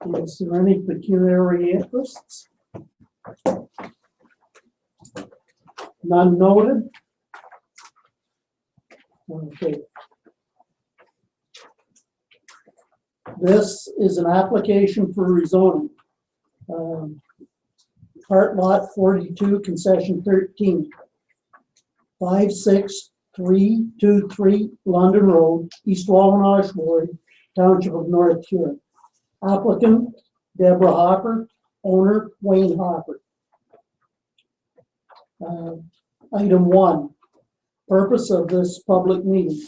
Is there any pecuniary interests? None noted. Okay. This is an application for rezoning. Part lot 42, concession 13. 56323 London Road, East Wawanach Ward, Township of North Huron. Applicant Deborah Hopper, owner Wayne Hopper. Item 1, purpose of this public meeting.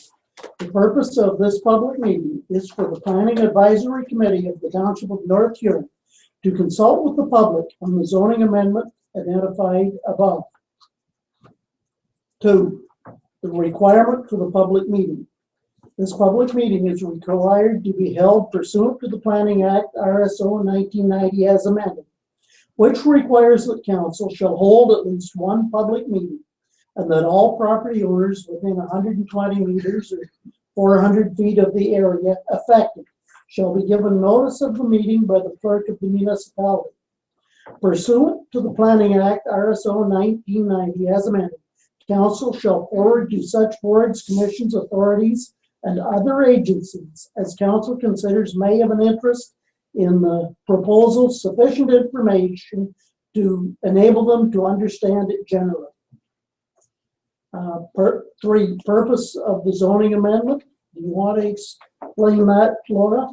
The purpose of this public meeting is for the Planning Advisory Committee of the Township of North Huron to consult with the public on the zoning amendment identified above. 2, the requirement for the public meeting. This public meeting is required to be held pursuant to the Planning Act RSO 1990 as amended, which requires that council shall hold at least one public meeting and that all property owners within 120 meters or 400 feet of the area affected shall be given notice of the meeting by the clerk of the municipality. Pursuant to the Planning Act RSO 1990 as amended, council shall forward to such boards, commissions, authorities, and other agencies as council considers may have an interest in the proposal sufficient information to enable them to understand it generally. 3, purpose of the zoning amendment. Do you want to explain that, Laura?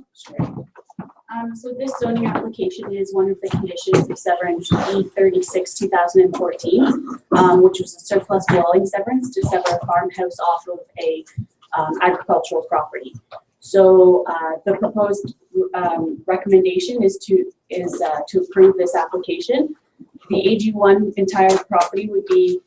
So this zoning application is one of the conditions of severance E36 2014, which was a surplus dwelling severance to sever a farmhouse off of a agricultural property. So the proposed recommendation is to approve this application. The AG1 entire property would be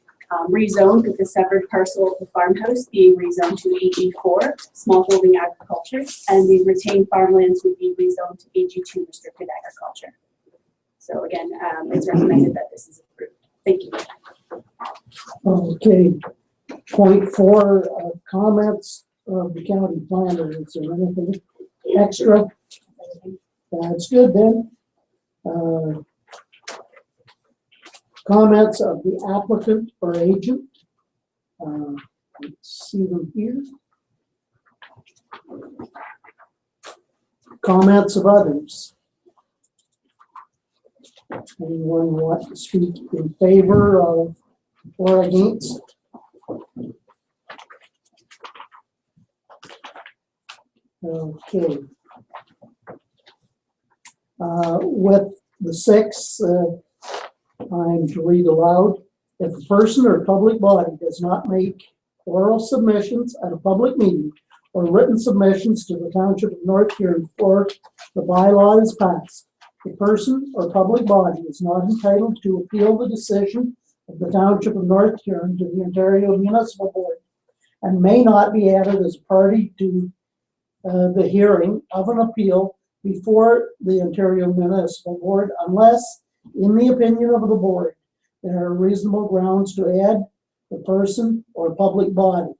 rezoned, with the severed parcel of the farmhouse being rezoned to AG4, small holding agriculture, and the retained farmlands would be rezoned to AG2, restricted agriculture. So again, it's recommended that this is approved. Thank you. Okay. Point 4, comments of the county planner. Is there anything extra? That's good then. Comments of the applicant or agent. Let's see them here. Comments of others. Anyone want to speak in favor of or against? Okay. With the 6, I'm to read aloud. If a person or public body does not make oral submissions at a public meeting or written submissions to the Township of North Huron before the bylaw is passed, the person or public body is not entitled to appeal the decision of the Township of North Huron to the Ontario Municipal Board and may not be added as party to the hearing of an appeal before the Ontario Municipal Board unless, in the opinion of the board, there are reasonable grounds to add the person or public body.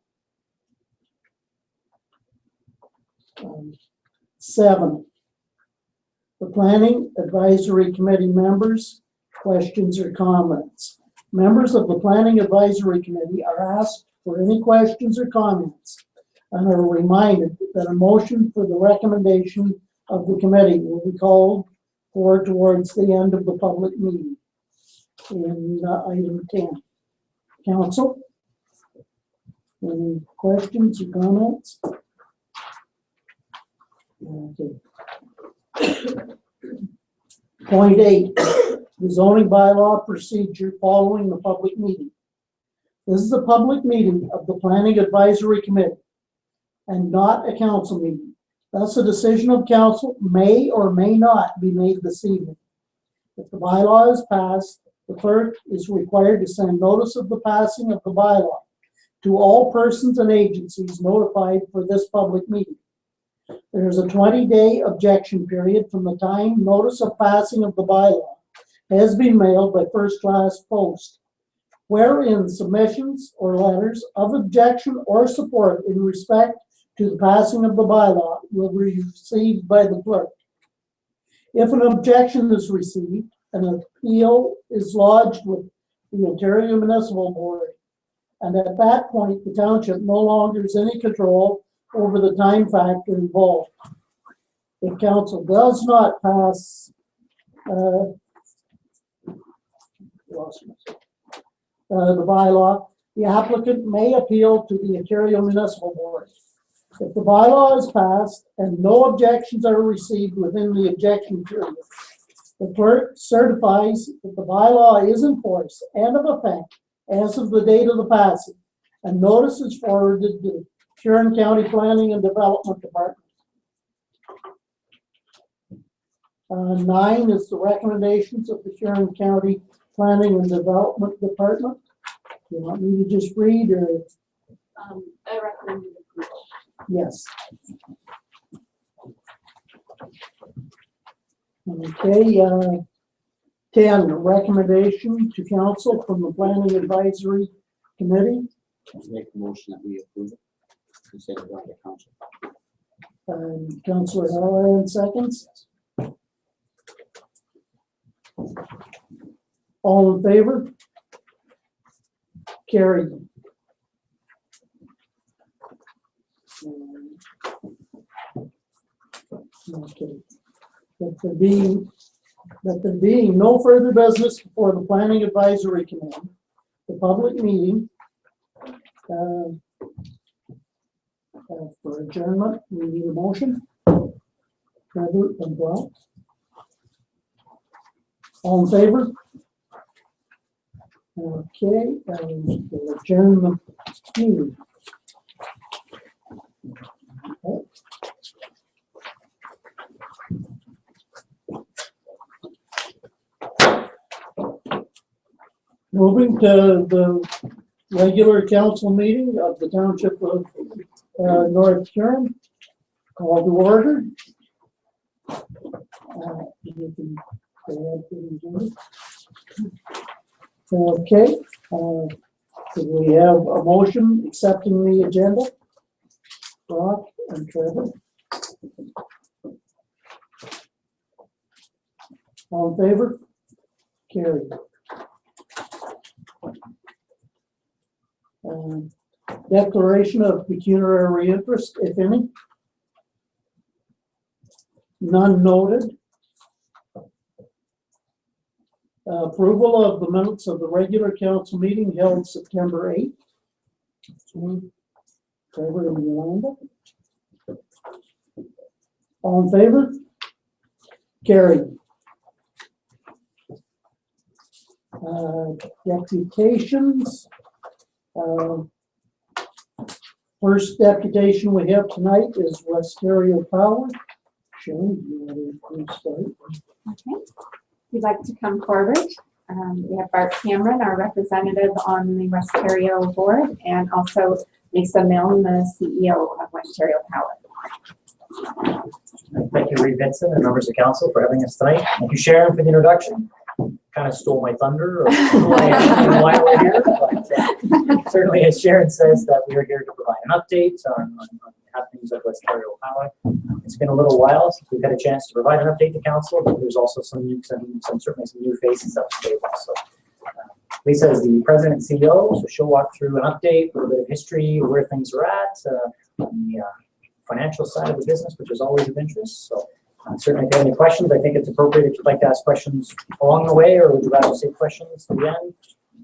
7, the Planning Advisory Committee members, questions or comments. Members of the Planning Advisory Committee are asked for any questions or comments and are reminded that a motion for the recommendation of the committee will be called for towards the end of the public meeting in item 10. Council, any questions or comments? Okay. Point 8, the zoning bylaw procedure following the public meeting. This is a public meeting of the Planning Advisory Committee and not a council meeting. Thus, a decision of council may or may not be made this evening. If the bylaw is passed, the clerk is required to send notice of the passing of the bylaw to all persons and agencies notified for this public meeting. There is a 20-day objection period from the time notice of passing of the bylaw has been mailed by first-class post, wherein submissions or letters of objection or support in respect to the passing of the bylaw will be received by the clerk. If an objection is received, an appeal is lodged with the Ontario Municipal Board. And at that point, the township no longer has any control over the time factor involved. If council does not pass the bylaw, the applicant may appeal to the Ontario Municipal Board. If the bylaw is passed and no objections are received within the objection period, the clerk certifies that the bylaw is in force and of effect as of the date of the passing, and notice is forwarded to the Huron County Planning and Development Department. 9 is the recommendations of the Huron County Planning and Development Department. You want me to just read, or? I recommend approval. Yes. Okay, 10, recommendation to council from the Planning Advisory Committee. Make a motion that we approve it. Instead of going to council. Councillor Halloran seconds. All in favor? Carried. Okay. That there being no further business before the Planning Advisory Committee, the public meeting for adjournment, we need a motion. Trevor and Brock. All in favor? Okay, we'll adjourn the meeting. Okay. Moving to the regular council meeting of the Township of North Huron, call to order. You can go ahead, please. Okay, so we have a motion accepting the agenda. Brock and Trevor. All in favor? Carried. Declaration of pecuniary interest, if any. None noted. Approval of the minutes of the regular council meeting held September 8th. Trevor and Yolanda. All in favor? Carried. Deputations. First deputation we have tonight is Westario Power. Sharon, you want to start? Okay. If you'd like to come forward, we have Bart Cameron, our representative on the Westario board, and also Lisa Milne, the CEO of Westario Power. Thank you, Reed Vincent, and members of council for having us tonight. Thank you, Sharon, for the introduction. Kind of stole my thunder or who I am and why we're here, but certainly, as Sharon says, that we are here to provide an update on happenings at Westario Power. It's been a little while since we've had a chance to provide an update to council, but there's also certainly some new faces at the table. So Lisa is the president and CEO, so she'll walk through an update, a little bit of history, where things are at on the financial side of the business, which is always of interest. So certainly, if you have any questions, I think it's appropriate if you'd like to ask questions along the way, or would you rather say questions at the end?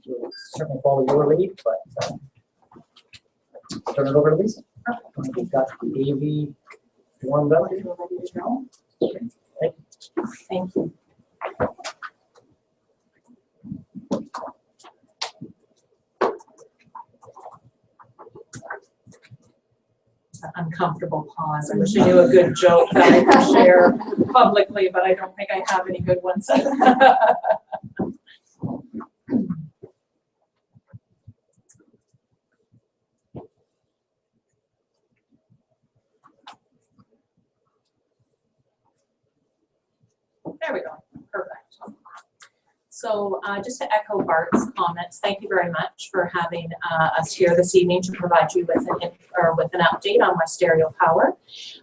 We'll certainly follow your lead, but I'll turn it over to Lisa. We've got the AV warmed up. Ready to go? Thank you. Thank you. Uncomfortable pause. I wish I knew a good joke that I could share publicly, but I don't think I have any good ones. There we go. Perfect. So just to echo Bart's comments, thank you very much for having us here this evening to provide you with an update on Westerio Power.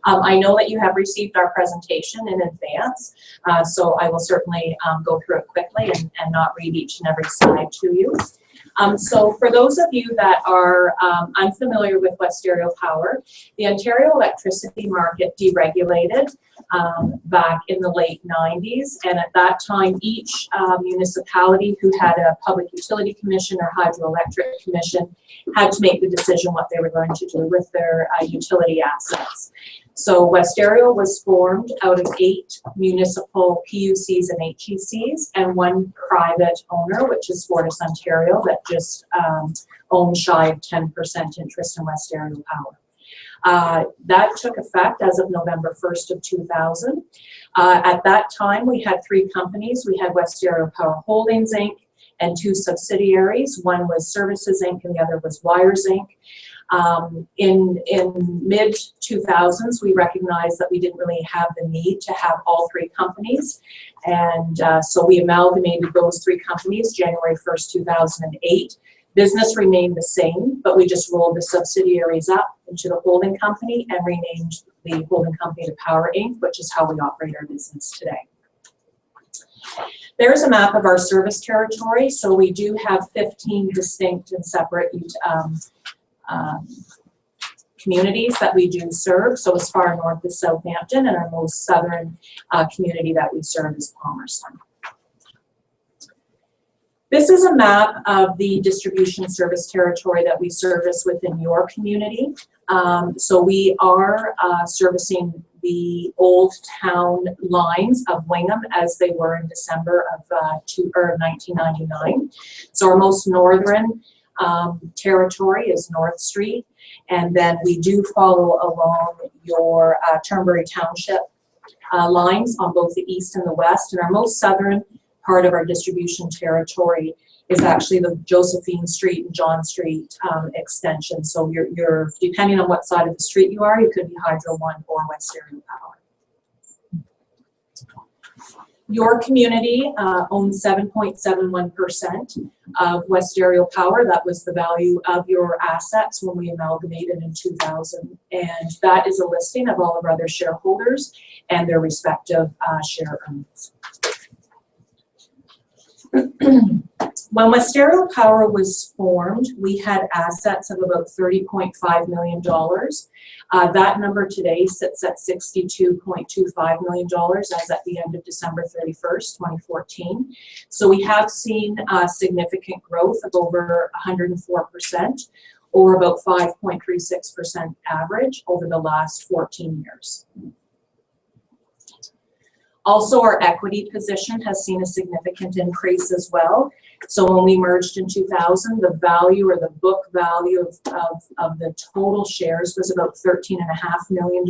I know that you have received our presentation in advance, so I will certainly go through it quickly and not read each and every slide to you. So for those of you that are unfamiliar with Westerio Power, the Ontario electricity market deregulated back in the late 90s, and at that time each municipality who had a public utility commission or hydroelectric commission had to make the decision what they were going to do with their utility assets. So Westerio was formed out of 8 municipal PUCs and HECs and 1 private owner, which is Fortis Ontario, that just owns shy of 10% interest in Westerio Power. That took effect as of November 1st of 2000. At that time, we had 3 companies. We had Westerio Power Holdings, Inc., and 2 subsidiaries. One was Services, Inc., and the other was Wires, Inc. In mid-2000s, we recognized that we didn't really have the need to have all 3 companies, and so we amalgamated those 3 companies January 1st, 2008. Business remained the same, but we just rolled the subsidiaries up into the holding company and renamed the holding company to Power Inc., which is how we operate our business today. There's a map of our service territory, so we do have 15 distinct and separate communities that we do serve. So as far north as Southampton, and our most southern community that we serve is Palmerston. This is a map of the distribution service territory that we service within your community. So we are servicing the old town lines of Wingham as they were in December of 1999. So our most northern territory is North Street, and then we do follow along your Turnberry Township lines on both the east and the west, and our most southern part of our distribution territory is actually the Josephine Street and John Street extension. So you're depending on what side of the street you are, you could be Hydro One or Westerio Power. Your community owns 7.71% of Westerio Power. That was the value of your assets when we amalgamated in 2000. And that is a listing of all of our other shareholders and their respective share earnings. When Westerio Power was formed, we had assets of about $30.5 million. That number today sits at $62.25 million as at the end of December 31st, 2014. So we have seen significant growth of over 104%, or about 5.36% average over the last 14 years. Also, our equity position has seen a significant increase as well. So when we merged in 2000, the value or the book value of the total shares was about $13.5 million.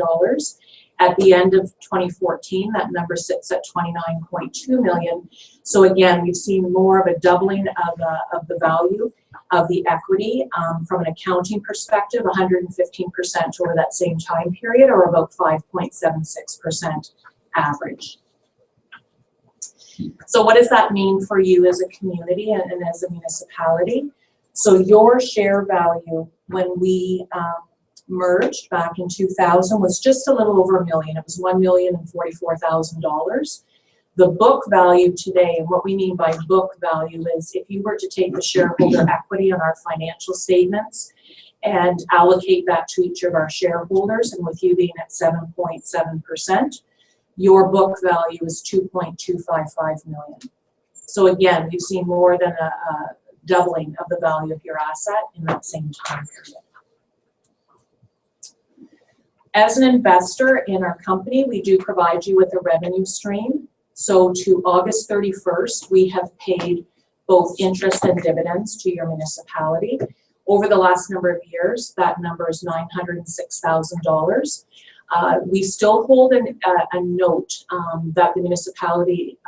At the end of 2014, that number sits at $29.2 million. So again, we've seen more of a doubling of the value of the equity from an accounting perspective, 115% over that same time period, or about 5.76% average. So what does that mean for you as a community and as a municipality? So your share value when we merged back in 2000 was just a little over $1 million. It was $1,044,000. The book value today, and what we mean by book value is if you were to take the shareholder equity on our financial statements and allocate that to each of our shareholders, and with you being at 7.7%, your book value is $2.255 million. So again, we've seen more than a doubling of the value of your asset in that same time period. As an investor in our company, we do provide you with a revenue stream. So to August 31st, we have paid both interest and dividends to your municipality. Over the last number of years, that number is $906,000. We still hold a note that the municipality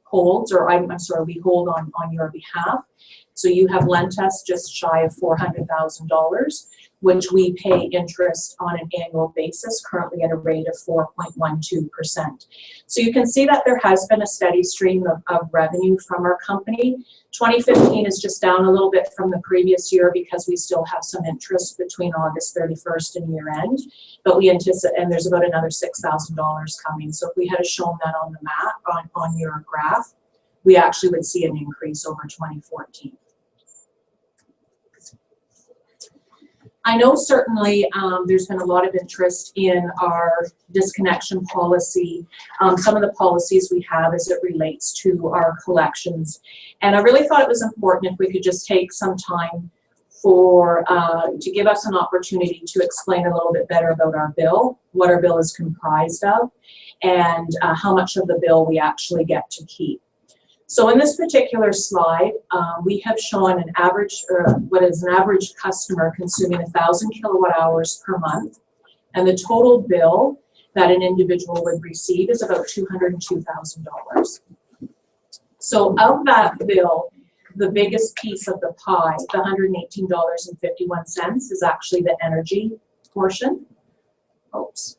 holds, or I'm sorry, we hold on your behalf. So you have lent us just shy of $400,000. which we pay interest on an annual basis, currently at a rate of 4.12%. So you can see that there has been a steady stream of revenue from our company. 2015 is just down a little bit from the previous year because we still have some interest between August 31st and year end, but we anticipate, and there's about another $6,000 coming. So if we had shown that on the map, on your graph, we actually would see an increase over 2014. I know certainly there's been a lot of interest in our disconnection policy, some of the policies we have as it relates to our collections. And I really thought it was important if we could just take some time for to give us an opportunity to explain a little bit better about our bill, what our bill is comprised of, and how much of the bill we actually get to keep. So in this particular slide, we have shown an average, what is an average customer consuming 1,000 kilowatt hours per month, and the total bill that an individual would receive is about $202,000. So of that bill, the biggest piece of the pie, the $118.51, is actually the energy portion. Oops.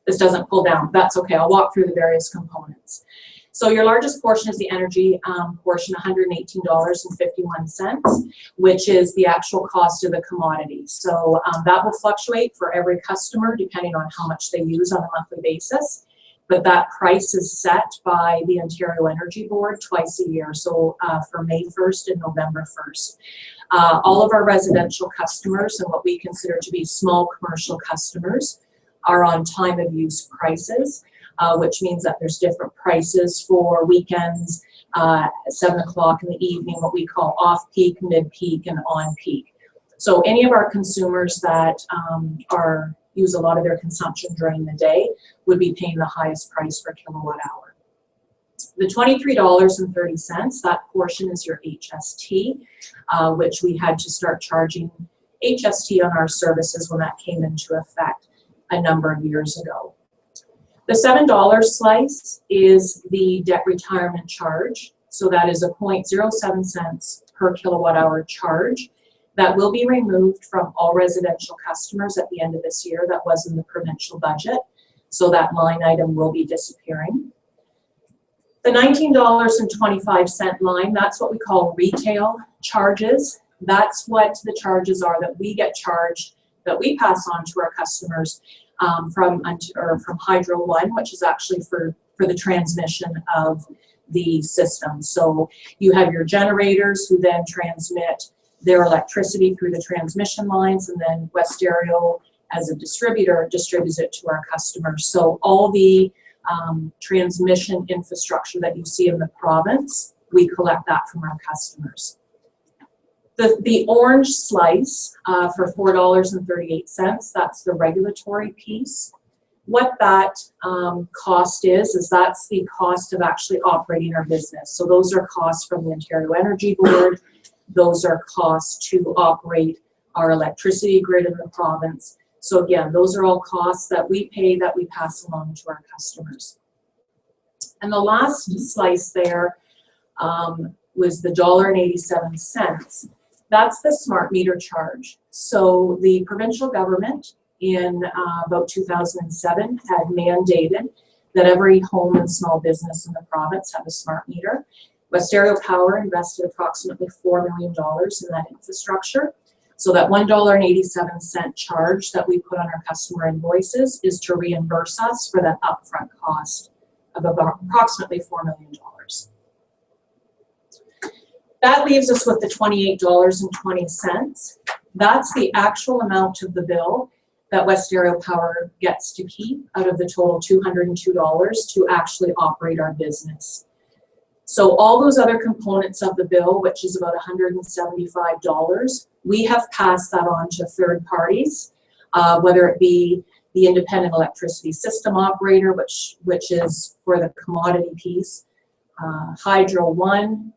This doesn't pull down. That's okay. I'll walk through the various components. So your largest portion is the energy portion, $118.51, which is the actual cost of the commodity. So that will fluctuate for every customer depending on how much they use on a monthly basis. But that price is set by the Ontario Energy Board twice a year, so for May 1st and November 1st. All of our residential customers and what we consider to be small commercial customers are on time of use prices, which means that there's different prices for weekends, 7 o'clock in the evening, what we call off-peak, mid-peak, and on-peak. So any of our consumers that use a lot of their consumption during the day would be paying the highest price per kilowatt hour. The $23.30, that portion is your HST, which we had to start charging HST on our services when that came into effect a number of years ago. The $7 slice is the debt retirement charge. So that is a 0.07 cents per kilowatt hour charge that will be removed from all residential customers at the end of this year. That was in the provincial budget. So that line item will be disappearing. The $19.25 line, that's what we call retail charges. That's what the charges are that we get charged, that we pass on to our customers from Hydro One, which is actually for the transmission of the system. So you have your generators who then transmit their electricity through the transmission lines, and then Westario, as a distributor, distributes it to our customers. So all the transmission infrastructure that you see in the province, we collect that from our customers. The orange slice for $4.38, that's the regulatory piece. What that cost is that's the cost of actually operating our business. So those are costs from the Ontario Energy Board. Those are costs to operate our electricity grid in the province. So again, those are all costs that we pay, that we pass along to our customers. And the last slice there was the $1.87. That's the smart meter charge. So the provincial government in about 2007 had mandated that every home and small business in the province have a smart meter. Westario Power invested approximately $4 million in that infrastructure. So that $1.87 charge that we put on our customer invoices is to reimburse us for that upfront cost of about approximately $4 million. That leaves us with the $28.20. That's the actual amount of the bill that Westario Power gets to keep out of the total $202 to actually operate our business. So all those other components of the bill, which is about $175, we have passed that on to third parties, whether it be the independent electricity system operator, which is for the commodity piece, Hydro One,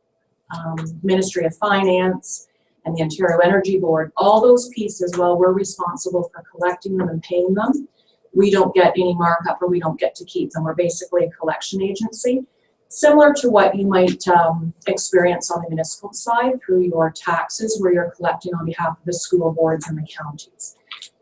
Ministry of Finance, and the Ontario Energy Board. All those pieces, while we're responsible for collecting them and paying them, we don't get any markup, or we don't get to keep them. We're basically a collection agency. Similar to what you might experience on the municipal side through your taxes, where you're collecting on behalf of the school boards and the counties.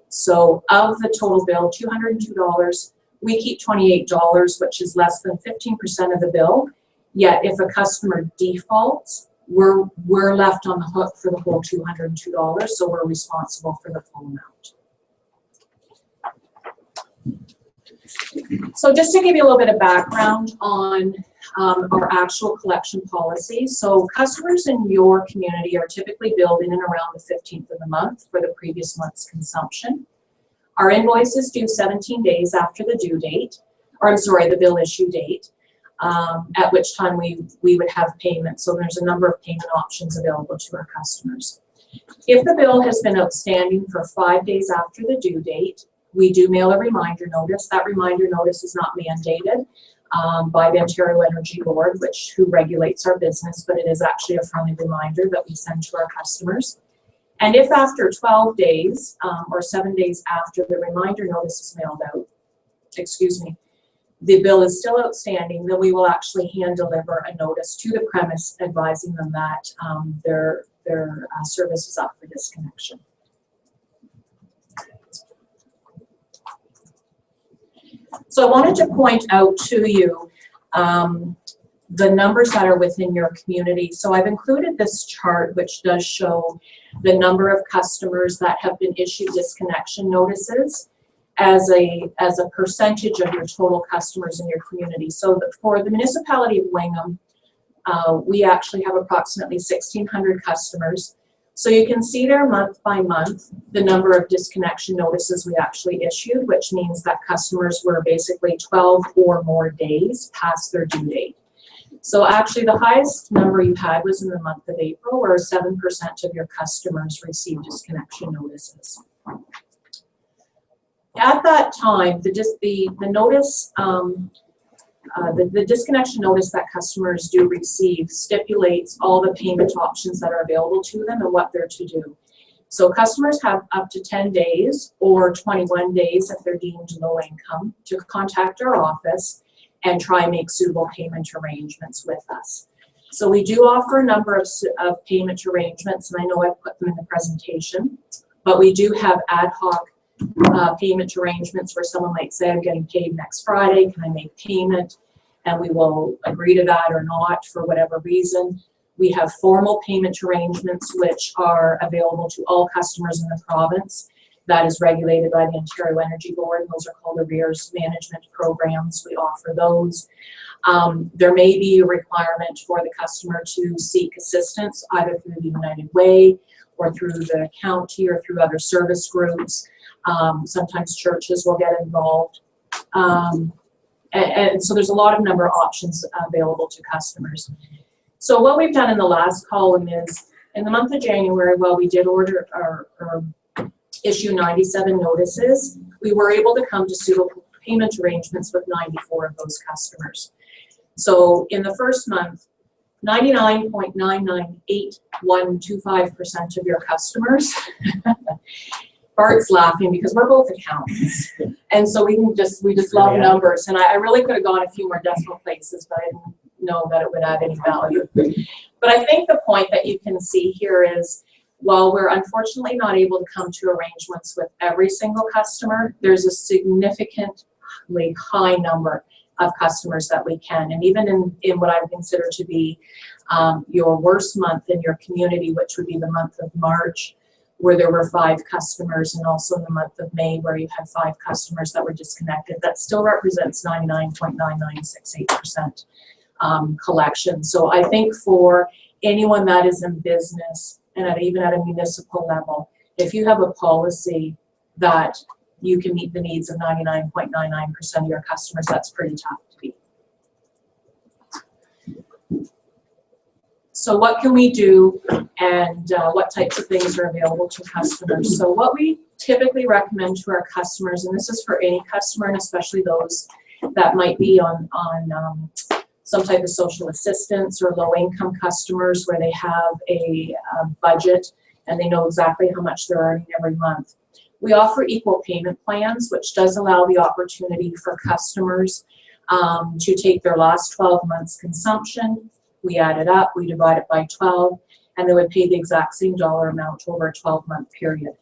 So of the total bill, $202, we keep $28, which is less than 15% of the bill. Yet if a customer defaults, we're left on the hook for the whole $202, so we're responsible for the full amount. So just to give you a little bit of background on our actual collection policy. So customers in your community are typically billed in and around the 15th of the month for the previous month's consumption. Our invoice is due 17 days after the due date, or I'm sorry, the bill issue date, at which time we would have payment. So there's a number of payment options available to our customers. If the bill has been outstanding for 5 days after the due date, we do mail a reminder notice. That reminder notice is not mandated by the Ontario Energy Board, who regulates our business, but it is actually a friendly reminder that we send to our customers. And if after 12 days or 7 days after the reminder notice is mailed out, the bill is still outstanding, then we will actually hand deliver a notice to the premise advising them that their service is up for disconnection. So I wanted to point out to you the numbers that are within your community. So I've included this chart, which does show the number of customers that have been issued disconnection notices as a percentage of your total customers in your community. So for the municipality of Wingham, we actually have approximately 1,600 customers. So you can see there month by month the number of disconnection notices we actually issued, which means that customers were basically 12 or more days past their due date. So actually the highest number you had was in the month of April, where 7% of your customers received disconnection notices. At that time, the disconnection notice that customers do receive stipulates all the payment options that are available to them and what they're to do. So customers have up to 10 days or 21 days if they're deemed low income to contact our office and try and make suitable payment arrangements with us. So we do offer a number of payment arrangements, and I know I've put them in the presentation, but we do have ad hoc payment arrangements where someone might say, I'm getting paid next Friday, can I make payment? And we will agree to that or not for whatever reason. We have formal payment arrangements which are available to all customers in the province. That is regulated by the Ontario Energy Board. Those are called arrears management programs. We offer those. There may be a requirement for the customer to seek assistance either through the United Way or through the county or through other service groups. Sometimes churches will get involved. And so there's a lot of number of options available to customers. So what we've done in the last column is, in the month of January, while we did order or issue 97 notices, we were able to come to suitable payment arrangements with 94 of those customers. So in the first month, 99.99825% of your customers, Bart's laughing because we're both accountants. And so we just love numbers. And I really could have gone a few more decimal places, but I didn't know that it would add any value. But I think the point that you can see here is, while we're unfortunately not able to come to arrangements with every single customer, there's a significantly high number of customers that we can. And even in what I would consider to be your worst month in your community, which would be the month of March, where there were 5 customers, and also in the month of May, where you had 5 customers that were disconnected, that still represents 99.9968% collection. So I think for anyone that is in business, and even at a municipal level, if you have a policy that you can meet the needs of 99.99% of your customers, that's pretty tough to beat. So what can we do, and what types of things are available to customers? So what we typically recommend to our customers, and this is for any customer, and especially those that might be on some type of social assistance, or low-income customers where they have a budget and they know exactly how much they're earning every month. We offer equal payment plans, which does allow the opportunity for customers to take their last 12 months consumption. We add it up, we divide it by 12, and they would pay the exact same dollar amount over a 12-month period.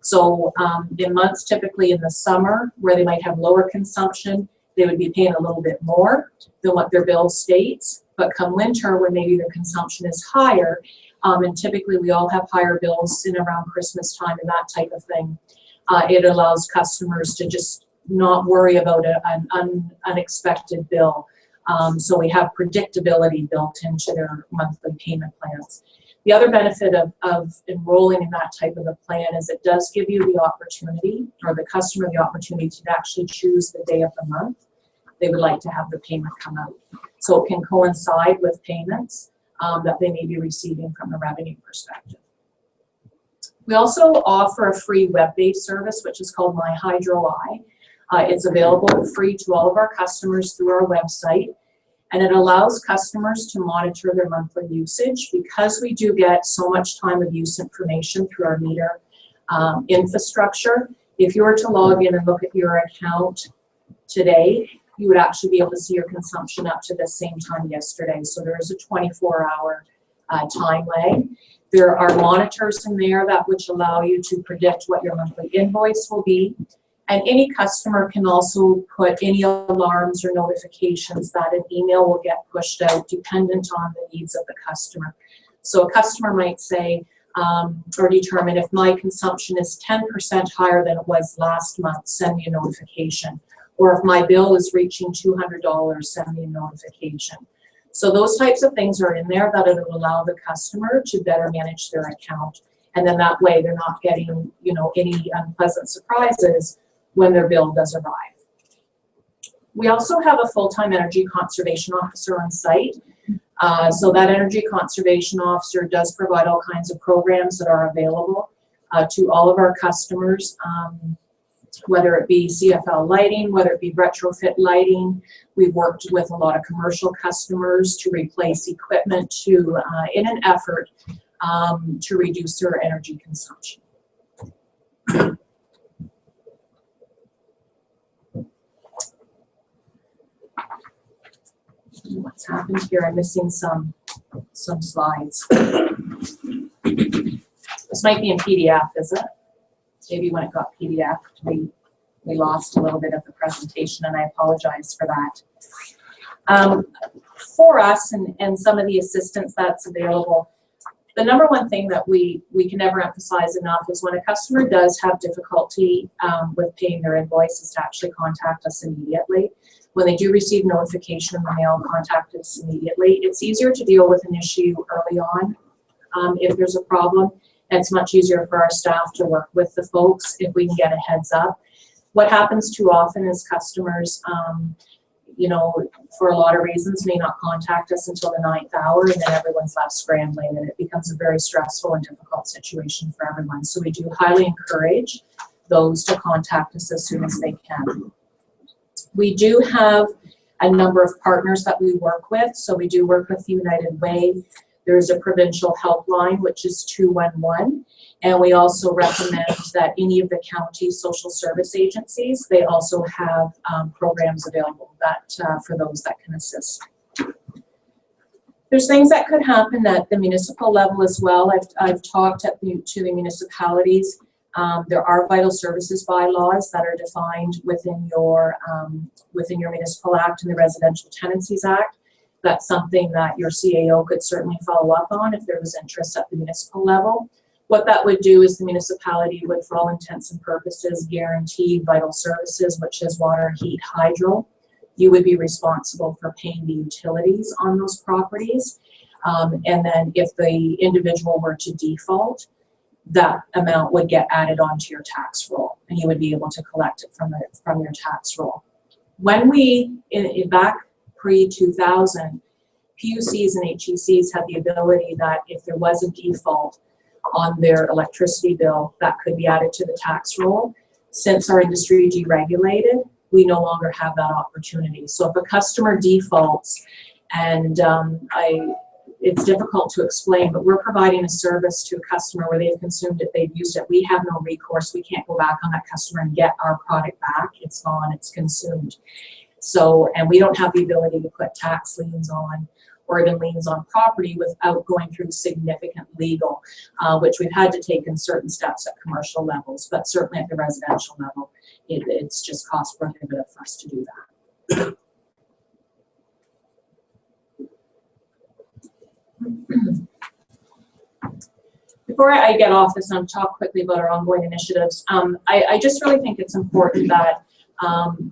So in months typically in the summer where they might have lower consumption, they would be paying a little bit more than what their bill states. But come winter, when maybe their consumption is higher, and typically we all have higher bills in around Christmas time and that type of thing, it allows customers to just not worry about an unexpected bill. So we have predictability built into their monthly payment plans. The other benefit of enrolling in that type of a plan is it does give you the opportunity, or the customer the opportunity, to actually choose the day of the month they would like to have the payment come out. So it can coincide with payments that they may be receiving from a revenue perspective. We also offer a free web-based service, which is called My Hydro Eye. It's available free to all of our customers through our website. And it allows customers to monitor their monthly usage. Because we do get so much time of use information through our meter infrastructure. If you were to log in and look at your account today, you would actually be able to see your consumption up to the same time yesterday. So there is a 24-hour time lag. There are monitors in there that which allow you to predict what your monthly invoice will be. And any customer can also put any alarms or notifications that an email will get pushed out dependent on the needs of the customer. So a customer might say, or determine, if my consumption is 10% higher than it was last month, send me a notification. Or if my bill is reaching $200, send me a notification. So those types of things are in there that will allow the customer to better manage their account. And then that way they're not getting, any unpleasant surprises when their bill does arrive. We also have a full-time energy conservation officer on site. So that energy conservation officer does provide all kinds of programs that are available to all of our customers, whether it be CFL lighting, whether it be retrofit lighting. We've worked with a lot of commercial customers to replace equipment in an effort to reduce their energy consumption. What's happened here? I'm missing some slides. This might be in PDF, is it? Maybe when it got PDF, we lost a little bit of the presentation, and I apologize for that. For us and some of the assistance that's available, the number one thing that we can never emphasize enough is when a customer does have difficulty with paying their invoices, to actually contact us immediately. When they do receive notification in the mail, contact us immediately. It's easier to deal with an issue early on if there's a problem. It's much easier for our staff to work with the folks if we can get a heads up. What happens too often is customers, for a lot of reasons, may not contact us until the 9th hour, and then everyone's left scrambling, and it becomes a very stressful and difficult situation for everyone. So we do highly encourage those to contact us as soon as they can. We do have a number of partners that we work with. So we do work with United Way. There's a provincial helpline, which is 211. And we also recommend that any of the county social service agencies, they also have programs available that for those that can assist. There's things that could happen at the municipal level as well. I've talked to the municipalities. There are vital services bylaws that are defined within your municipal act and the Residential Tenancies Act. That's something that your CAO could certainly follow up on if there was interest at the municipal level. What that would do is the municipality would, for all intents and purposes, guarantee vital services, which is water, heat, hydro. You would be responsible for paying the utilities on those properties. And then if the individual were to default, that amount would get added onto your tax roll, and you would be able to collect it from your tax roll. When back pre-2000, PUCs and HECs had the ability that if there was a default on their electricity bill, that could be added to the tax roll. Since our industry deregulated, we no longer have that opportunity. So if a customer defaults, and it's difficult to explain, but we're providing a service to a customer where they've consumed it, they've used it. We have no recourse. We can't go back on that customer and get our product back. It's gone, it's consumed. So, and we don't have the ability to put tax liens on or even liens on property without going through significant legal, which we've had to take in certain steps at commercial levels, but certainly at the residential level, it's just cost prohibitive for us to do that. Before I get off this and talk quickly about our ongoing initiatives, I just really think it's important that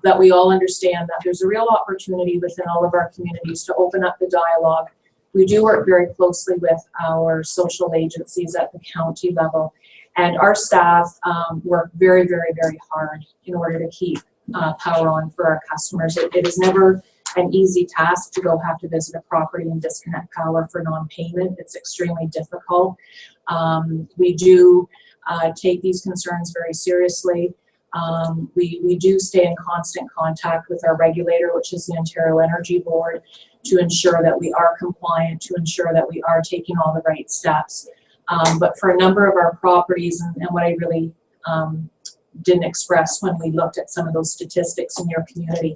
that we all understand that there's a real opportunity within all of our communities to open up the dialogue. We do work very closely with our social agencies at the county level, and our staff work very, very, very hard in order to keep power on for our customers. It is never an easy task to go have to visit a property and disconnect power for non-payment. It's extremely difficult. We do take these concerns very seriously. We do stay in constant contact with our regulator, which is the Ontario Energy Board, to ensure that we are compliant, to ensure that we are taking all the right steps. But for a number of our properties, and what I really didn't express when we looked at some of those statistics in your community,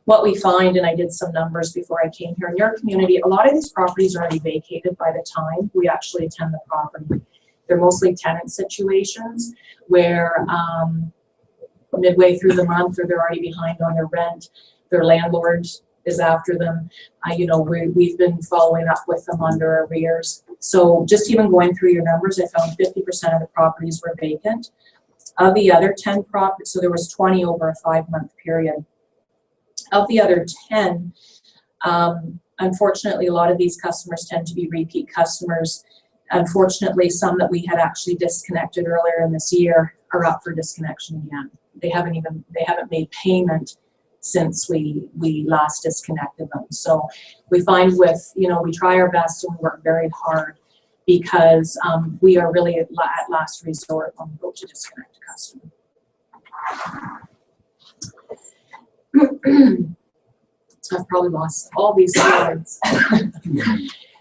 what we find, and I did some numbers before I came here, in your community, a lot of these properties are already vacated by the time we actually attend the property. They're mostly tenant situations where midway through the month, or they're already behind on their rent, their landlord is after them. You know, we've been following up with them under arrears. So just even going through your numbers, I found 50% of the properties were vacant. Of the other 10 properties, so there was 20 over a 5-month period. Of the other 10, unfortunately, a lot of these customers tend to be repeat customers. Unfortunately, some that we had actually disconnected earlier in this year are up for disconnection again. They haven't made payment since we last disconnected them. So we find with, you know, we try our best and we work very hard because we are really at last resort when we go to disconnect a customer. I've probably lost all these slides.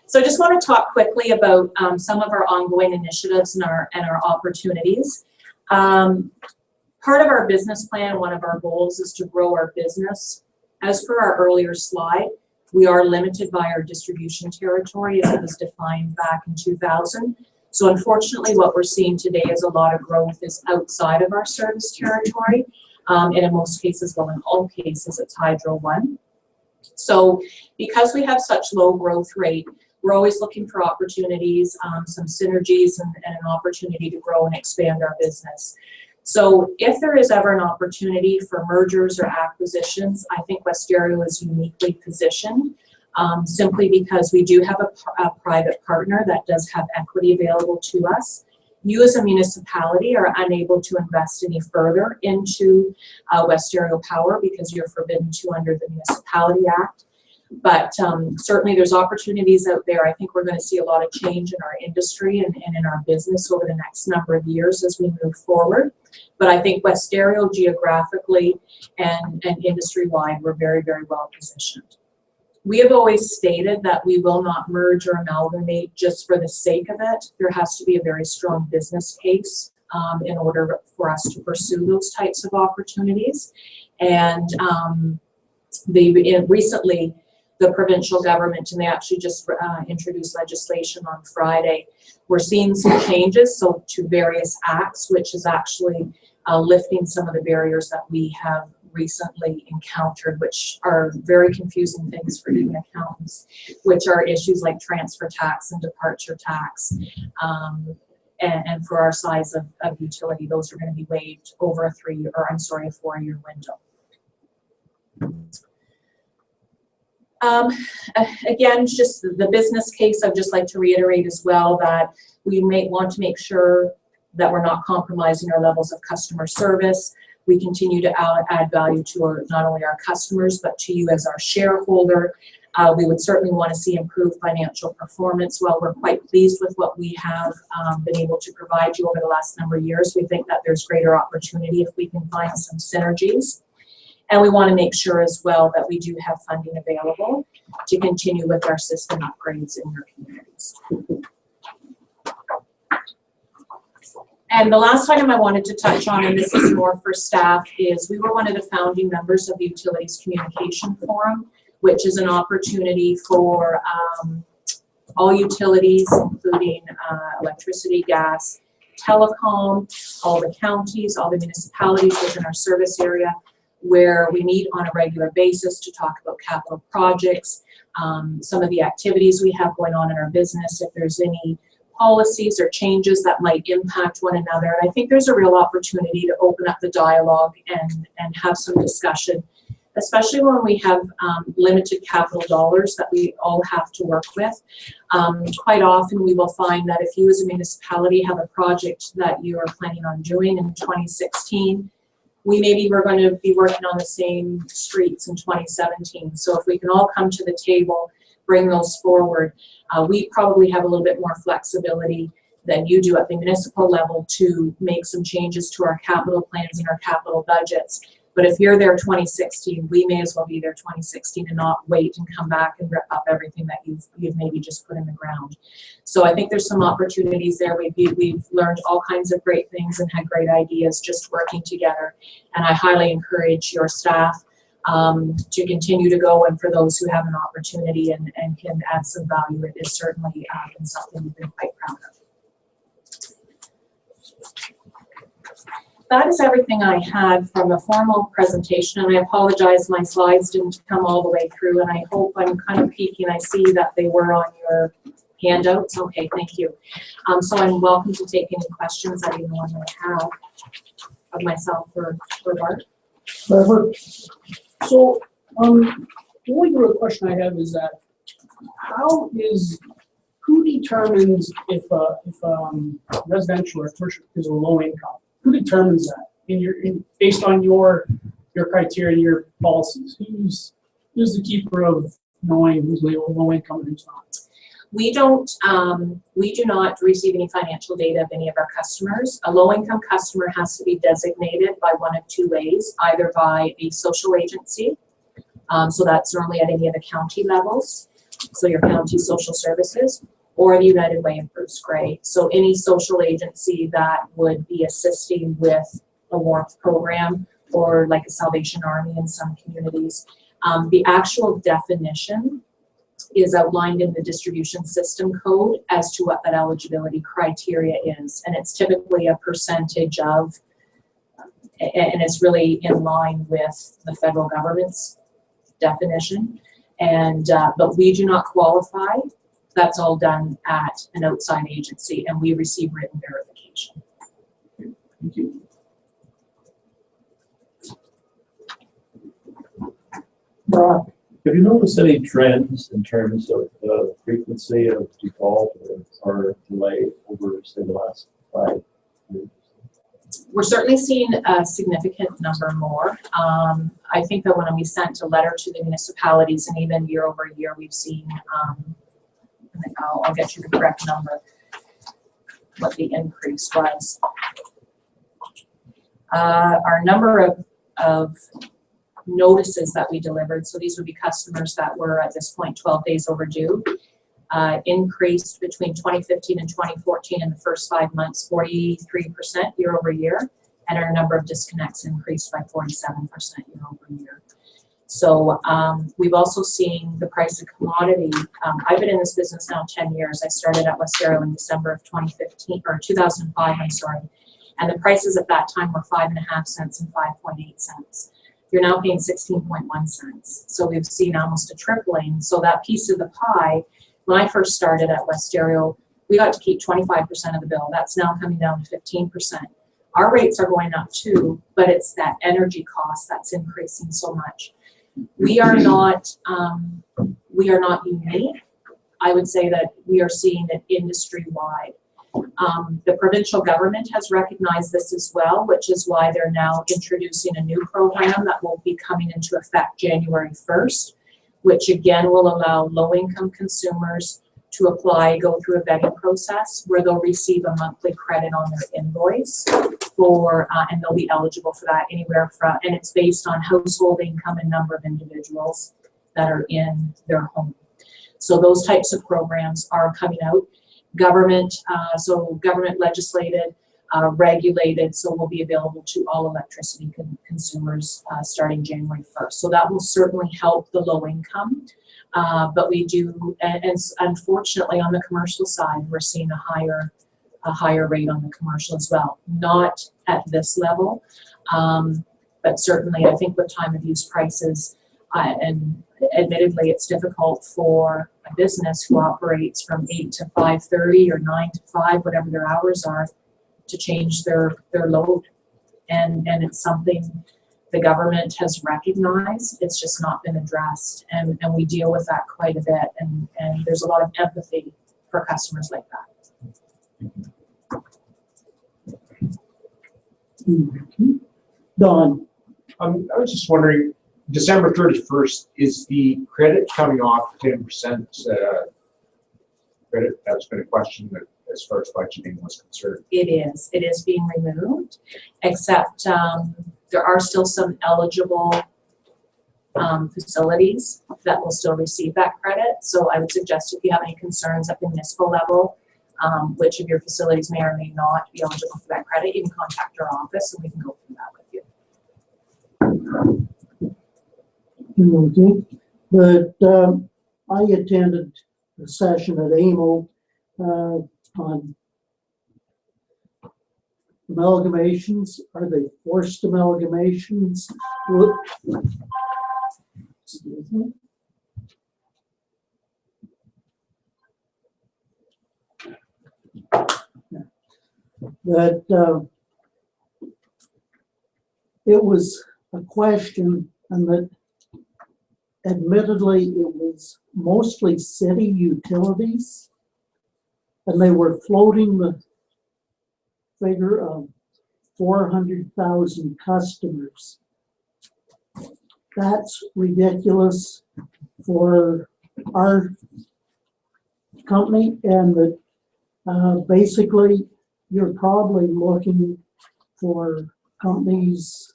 So I just want to talk quickly about some of our ongoing initiatives and our opportunities. Part of our business plan, one of our goals is to grow our business. As per our earlier slide, we are limited by our distribution territory as it was defined back in 2000. So unfortunately, what we're seeing today is a lot of growth is outside of our service territory. And in most cases, well, in all cases, it's Hydro One. So because we have such low growth rate, we're always looking for opportunities, some synergies, and an opportunity to grow and expand our business. So if there is ever an opportunity for mergers or acquisitions, I think Westario is uniquely positioned, simply because we do have a private partner that does have equity available to us. You as a municipality are unable to invest any further into Westario Power because you're forbidden to under the Municipality Act. But certainly there's opportunities out there. I think we're going to see a lot of change in our industry and in our business over the next number of years as we move forward. But I think Westario geographically and industry-wide, we're very, very well positioned. We have always stated that we will not merge or amalgamate just for the sake of it. There has to be a very strong business case in order for us to pursue those types of opportunities. And recently, the provincial government, and they actually just introduced legislation on Friday. We're seeing some changes to various acts, which is actually lifting some of the barriers that we have recently encountered, which are very confusing things for even accountants, which are issues like transfer tax and departure tax. And for our size of utility, those are going to be waived over a 4-year window. Again, just the business case, I'd just like to reiterate as well that we may want to make sure that we're not compromising our levels of customer service. We continue to add value to not only our customers, but to you as our shareholder. We would certainly want to see improved financial performance. While we're quite pleased with what we have been able to provide you over the last number of years, we think that there's greater opportunity if we can find some synergies. And we want to make sure as well that we do have funding available to continue with our system upgrades in your communities. And the last item I wanted to touch on, and this is more for staff, is we were one of the founding members of the Utilities Communication Forum, which is an opportunity for all utilities, including electricity, gas, telecom, all the counties, all the municipalities within our service area, where we meet on a regular basis to talk about capital projects, some of the activities we have going on in our business, if there's any policies or changes that might impact one another. And I think there's a real opportunity to open up the dialogue and have some discussion, especially when we have limited capital dollars that we all have to work with. Quite often we will find that if you as a municipality have a project that you are planning on doing in 2016, we're going to be working on the same streets in 2017. So if we can all come to the table, bring those forward, we probably have a little bit more flexibility than you do at the municipal level to make some changes to our capital plans and our capital budgets. But if you're there 2016, we may as well be there 2016 and not wait and come back and rip up everything that you've maybe just put in the ground. So I think there's some opportunities there. We've learned all kinds of great things and had great ideas just working together. And I highly encourage your staff to continue to go, and for those who have an opportunity and can add some value, it is certainly been something we've been quite proud of. That is everything I had from a formal presentation, and I apologize my slides didn't come all the way through, and I hope I'm kind of peeking. I see that they were on your handouts. Okay, thank you. So I'm welcome to take any questions that anyone might have of myself or Bart. Perfect. So, the only real question I have is that who determines if residential or commercial is a low income? Who determines that based on your criteria and your policies? Who's the keeper of knowing who's low income and who's not? We do not receive any financial data of any of our customers. A low-income customer has to be designated by one of two ways, either by a social agency, so that's normally at any of the county levels, so your county social services, or the United Way and Bruce Gray. So any social agency that would be assisting with a warmth program, or like a Salvation Army in some communities. The actual definition is outlined in the distribution system code as to what that eligibility criteria is. And it's typically a percentage of, and it's really in line with the federal government's definition. And, but we do not qualify. That's all done at an outside agency, and we receive written verification. Thank you. Have you noticed any trends in terms of the frequency of default or delay over, say, the last 5 years? We're certainly seeing a significant number more. I think that when we sent a letter to the municipalities, and even year over year, we've seen, I'll get you the correct number, what the increase was. Our number of notices that we delivered, so these would be customers that were at this point 12 days overdue, increased between 2015 and 2014 in the first 5 months 43% year over year, and our number of disconnects increased by 47% year over year. So we've also seen the price of commodity. I've been in this business now 10 years. I started at Westero in December of 2015 or 2005, I'm sorry, and the prices at that time were 5.5 cents and 5.8 cents. You're now paying 16.1 cents. So we've seen almost a tripling. So that piece of the pie, when I first started at Westero, we got to keep 25% of the bill. That's now coming down to 15%. Our rates are going up too, but it's that energy cost that's increasing so much. We are not unique. I would say that we are seeing it industry-wide. The provincial government has recognized this as well, which is why they're now introducing a new program that will be coming into effect January 1st, which again will allow low-income consumers to apply, go through a vetting process where they'll receive a monthly credit on their invoice for, and they'll be eligible for that anywhere from, and it's based on household income and number of individuals that are in their home. So those types of programs are coming out. Government, so government legislated, regulated, so will be available to all electricity consumers starting January 1st. So that will certainly help the low income. But we do, and unfortunately on the commercial side, we're seeing a higher rate on the commercial as well. Not at this level, but certainly I think with time of use prices, and admittedly it's difficult for a business who operates from 8 to 5:30 or 9 to 5, whatever their hours are, to change their load. And it's something the government has recognized. It's just not been addressed, and we deal with that quite a bit, and there's a lot of empathy for customers like that. Don, I was just wondering, December 31st, is the credit coming off 10% credit? That's been a question that, as far as budgeting was concerned. It is being removed, except there are still some eligible facilities that will still receive that credit. So I would suggest if you have any concerns at the municipal level, which of your facilities may or may not be eligible for that credit, you can contact our office and we can go through that with you. okay, but I attended a session at AMO on amalgamations. Are they forced amalgamations? Excuse me. That it was a question, and that admittedly it was mostly city utilities, and they were floating the figure of 400,000 customers. That's ridiculous for our company, and that basically you're probably looking for companies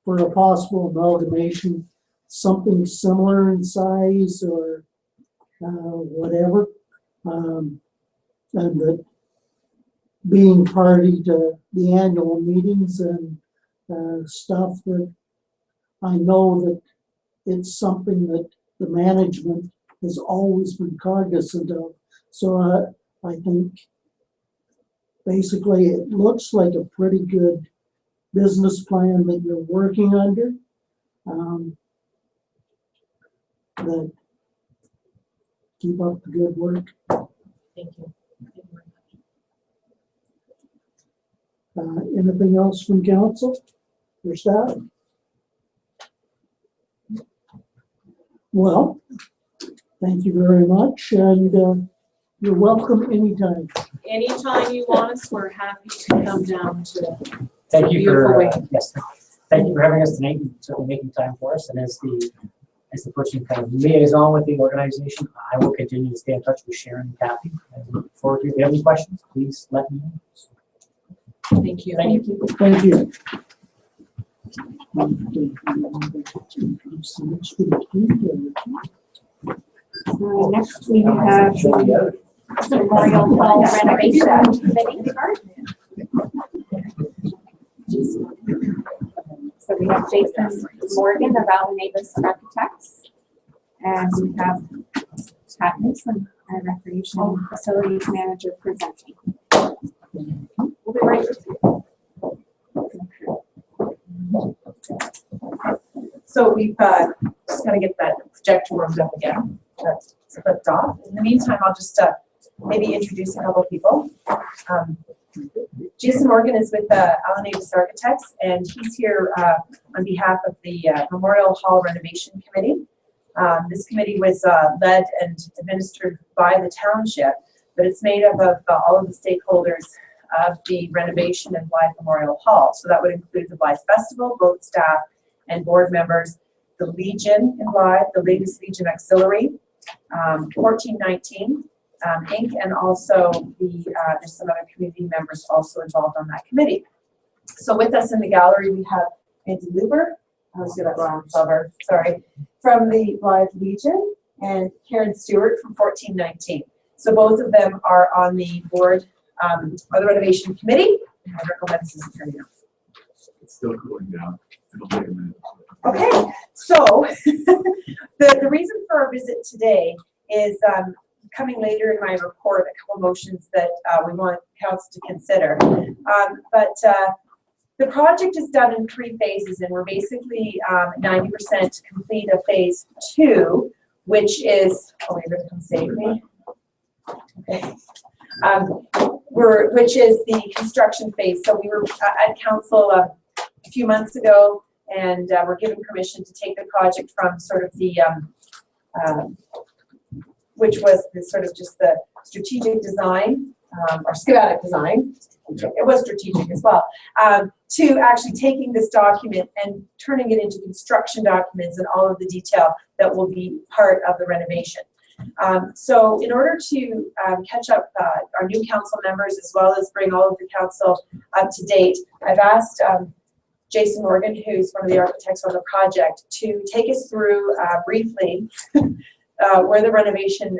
for a possible amalgamation, something similar in size or whatever, and that being party to the annual meetings and stuff, that I know that it's something that the management has always been cognizant of. So I think basically it looks like a pretty good business plan that you're working under. That keep up the good work. Thank you. Anything else from council or staff? Well, thank you very much, and you're welcome anytime. Anytime you want us, we're happy to come down to. Thank you Beautiful for way. yes, thank you for having us tonight and certainly making time for us. And as the person kind of liaison with the organization, I will continue to stay in touch with Sharon and Kathy. I look forward to. If you have any questions, please let me know. Thank you. Thank you. Thank you. Next we have the Memorial Hall renovation committee. So we have Jason Morgan of Alan Davis Architects, and we have Pat Mason, our Recreation Facilities Manager, presenting. We'll be right with you. So we've just got to get that projector warmed up again. That's flipped off. In the meantime, I'll just maybe introduce a couple of people. Jason Morgan is with Alan Davis Architects, and he's here on behalf of the Memorial Hall Renovation Committee. This committee was led and administered by the township, but it's made up of all of the stakeholders of the renovation and Blythe Memorial Hall. So that would include the Blythe Festival, both staff and board members, the Legion in Blythe, the latest Legion Auxiliary, 1419 Inc., and also there's some other community members also involved on that committee. So with us in the gallery we have Andy Luber, I was doing that wrong, Silver, sorry, from the Blythe Legion, and Karen Stewart from 1419. So both of them are on the board or the renovation committee, I don't know why this isn't turning on. It's still cooling down. It'll take a minute. Okay, so the reason for our visit today is coming later in my report, a couple motions that we want council to consider. The project is done in 3 phases, and we're basically 90% complete of phase 2, which is, oh, you're gonna come save me. Okay. Which is the construction phase. So we were at council a few months ago, and we're given permission to take the project from sort of the, which was the sort of just the strategic design, or schematic design. It was strategic as well, to actually taking this document and turning it into construction documents and all of the detail that will be part of the renovation. So in order to catch up our new council members, as well as bring all of the council up to date, I've asked Jason Morgan, who's one of the architects on the project, to take us through briefly where the renovation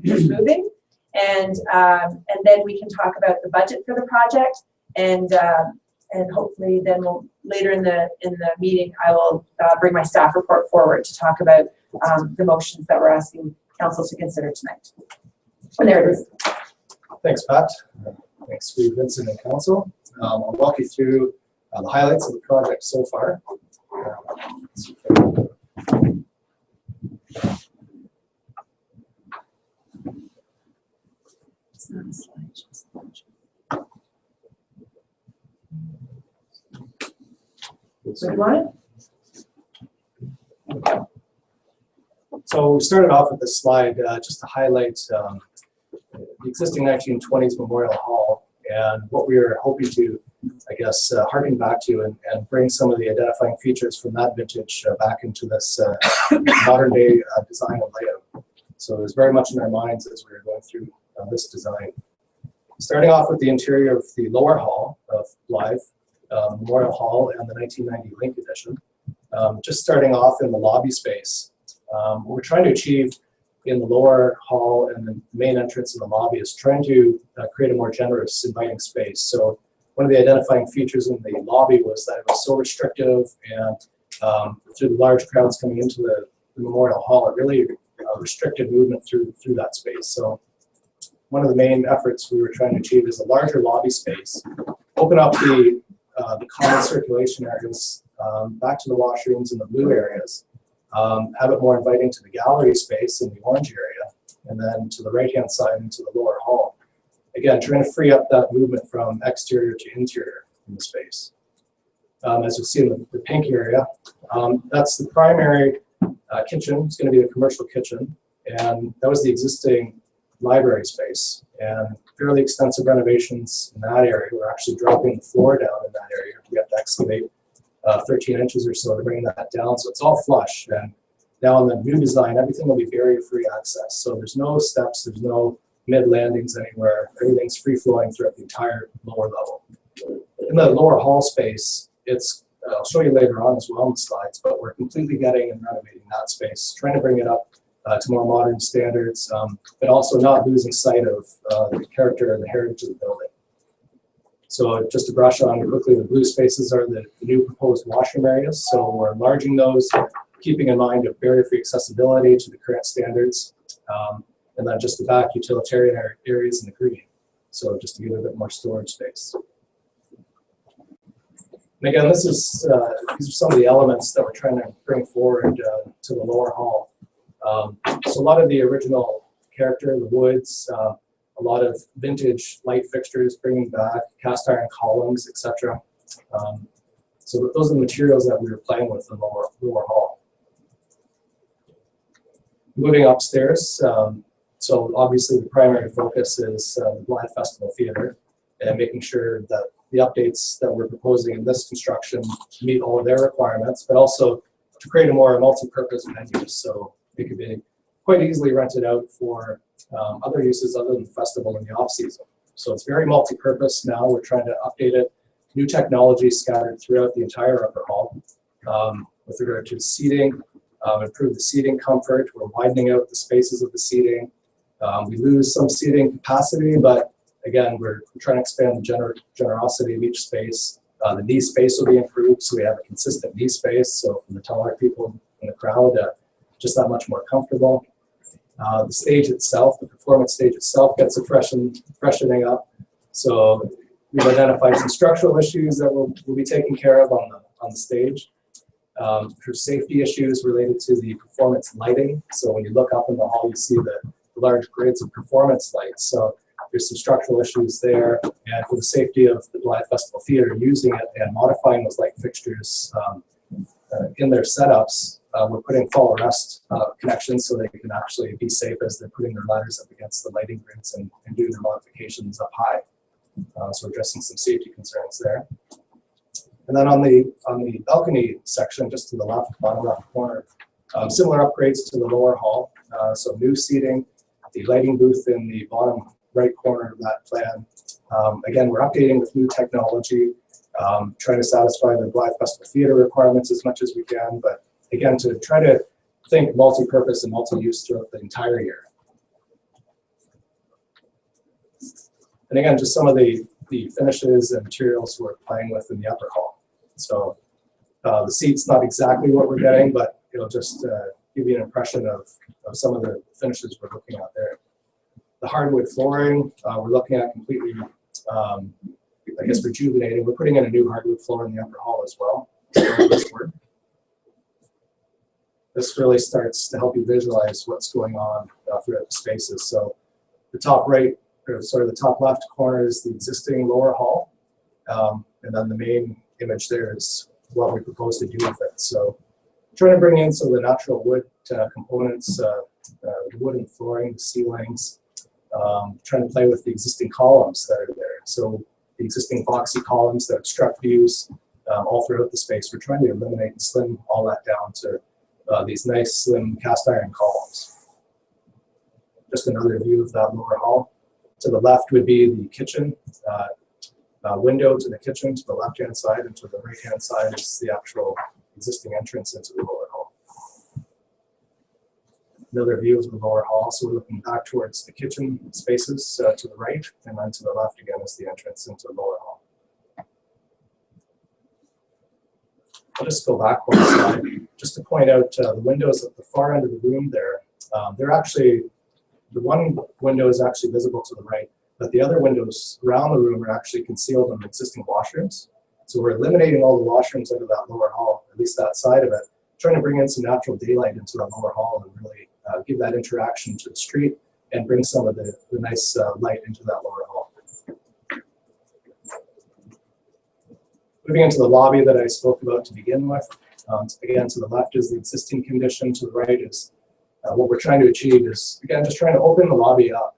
is moving, and then we can talk about the budget for the project, and hopefully then we'll later in the meeting I will bring my staff report forward to talk about the motions that we're asking council to consider tonight. And there it is. Thanks, Pat. Thanks, Vincent and council. I'll walk you through the highlights of the project so far. It's not a slide, just a slide. So you want it? So we started off with this slide just to highlight the existing 1920s Memorial Hall and what we are hoping to, I guess, harken back to and bring some of the identifying features from that vintage back into this modern day design and layout. So it was very much in our minds as we were going through this design. Starting off with the interior of the lower hall of Blythe Memorial Hall and the 1990 Link Edition. Just starting off in the lobby space, what we're trying to achieve in the lower hall and the main entrance in the lobby is trying to create a more generous, inviting space. So one of the identifying features in the lobby was that it was so restrictive, and through the large crowds coming into the Memorial Hall, it really restricted movement through that space. So one of the main efforts we were trying to achieve is a larger lobby space, open up the common circulation areas back to the washrooms and the blue areas, have it more inviting to the gallery space in the orange area, and then to the right-hand side into the lower hall. Again, trying to free up that movement from exterior to interior in the space. As you'll see in the pink area, that's the primary kitchen. It's going to be a commercial kitchen, and that was the existing library space, and fairly extensive renovations in that area. We're actually dropping the floor down in that area. We have to excavate 13 inches or so to bring that down, so it's all flush. And now in the new design, everything will be barrier-free access. So there's no steps, there's no mid-landings anywhere. Everything's free-flowing throughout the entire lower level. In the lower hall space, I'll show you later on as well in the slides, but we're completely gutting and renovating that space, trying to bring it up to more modern standards, but also not losing sight of the character and the heritage of the building. So just to brush on quickly, the blue spaces are the new proposed washroom areas. So we're enlarging those, keeping in mind of barrier-free accessibility to the current standards. And then just the back utilitarian areas in the green. So just to give it a bit more storage space. And again, these are some of the elements that we're trying to bring forward to the lower hall. So a lot of the original character, the woods, a lot of vintage light fixtures, bringing back cast iron columns, etc. So those are the materials that we were playing with in the lower hall. Moving upstairs, so obviously the primary focus is the Blythe Festival Theatre, and making sure that the updates that we're proposing in this construction meet all of their requirements, but also to create a more multi-purpose venue. So it could be quite easily rented out for other uses other than the festival in the off-season. So it's very multi-purpose now. We're trying to update it. New technology scattered throughout the entire upper hall with regard to seating, improve the seating comfort. We're widening out the spaces of the seating. We lose some seating capacity, but again, we're trying to expand the generosity of each space. The knee space will be improved, so we have a consistent knee space. So for the taller people in the crowd, just that much more comfortable. The stage itself, the performance stage itself, gets a freshening up. So we've identified some structural issues that we'll be taking care of on the stage. For safety issues related to the performance lighting. So when you look up in the hall, you see the large grids of performance lights. So there's some structural issues there. And for the safety of the Blythe Festival Theatre using it and modifying those light fixtures in their setups, we're putting fall arrest connections so they can actually be safe as they're putting their ladders up against the lighting grids and doing their modifications up high. So we're addressing some safety concerns there. And then on the balcony section, just to the left, bottom left corner, similar upgrades to the lower hall. So new seating, the lighting booth in the bottom right corner of that plan. Again, we're updating with new technology, trying to satisfy the Blythe Festival Theatre requirements as much as we can, but again, to try to think multi-purpose and multi-use throughout the entire year. And again, just some of the finishes and materials we're playing with in the upper hall. So the seat's not exactly what we're getting, but it'll just give you an impression of some of the finishes we're looking at there. The hardwood flooring, we're looking at completely, I guess, rejuvenating. We're putting in a new hardwood floor in the upper hall as well. This really starts to help you visualize what's going on throughout the spaces. So the top right, or sorry, the top left corner is the existing lower hall. And then the main image there is what we propose to do with it. So trying to bring in some of the natural wood components, the wooden flooring, the ceilings, trying to play with the existing columns that are there. So the existing boxy columns that obstruct views all throughout the space, we're trying to eliminate and slim all that down to these nice slim cast iron columns. Just another view of that lower hall. To the left would be the kitchen, window to the kitchen to the left-hand side, and to the right-hand side is the actual existing entrance into the lower hall. Another view of the lower hall, so we're looking back towards the kitchen spaces to the right, and then to the left again is the entrance into the lower hall. I'll just go back one slide, just to point out the windows at the far end of the room there. They're actually, the one window is actually visible to the right, but the other windows around the room are actually concealed in existing washrooms. So we're eliminating all the washrooms out of that lower hall, at least that side of it, trying to bring in some natural daylight into the lower hall and really give that interaction to the street and bring some of the nice light into that lower hall. Moving into the lobby that I spoke about to begin with. Again, to the left is the existing condition, to the right is what we're trying to achieve is, again, just trying to open the lobby up.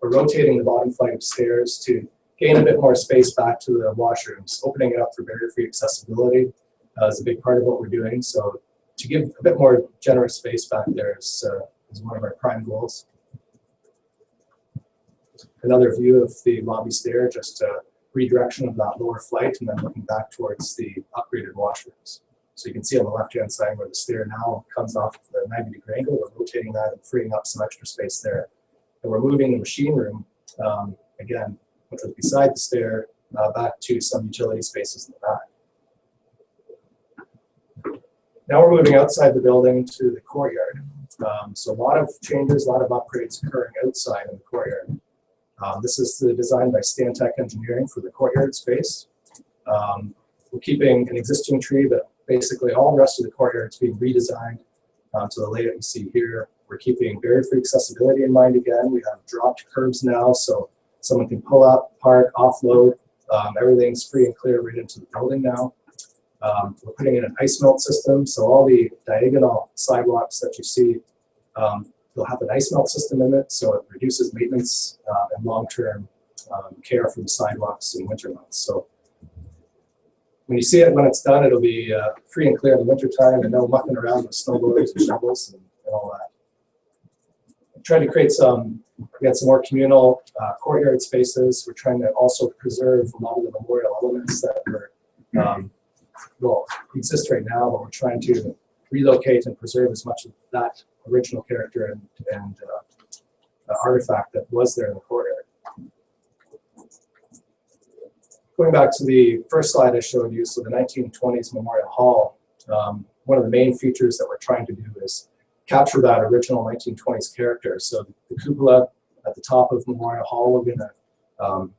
We're rotating the bottom flight of stairs to gain a bit more space back to the washrooms, opening it up for barrier-free accessibility is a big part of what we're doing. So to give a bit more generous space back there is one of our prime goals. Another view of the lobby stair, just redirection of that lower flight and then looking back towards the upgraded washrooms. So you can see on the left-hand side where the stair now comes off the 90-degree angle, we're rotating that and freeing up some extra space there. And we're moving the machine room, again, which was beside the stair, back to some utility spaces in the back. Now we're moving outside the building to the courtyard. So a lot of changes, a lot of upgrades occurring outside in the courtyard. This is the design by Stantec Engineering for the courtyard space. We're keeping an existing tree, but basically all the rest of the courtyard is being redesigned to the layout you see here. We're keeping barrier-free accessibility in mind again. We have dropped curbs now, so someone can pull up, park, offload. Everything's free and clear right into the building now. We're putting in an ice melt system, so all the diagonal sidewalks that you see, they'll have an ice melt system in it, so it reduces maintenance and long-term care for the sidewalks in winter months. So when you see it when it's done, it'll be free and clear in the wintertime and no mucking around with snowblowers and shovels and all that. Trying to create some more communal courtyard spaces. We're trying to also preserve a lot of the memorial elements that will exist right now, but we're trying to relocate and preserve as much of that original character and artifact that was there in the courtyard. Going back to the first slide I showed you, so the 1920s Memorial Hall, one of the main features that we're trying to do is capture that original 1920s character. So the cupola at the top of Memorial Hall, we're going to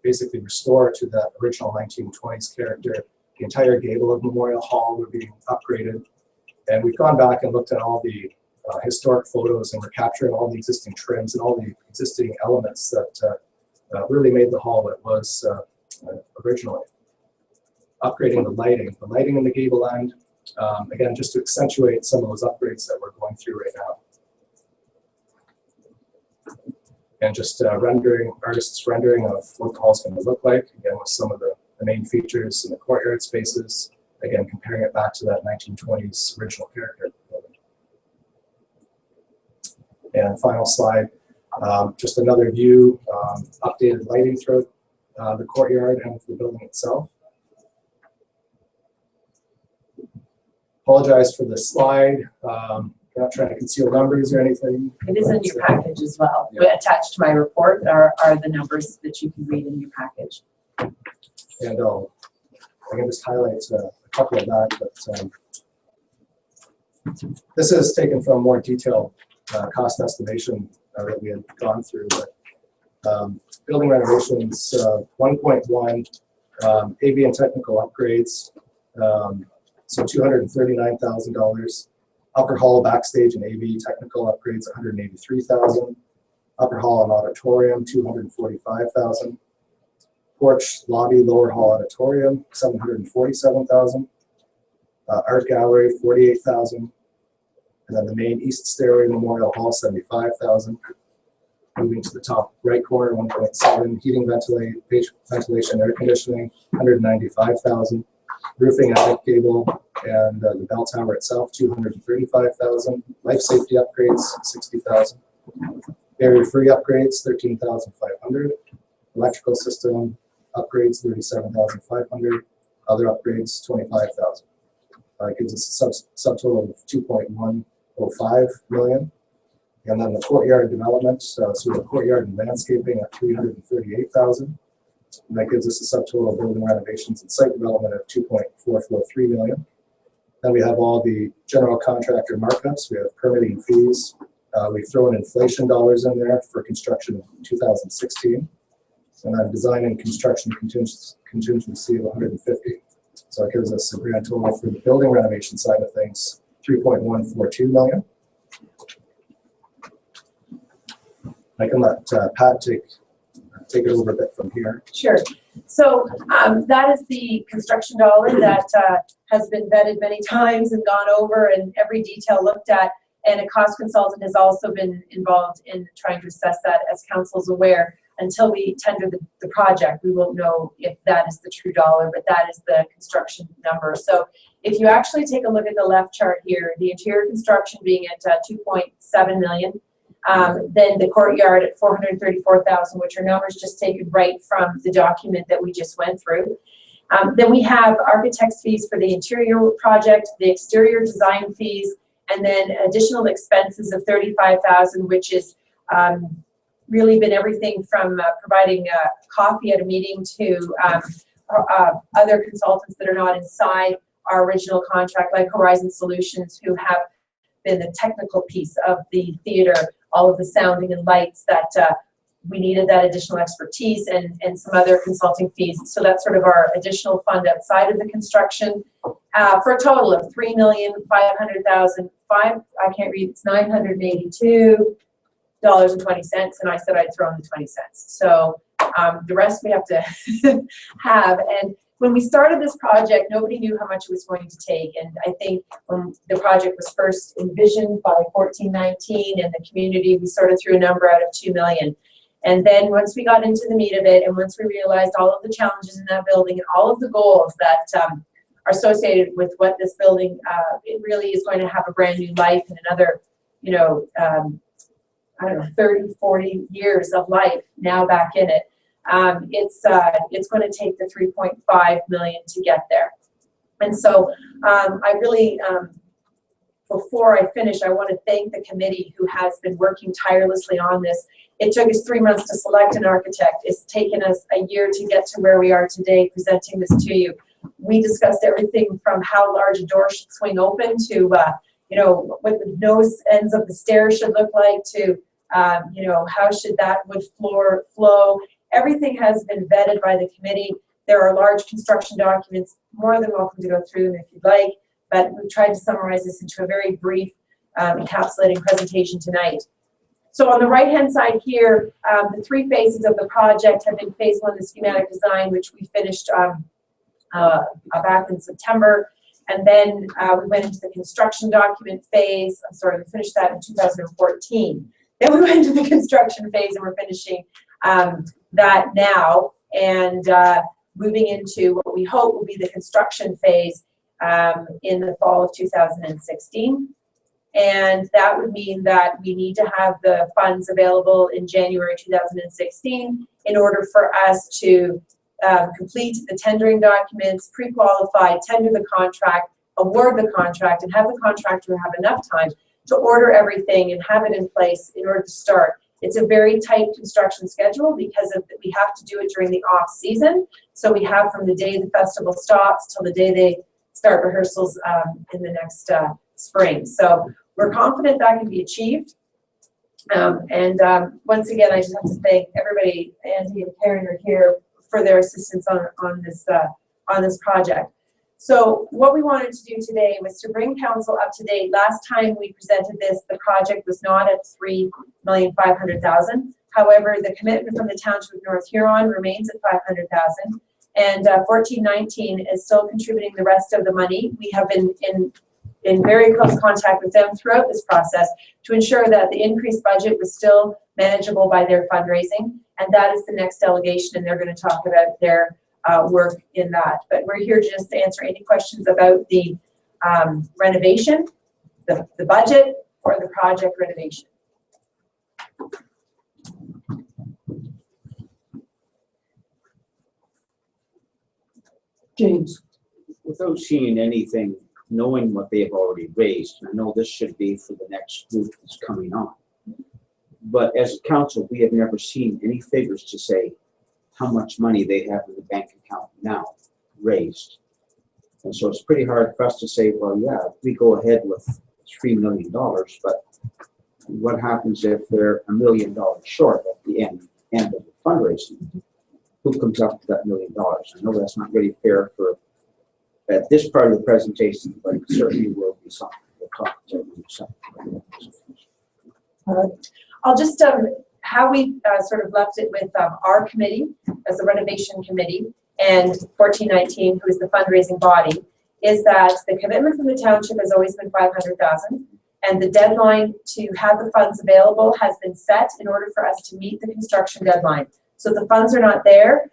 basically restore to that original 1920s character. The entire gable of Memorial Hall will be upgraded. And we've gone back and looked at all the historic photos, and we're capturing all the existing trims and all the existing elements that really made the hall what it was originally. Upgrading the lighting in the gable end, again, just to accentuate some of those upgrades that we're going through right now. And just artists' rendering of what the hall's going to look like, again, with some of the main features in the courtyard spaces, again, comparing it back to that 1920s original character. And final slide, just another view, updated lighting throughout the courtyard and the building itself. Apologize for this slide. Not trying to conceal numbers or anything. It is in your package as well. Yeah. Attached to my report are the numbers that you can read in your package. And I can just highlight a couple of that. But this is taken from more detailed cost estimation that we had gone through. But building renovations, 1.1, AV and technical upgrades, so $239,000. Upper hall, backstage, and AV technical upgrades, $183,000. Upper hall and auditorium, $245,000. Porch, lobby, lower hall auditorium, $747,000. Art gallery, $48,000. And then the main east stairway Memorial Hall, $75,000. Moving to the top right corner, 1.7, heating, ventilation, air conditioning, $195,000. Roofing, attic gable, and the bell tower itself, $235,000. Life safety upgrades, $60,000. Barrier-free upgrades, $13,500. Electrical system upgrades, $37,500. Other upgrades, $25,000. It gives us a subtotal of $2.105 million. And then the courtyard development, so the courtyard and landscaping at $338,000. And that gives us a subtotal of building renovations and site development of $2.443 million. Then we have all the general contractor markups. We have permitting fees. We've thrown inflation dollars in there for construction of 2016. And then design and construction contingency of 150. So it gives us a grand total for the building renovation side of things, $3.142 million. I can let Pat take it over a bit from here. Sure. So that is the construction dollar that has been vetted many times and gone over and every detail looked at. And a cost consultant has also been involved in trying to assess that, as council's aware. Until we tender the project, we won't know if that is the true dollar, but that is the construction number. So if you actually take a look at the left chart here, the interior construction being at 2.7 million, then the courtyard at 434,000, which are numbers just taken right from the document that we just went through. Then we have architect's fees for the interior project, the exterior design fees, and then additional expenses of 35,000, which is really been everything from providing coffee at a meeting to other consultants that are not inside our original contract, like Horizon Solutions, who have been the technical piece of the theater, all of the sounding and lights that we needed that additional expertise, and some other consulting fees. So that's sort of our additional fund outside of the construction for a total of $3,500,000. I can't read, it's $982.20, and I said I'd throw in the 20 cents. So the rest we have to have. And when we started this project, nobody knew how much it was going to take. And I think when the project was first envisioned by 1419 and the community, we sort of threw a number out of 2 million. And then once we got into the meat of it, and once we realized all of the challenges in that building and all of the goals that are associated with what this building, it really is going to have a brand new life and another, I don't know, 30, 40 years of life now back in it. It's going to take the 3.5 million to get there. And so I really before I finish, I want to thank the committee who has been working tirelessly on this. It took us 3 months to select an architect. It's taken us a year to get to where we are today, presenting this to you. We discussed everything from how large a door should swing open to, you know, what the nose ends of the stairs should look like to, you know, how should that wood floor flow. Everything has been vetted by the committee. There are large construction documents, more than welcome to go through them if you'd like, but we've tried to summarize this into a very brief, encapsulating presentation tonight. So on the right-hand side here, the 3 phases of the project have been phase 1, the schematic design, which we finished back in September. And then we went into the construction document phase. I'm sorry, we finished that in 2014. Then we went into the construction phase, and we're finishing that now, and moving into what we hope will be the construction phase in the fall of 2016. And that would mean that we need to have the funds available in January 2016 in order for us to complete the tendering documents, pre-qualify, tender the contract, award the contract, and have the contractor have enough time to order everything and have it in place in order to start. It's a very tight construction schedule because we have to do it during the off season. So we have from the day the festival stops till the day they start rehearsals in the next spring. So we're confident that can be achieved. Once again, I just have to thank everybody, Andy and Karen are here, for their assistance on this project. So what we wanted to do today was to bring council up to date. Last time we presented this, the project was not at $3,500,000. However, the commitment from the Township of North Huron remains at $500,000, and 1419 is still contributing the rest of the money. We have been in very close contact with them throughout this process to ensure that the increased budget was still manageable by their fundraising, and that is the next delegation, and they're going to talk about their work in that. But we're here just to answer any questions about the renovation, the budget, or the project renovation. James. Without seeing anything, knowing what they've already raised, and I know this should be for the next group that's coming on, but as a council, we have never seen any figures to say how much money they have in the bank account now raised. And so it's pretty hard for us to say, well, yeah, we go ahead with $3 million, but what happens if they're $1 million short at the end of the fundraising? Who comes up to that $1 million? I know that's not really fair for at this part of the presentation, but it certainly will be something we'll talk to. I'll just, how we sort of left it with our committee as the renovation committee and 1419, who is the fundraising body, is that the commitment from the township has always been $500,000, and the deadline to have the funds available has been set in order for us to meet the construction deadline. So if the funds are not there,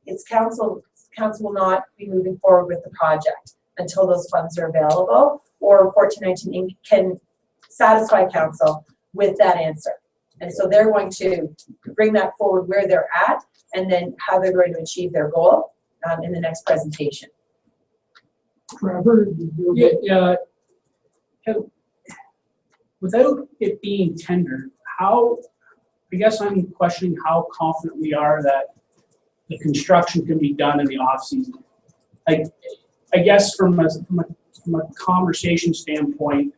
it's council will not be moving forward with the project until those funds are available, or 1419 can satisfy council with that answer. And so they're going to bring that forward where they're at, and then how they're going to achieve their goal in the next presentation. Trevor? Yeah. Without it being tendered, I guess I'm questioning how confident we are that the construction can be done in the off season. I guess from a conversation standpoint,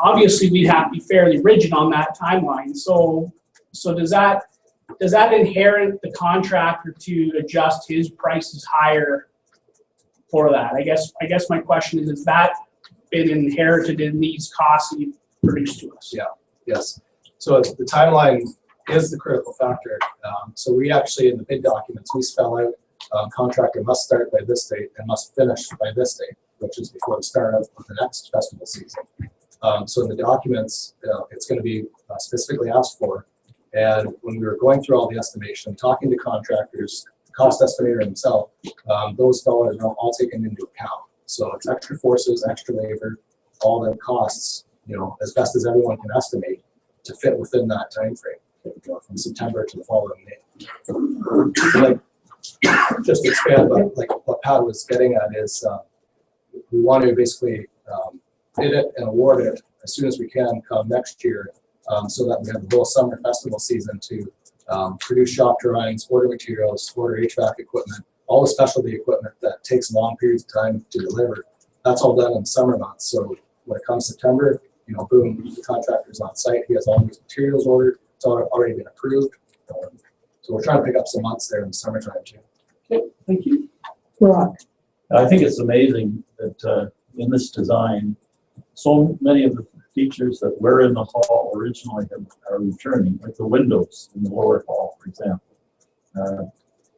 obviously we'd have to be fairly rigid on that timeline. So does that inherit the contractor to adjust his prices higher for that? I guess my question is, has that been inherited in these costs you've produced to us? Yeah. Yes. So the timeline is the critical factor. So we actually, in the bid documents, we spell out contractor must start by this date and must finish by this date, which is before the start of the next festival season. So in the documents, it's going to be specifically asked for. And when we were going through all the estimation, talking to contractors, cost estimator himself, those dollars are all taken into account. So it's extra forces, extra labor, all the costs, as best as everyone can estimate to fit within that time frame, from September to the following May. Just to expand, but like what Pat was getting at is, we want to basically bid it and award it as soon as we can come next year, so that we have the whole summer festival season to produce shop drawings, order materials, order HVAC equipment, all the specialty equipment that takes long periods of time to deliver. That's all done in the summer months. So when it comes September, you know, boom, the contractor's on site. He has all these materials ordered. It's already been approved. So we're trying to pick up some months there in the summertime too. Okay, thank you. Brock. I think it's amazing that in this design, so many of the features that were in the hall originally are returning, like the windows in the lower hall, for example.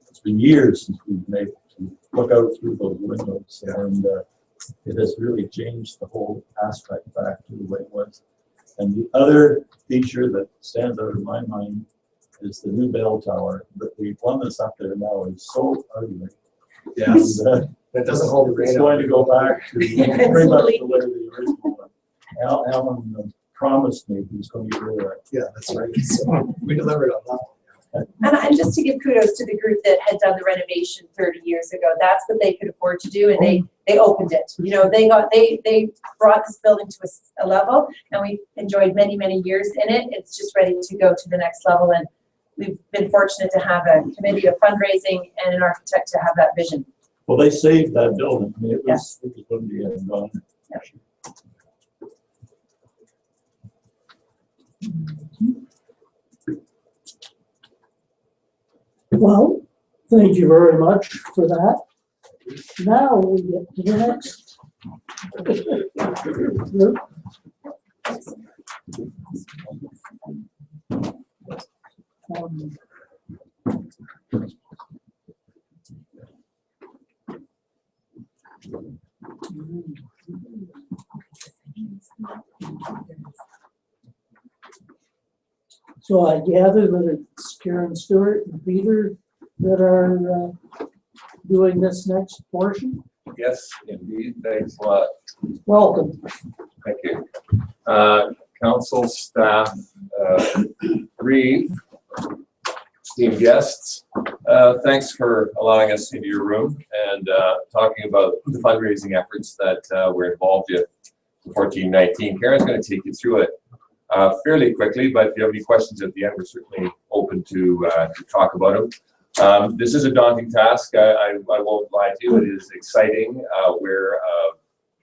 It's been years since we've been able to look out through those windows, and it has really changed the whole aspect back to the way it was. And the other feature that stands out in my mind is the new bell tower. But the one that's up there now is so ugly. Yes. And, That doesn't hold the it's rain going out. to go back to pretty much the way the original one. Alan promised me he was going to do that. Yeah, that's right. So we delivered on that one. And just to give kudos to the group that had done the renovation 30 years ago, that's what they could afford to do, and they opened it. You know, they brought this building to a level, and we enjoyed many, many years in it. It's just ready to go to the next level, and we've been fortunate to have a committee of fundraising and an architect to have that vision. Well, they saved that building. I mean, it was going to be gone. Well, thank you very much for that. Now we get to the next. group. So I gather that it's Karen Stewart and Peter that are doing this next portion. Yes, indeed. Thanks a lot. Welcome. Thank you. Council, staff, three esteemed guests, thanks for allowing us into your room and talking about the fundraising efforts that we're involved in for 1419. Karen's going to take you through it fairly quickly, but if you have any questions at the end, we're certainly open to talk about them. This is a daunting task. I won't lie to you. It is exciting. We're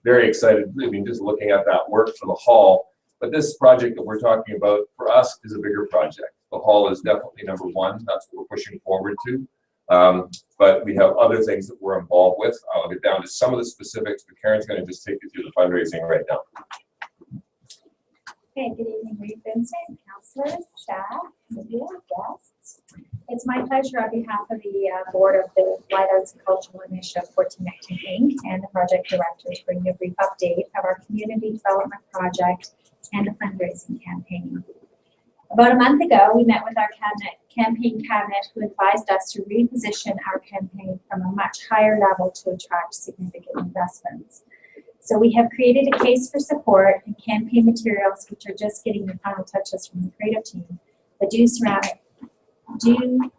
very excited. I mean, just looking at that work for the hall. But this project that we're talking about for us is a bigger project. The hall is definitely number one. That's what we're pushing forward to. But we have other things that we're involved with. I'll get down to some of the specifics, but Karen's going to just take you through the fundraising right now. Okay, good evening, Reed Vincent, councillors, staff, media, guests. It's my pleasure on behalf of the board of the Light Arts and Cultural Initiative 1419 Inc. and the project director to bring you a brief update of our community development project and the fundraising campaign. About a month ago, we met with our campaign cabinet who advised us to reposition our campaign from a much higher level to attract significant investments. So we have created a case for support and campaign materials, which are just getting the final touches from the creative team, but do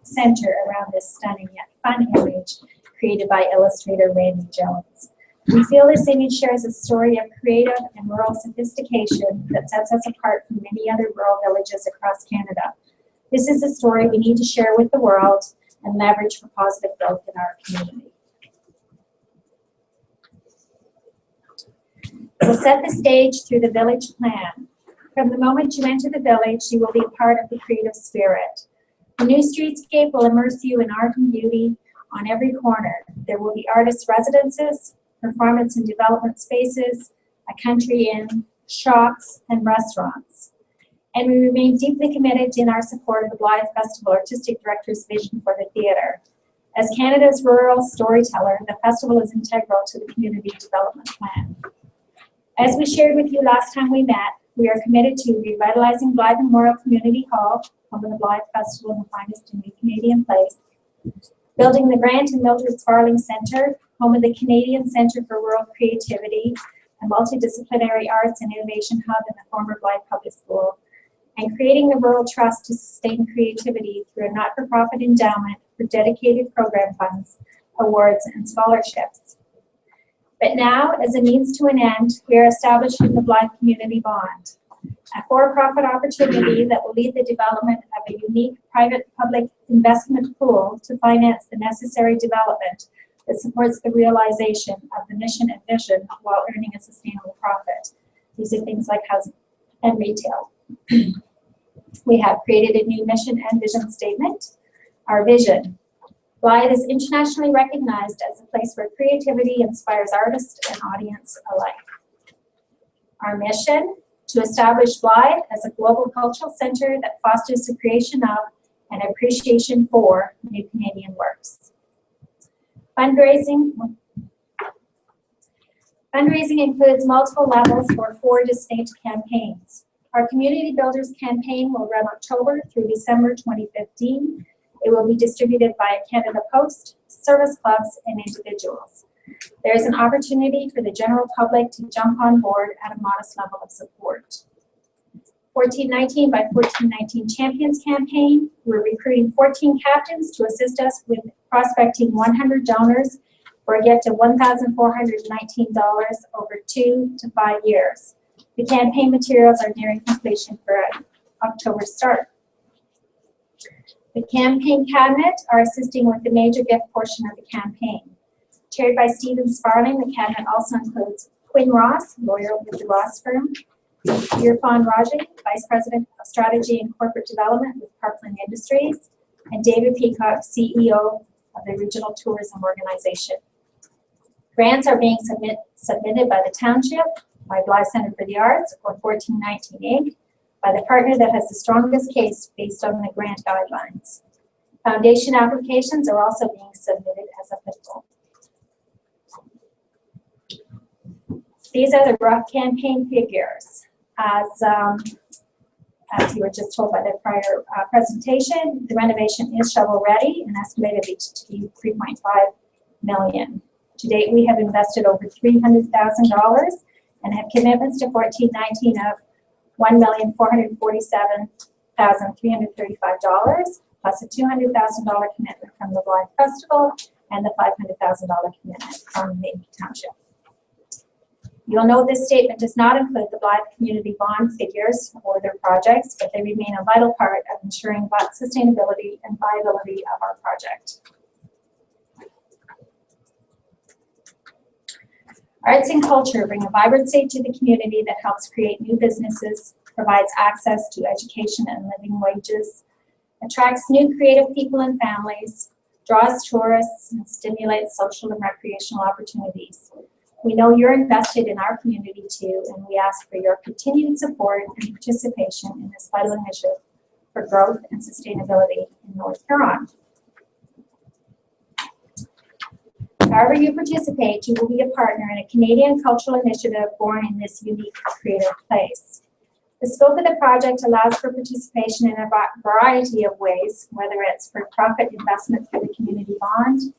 center around this stunning yet fun image created by illustrator Randy Jones. We feel this image shares a story of creative and rural sophistication that sets us apart from many other rural villages across Canada. This is a story we need to share with the world and leverage for positive growth in our community. We'll set the stage through the village plan. From the moment you enter the village, you will be a part of the creative spirit. The new streetscape will immerse you in art and beauty on every corner. There will be artist residences, performance and development spaces, a country inn, shops, and restaurants. And we remain deeply committed in our support of the Blythe Festival Artistic Director's vision for the theatre. As Canada's rural storyteller, the festival is integral to the community development plan. As we shared with you last time we met, we are committed to revitalizing Blythe Memorial Community Hall, home of the Blythe Festival and the finest in the Canadian place, building the Grant and Mildred Sparling Centre, home of the Canadian Centre for Rural Creativity, a multidisciplinary arts and innovation hub in the former Blythe Public School, and creating the Rural Trust to sustain creativity through a not-for-profit endowment for dedicated program funds, awards, and scholarships. But now, as a means to an end, we are establishing the Blythe Community Bond, a for-profit opportunity that will lead the development of a unique private-public investment pool to finance the necessary development that supports the realization of the mission and vision while earning a sustainable profit. These are things like housing and retail. We have created a new mission and vision statement. Our vision: Blythe is internationally recognized as a place where creativity inspires artists and audience alike. Our mission: to establish Blythe as a global cultural center that fosters the creation of and appreciation for new Canadian works. Fundraising includes multiple levels for 4 distinct campaigns. Our Community Builders campaign will run October through December 2015. It will be distributed via Canada Post, service clubs, and individuals. There is an opportunity for the general public to jump on board at a modest level of support. 1419 by 1419 Champions campaign. We're recruiting 14 captains to assist us with prospecting 100 donors for a gift of $1,419 over 2 to 5 years. The campaign materials are nearing completion for an October start. The campaign cabinet are assisting with the major gift portion of the campaign. Chaired by Stephen Sparling, the cabinet also includes Quinn Ross, lawyer with the Ross firm, Irfan Raji, Vice President of Strategy and Corporate Development with Parkland Industries, and David Peacock, CEO of the Regional Tourism Organization. Grants are being submitted by the Township, by Blythe Center for the Arts, or 1419 Inc., by the partner that has the strongest case based on the grant guidelines. Foundation applications are also being submitted as applicable. These are the rough campaign figures. As you were just told by the prior presentation, the renovation is shovel ready and estimated to be $3.5 million. To date, we have invested over $300,000 and have commitments to 1419 of $1,447,335, plus a $200,000 commitment from the Blythe Festival and the $500,000 commitment from the Township. You'll note this statement does not include the Blythe Community Bond figures or their projects, but they remain a vital part of ensuring sustainability and viability of our project. Arts and culture bring a vibrancy to the community that helps create new businesses, provides access to education and living wages, attracts new creative people and families, draws tourists, and stimulates social and recreational opportunities. We know you're invested in our community too, and we ask for your continued support and participation in this vital initiative for growth and sustainability in North Huron. However you participate, you will be a partner in a Canadian cultural initiative born in this unique creative place. The scope of the project allows for participation in a variety of ways, whether it's for profit investment through the community bond,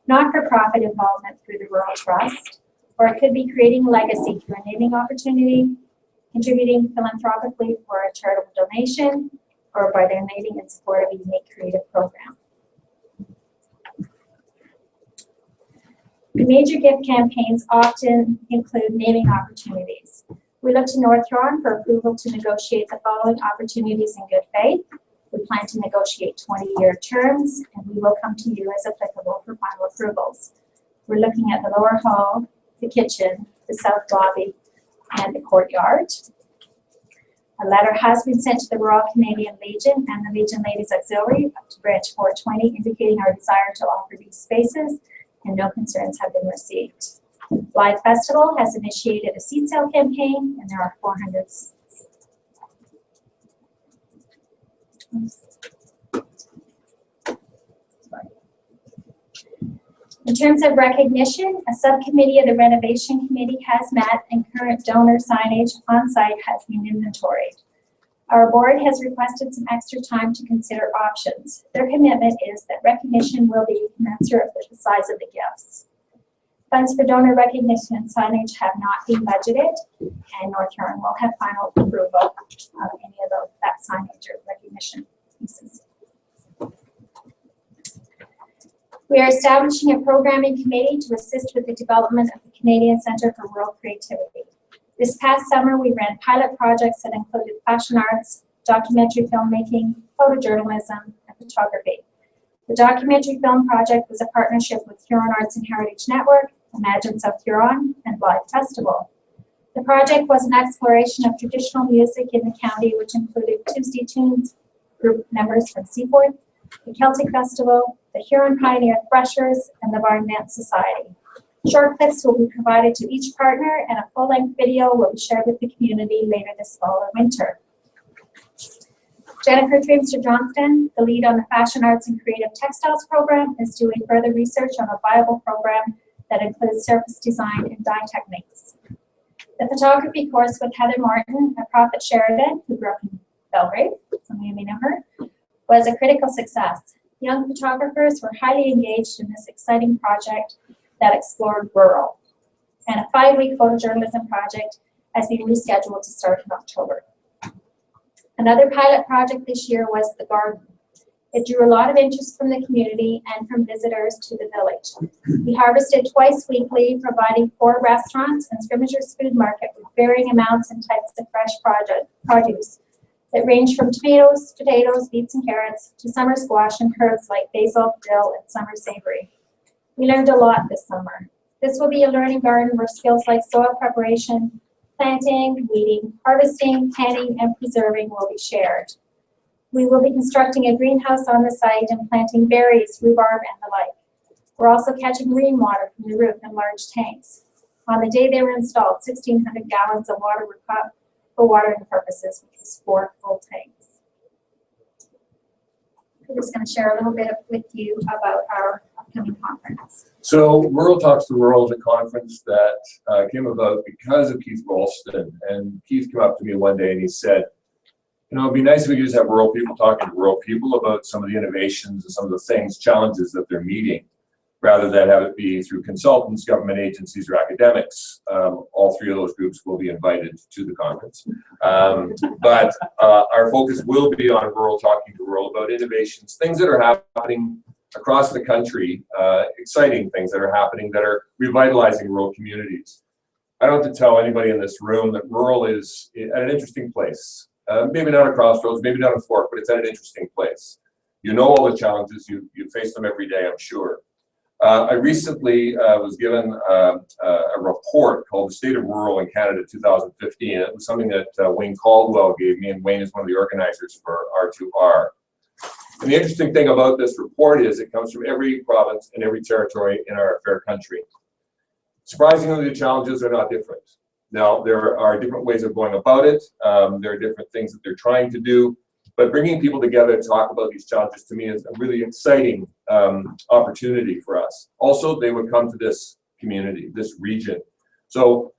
not-for-profit involvement through the Rural Trust, or it could be creating a legacy through a naming opportunity, contributing philanthropically for a charitable donation, or by donating in support of a unique creative program. The major gift campaigns often include naming opportunities. We look to North Huron for approval to negotiate the following opportunities in good faith. We plan to negotiate 20-year terms, and we will come to you as applicable for final approvals. We're looking at the lower hall, the kitchen, the south lobby, and the courtyard. A letter has been sent to the Royal Canadian Legion and the Legion Ladies Auxiliary up to branch 420 indicating our desire to offer these spaces, and no concerns have been received. Blythe Festival has initiated a seat sale campaign, and there are 400 seats. In terms of recognition, a subcommittee of the Renovation Committee has met and current donor signage on site has been inventoried. Our board has requested some extra time to consider options. Their commitment is that recognition will be commensurate with the size of the gifts. Funds for donor recognition and signage have not been budgeted, and North Huron will have final approval of any of that signage or recognition pieces. We are establishing a programming committee to assist with the development of the Canadian Centre for Rural Creativity. This past summer, we ran pilot projects that included fashion arts, documentary filmmaking, photojournalism, and photography. The documentary film project was a partnership with Huron Arts and Heritage Network, Imagine South Huron, and Live Festival. The project was an exploration of traditional music in the county, which included Tuesday Tunes group members from Seaforth, the Celtic Festival, the Huron Pioneer Threshers, and the Barn Dance Society. Short clips will be provided to each partner, and a full-length video will be shared with the community later this fall or winter. Jennifer Dreamster Johnston, the lead on the Fashion Arts and Creative Textiles program, is doing further research on a viable program that includes surface design and dye techniques. The photography course with Heather Martin and Prophet Sheridan, who grew up in Belgrade, some of you may know her, was a critical success. Young photographers were highly engaged in this exciting project that explored rural. And a 5-week photojournalism project has been rescheduled to start in October. Another pilot project this year was the garden. It drew a lot of interest from the community and from visitors to the village. We harvested twice weekly, providing 4 restaurants and Scrimmager's Food Market with varying amounts and types of fresh produce that range from tomatoes, potatoes, beets, and carrots to summer squash and herbs like basil, dill, and summer savory. We learned a lot this summer. This will be a learning garden where skills like soil preparation, planting, weeding, harvesting, canning, and preserving will be shared. We will be constructing a greenhouse on the site and planting berries, rhubarb, and the like. We're also catching rainwater from the roof in large tanks. On the day they were installed, 1,600 gallons of water were caught for watering purposes, which was 4 full tanks. I'm just going to share a little bit with you about our upcoming conference. So Rural Talks to Rural is a conference that came about because of Keith Ralston. And Keith came up to me one day and he said, you know, it'd be nice if we could just have rural people talking to rural people about some of the innovations and some of the things, challenges that they're meeting, rather than have it be through consultants, government agencies, or academics. All 3 of those groups will be invited to the conference. But our focus will be on rural talking to rural about innovations, things that are happening across the country, exciting things that are happening that are revitalizing rural communities. I don't have to tell anybody in this room that rural is at an interesting place. Maybe not a crossroads, maybe not a fork, but it's at an interesting place. You know all the challenges, you face them every day, I'm sure. I recently was given a report called The State of Rural in Canada 2015. It was something that Wayne Caldwell gave me, and Wayne is one of the organizers for R2R. And the interesting thing about this report is it comes from every province and every territory in our fair country. Surprisingly, the challenges are not different. Now, there are different ways of going about it. There are different things that they're trying to do. But bringing people together to talk about these challenges to me is a really exciting opportunity for us. Also, they would come to this community, this region. So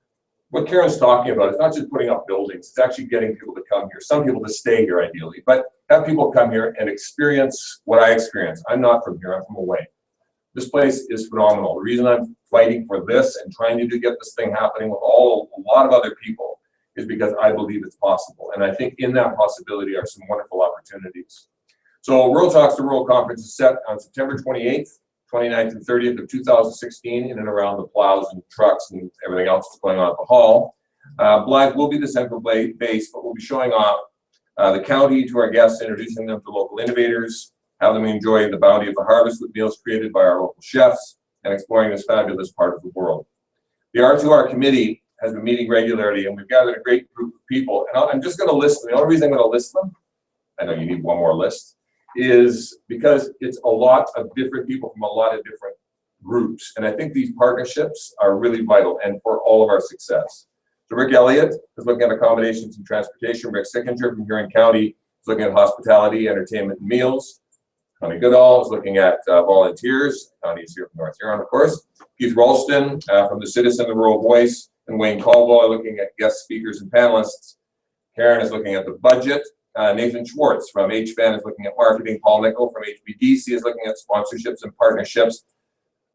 what Karen's talking about is not just putting up buildings, it's actually getting people to come here. Some people to stay here ideally, but have people come here and experience what I experience. I'm not from here, I'm from away. This place is phenomenal. The reason I'm fighting for this and trying to get this thing happening with a lot of other people is because I believe it's possible. And I think in that possibility are some wonderful opportunities. So Rural Talks to Rural Conference is set on September 28th, 29th, and 30th of 2016 in and around the plows and trucks and everything else that's going on at the hall. Blythe will be the central base, but we'll be showing off the county to our guests, introducing them to local innovators, have them enjoy the bounty of the harvest with meals created by our local chefs, and exploring this fabulous part of the world. The R2R committee has been meeting regularly, and we've gathered a great group of people. And I'm just going to list them. The only reason I'm going to list them, I know you need one more list, is because it's a lot of different people from a lot of different groups. And I think these partnerships are really vital and for all of our success. So Rick Elliott is looking at accommodations and transportation. Rick Sickinger from Huron County is looking at hospitality, entertainment, and meals. Connie Goodall is looking at volunteers. Connie's here from North Huron, of course. Keith Ralston from the Citizen, the Rural Voice, and Wayne Caldwell are looking at guest speakers and panelists. Karen is looking at the budget. Nathan Schwartz from HBAN is looking at marketing. Paul Nickel from HBDC is looking at sponsorships and partnerships.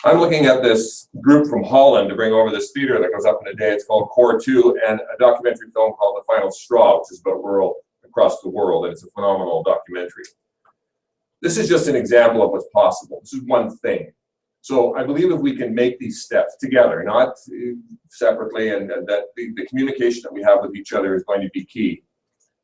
I'm looking at this group from Holland to bring over this theater that goes up in a day. It's called Core 2, and a documentary film called The Final Straw, which is about rural across the world, and it's a phenomenal documentary. This is just an example of what's possible. This is one thing. So I believe if we can make these steps together, not separately, and that the communication that we have with each other is going to be key.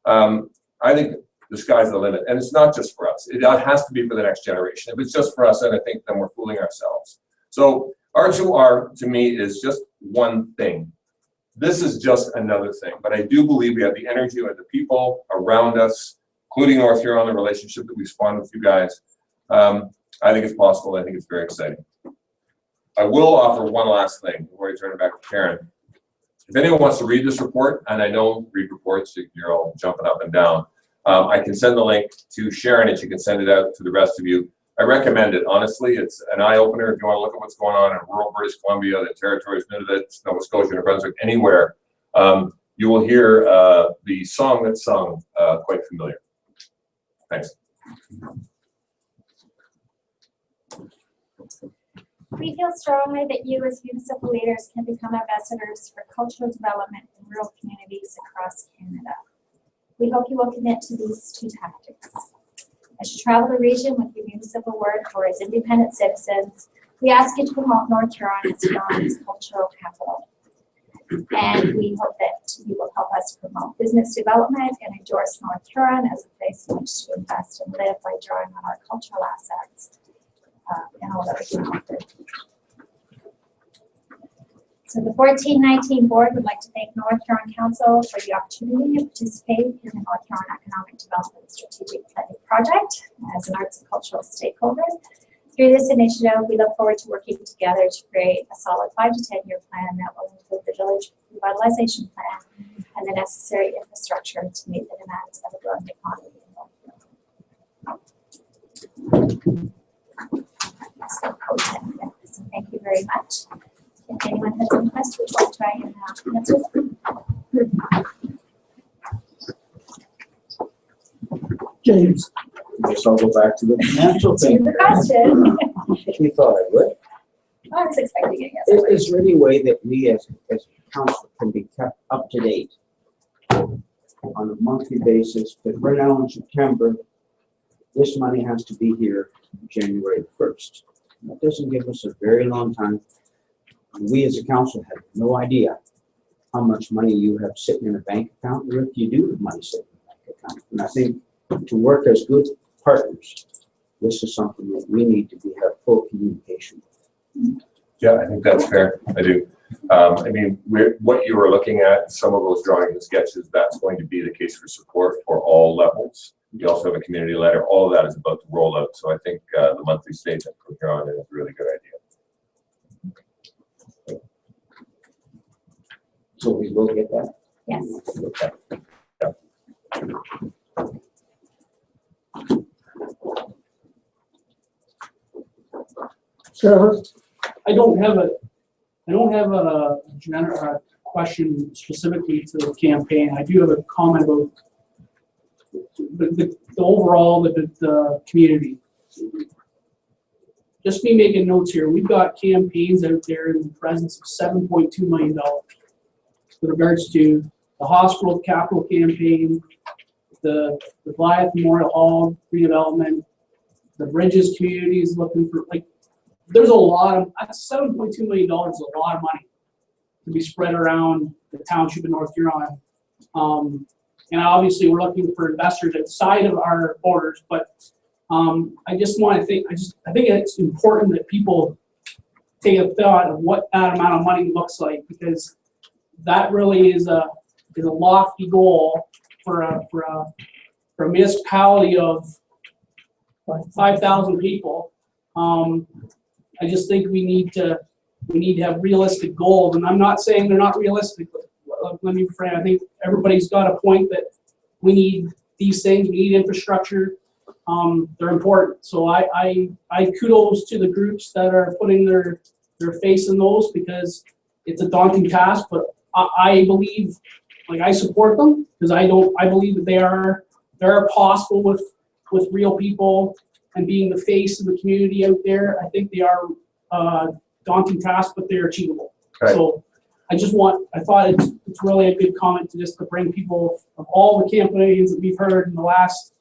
I think the sky's the limit, and it's not just for us. It has to be for the next generation. If it's just for us, then I think then we're fooling ourselves. So R2R to me is just one thing. This is just another thing, but I do believe we have the energy of the people around us, including North Huron, the relationship that we spawned with you guys. I think it's possible. I think it's very exciting. I will offer one last thing before I turn it back to Karen. If anyone wants to read this report, and I know read reports, you're all jumping up and down, I can send the link to Sharon and she can send it out to the rest of you. I recommend it, honestly. It's an eye-opener if you want to look at what's going on in rural British Columbia, the territories, Nunavut, Nova Scotia, New Brunswick, anywhere. You will hear the song that's sung quite familiar. Thanks. We feel strongly that you as municipal leaders can become ambassadors for cultural development in rural communities across Canada. We hope you will commit to these two tactics. As you travel the region with your municipal work or as independent citizens, we ask you to promote North Huron as Huron's cultural capital. And we hope that you will help us promote business development and endorse North Huron as a place in which to invest and live by drawing on our cultural assets and all that we can offer. So the 1419 board would like to thank North Huron Council for the opportunity to participate in the North Huron Economic Development Strategic Planning Project as an arts and cultural stakeholder. Through this initiative, we look forward to working together to create a solid 5 to 10 year plan that will include the village revitalization plan and the necessary infrastructure to meet the demands of a growing economy in North Huron. So thank you very much. If anyone has any questions, I'll try and answer them. James. I guess I'll go back to the financial To thing. the question. We thought I would. I was expecting it, yes. Is there any way that we as council can be kept up to date on a monthly basis? But right now in September, this money has to be here January 1st. That doesn't give us a very long time. We as a council have no idea how much money you have sitting in a bank account, or if you do have money sitting in a bank account. And I think to work as good partners, this is something that we need to have full communication. Yeah, I think that's fair. I do. I mean, what you were looking at, some of those drawings and sketches, that's going to be the case for support for all levels. We also have a community letter. All of that is about to roll out. So I think the monthly statement from Huron is a really good idea. So we will get that? Yes. Okay. Trevor? I don't have a question specifically to the campaign. I do have a comment about the overall, the community. Just me making notes here, we've got campaigns out there in the presence of $7.2 million with regards to the hospital capital campaign, the Blythe Memorial Hall redevelopment, the Bridges community is looking for, like, there's a lot of, $7.2 million is a lot of money to be spread around the township of North Huron. And obviously we're looking for investors outside of our borders, but I just want to think, I think it's important that people take a thought of what that amount of money looks like, because that really is a lofty goal for a municipality of 5,000 people. I just think we need to have realistic goals, and I'm not saying they're not realistic. Let me be frank. I think everybody's got a point that we need these things. We need infrastructure. They're important. So I kudos to the groups that are putting their face in those, because it's a daunting task. But I believe, like, I support them, because I believe that they are possible with real people and being the face of the community out there. I think they are daunting tasks, but they're achievable. Right. So I thought it's really a good comment to bring people of all the campaigns that we've heard in the last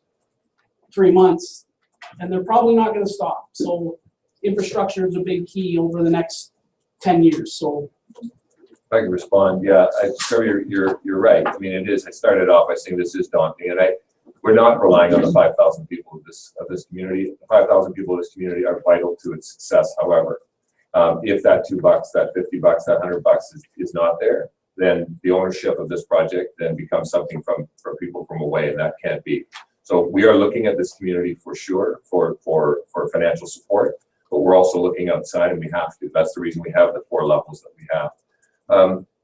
3 months, and they're probably not going to stop. So infrastructure is a big key over the next 10 years, so. If I can respond, yeah, Terry, you're right. I mean, it is. I started off by saying this is daunting, and we're not relying on the 5,000 people of this community. The 5,000 people of this community are vital to its success. However, if that $2, that $50, that $100 is not there, then the ownership of this project then becomes something for people from away, and that can't be. So we are looking at this community for sure for financial support, but we're also looking outside, and we have to. That's the reason we have the 4 levels that we have.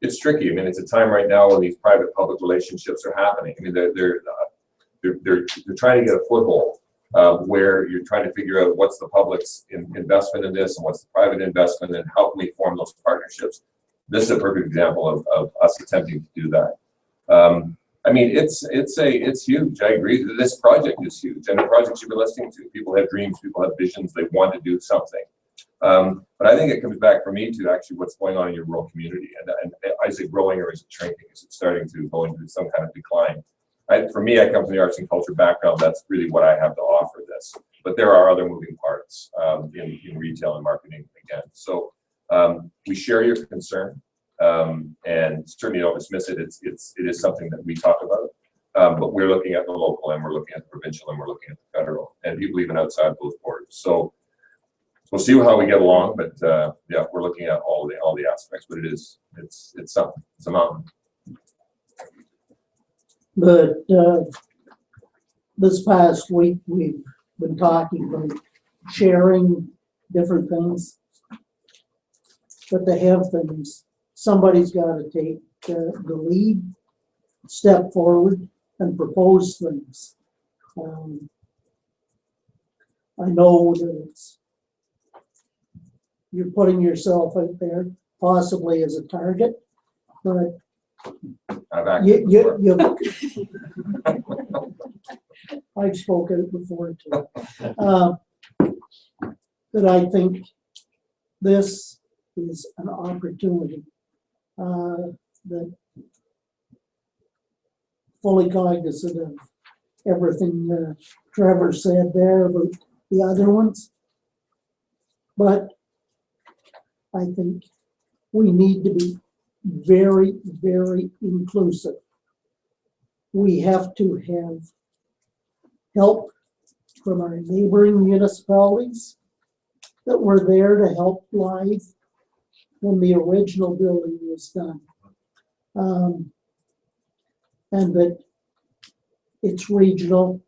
It's tricky. I mean, it's a time right now when these private-public relationships are happening. I mean, they're trying to get a foothold where you're trying to figure out what's the public's investment in this and what's the private investment, and how can we form those partnerships. This is a perfect example of us attempting to do that. I mean, it's huge. I agree that this project is huge, and the projects you've been listening to, people have dreams, people have visions, they want to do something. But I think it comes back for me to actually what's going on in your rural community, and is it growing or is it shrinking? Is it starting to go into some kind of decline? For me, I come from the arts and culture background. That's really what I have to offer this. But there are other moving parts in retail and marketing again. So we share your concern, and certainly don't dismiss it. It is something that we talk about. But we're looking at the local, and we're looking at the provincial, and we're looking at the federal, and people even outside those borders. So we'll see how we get along. But yeah, we're looking at all the aspects. But it's something. It's a mountain. But this past week, we've been talking about sharing different things. But to have things, somebody's got to take the lead, step forward, and propose things. I know that you're putting yourself out there, possibly as a target, but I've spoken before too. That I think this is an opportunity that fully cognizant of everything Trevor said there about the other ones. But I think we need to be very, very inclusive. We have to have help from our neighboring municipalities that were there to help live when the original building was done. And that it's regional.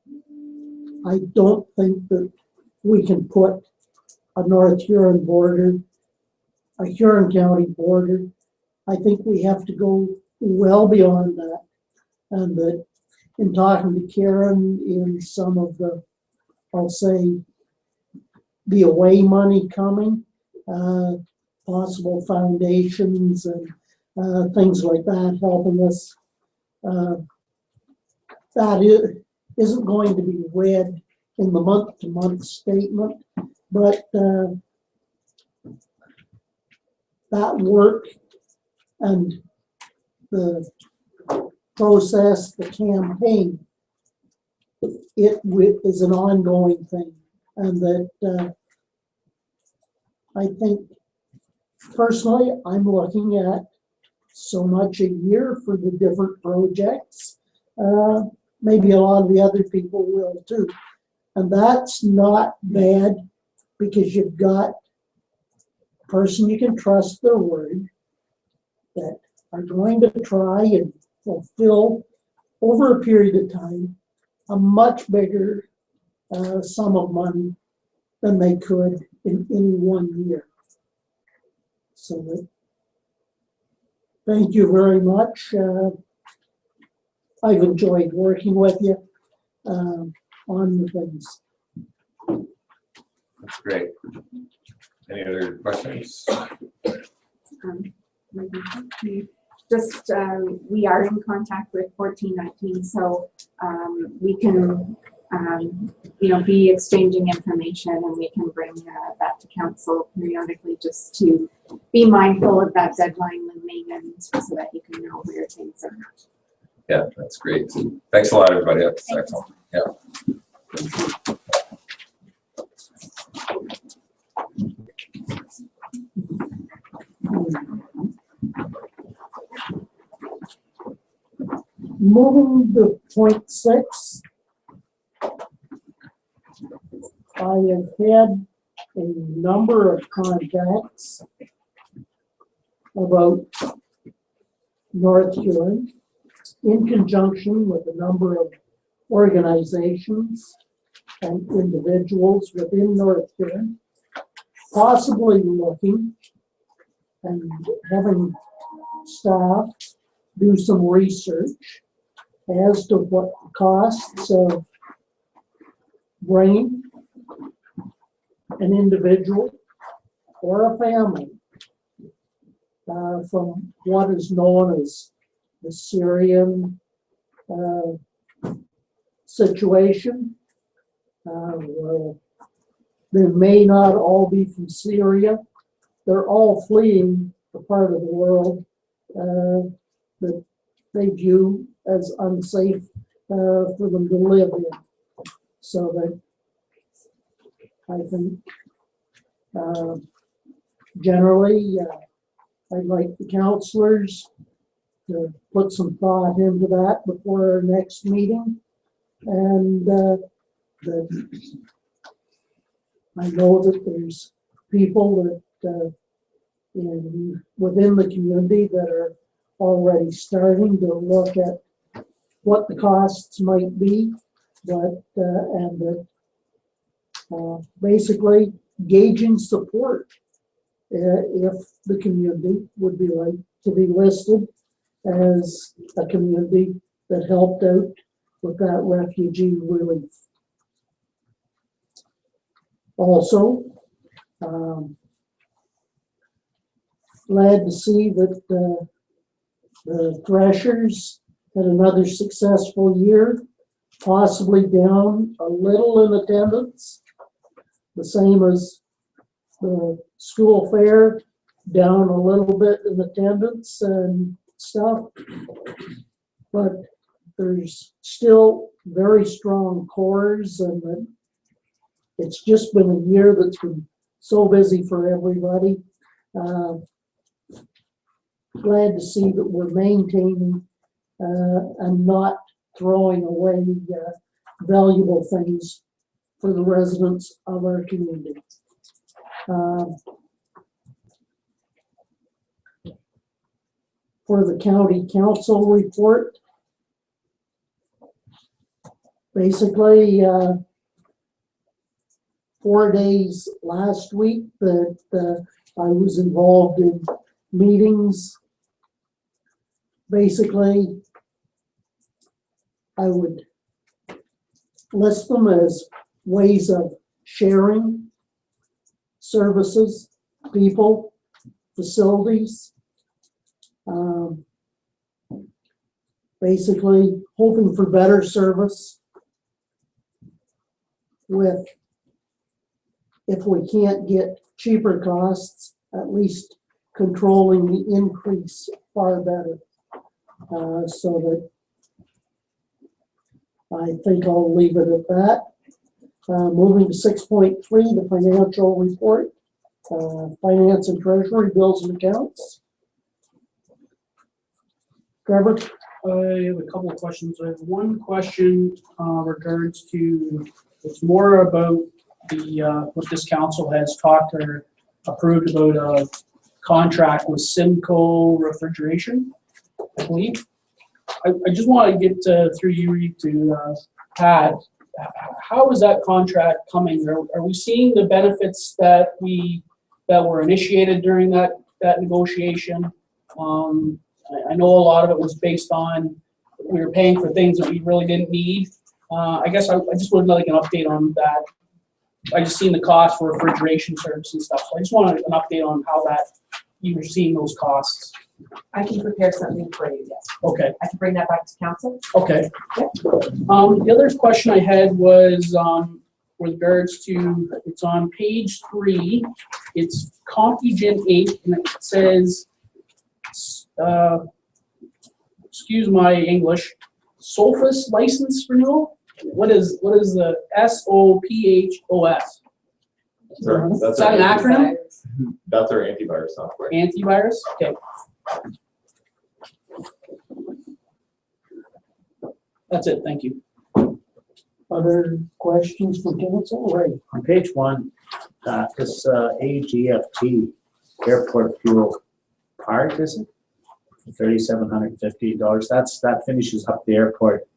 I don't think that we can put a North Huron border, a Huron County border. I think we have to go well beyond that. And that in talking to Karen in some of the, I'll say, the away money coming, possible foundations and things like that helping us. That isn't going to be read in the month-to-month statement, but that work and the process, the campaign, it is an ongoing thing. And that I think personally, I'm looking at so much a year for the different projects. Maybe a lot of the other people will too. And that's not bad because you've got a person you can trust their word that are going to try and fulfill over a period of time a much bigger sum of money than they could in any 1 year. So thank you very much. I've enjoyed working with you on the things. That's great. Any other questions? Just we are in contact with 1419, so we can be exchanging information, and we can bring that to council periodically just to be mindful of that deadline looming, and so that you can know where things are at. Yeah, that's great. Thanks a lot, everybody. That's excellent. Yeah. Moving to point 6. I have had a number of contacts about North Huron in conjunction with a number of organizations and individuals within North Huron, possibly looking and having staff do some research as to what the costs of bringing an individual or a family from what is known as the Syrian situation. Well, they may not all be from Syria. They're all fleeing the part of the world that they view as unsafe for them to live in. So that I think generally I'd like the counselors to put some thought into that before our next meeting. And that I know that there's people that within the community that are already starting to look at what the costs might be, but and that basically gauging support if the community would be like to be listed as a community that helped out with that refugee relief. Also, glad to see that the Threshers had another successful year, possibly down a little in attendance, the same as the school fair, down a little bit in attendance and stuff, but there's still very strong cores, and it's just been a year that's been so busy for everybody. Glad to see that we're maintaining and not throwing away valuable things for the residents of our community. For the county council report, basically 4 days last week that I was involved in meetings. Basically, I would list them as ways of sharing services, people, facilities. Basically, hoping for better service with, if we can't get cheaper costs, at least controlling the increase far better. So that I think I'll leave it at that. Moving to 6.3, the financial report, finance and treasury, bills and accounts. Trevor? I have a couple of questions. I have one question regards to, it's more about the what this council has talked or approved about a contract with Simcoe Refrigeration, I believe. I just want to get through you to Pat. How is that contract coming? Are we seeing the benefits that were initiated during that negotiation? I know a lot of it was based on we were paying for things that we really didn't need. I guess I just would like an update on that. I just seen the cost for refrigeration service and stuff. So I just wanted an update on how that you were seeing those costs. I can prepare something for you, yes. Okay. I can bring that back to council. Okay. Yep. The other question I had was with regards to, it's on page 3. It's Compugen Inc. and it says, excuse my English, Sophos license renewal. What is the SOPHOS? That's our- Is that an acronym? That's our antivirus software. Antivirus? Okay. That's it, thank you. Other questions from council? Right. On page one, this AGFT airport fuel part, is it? $3,750. That finishes up the airport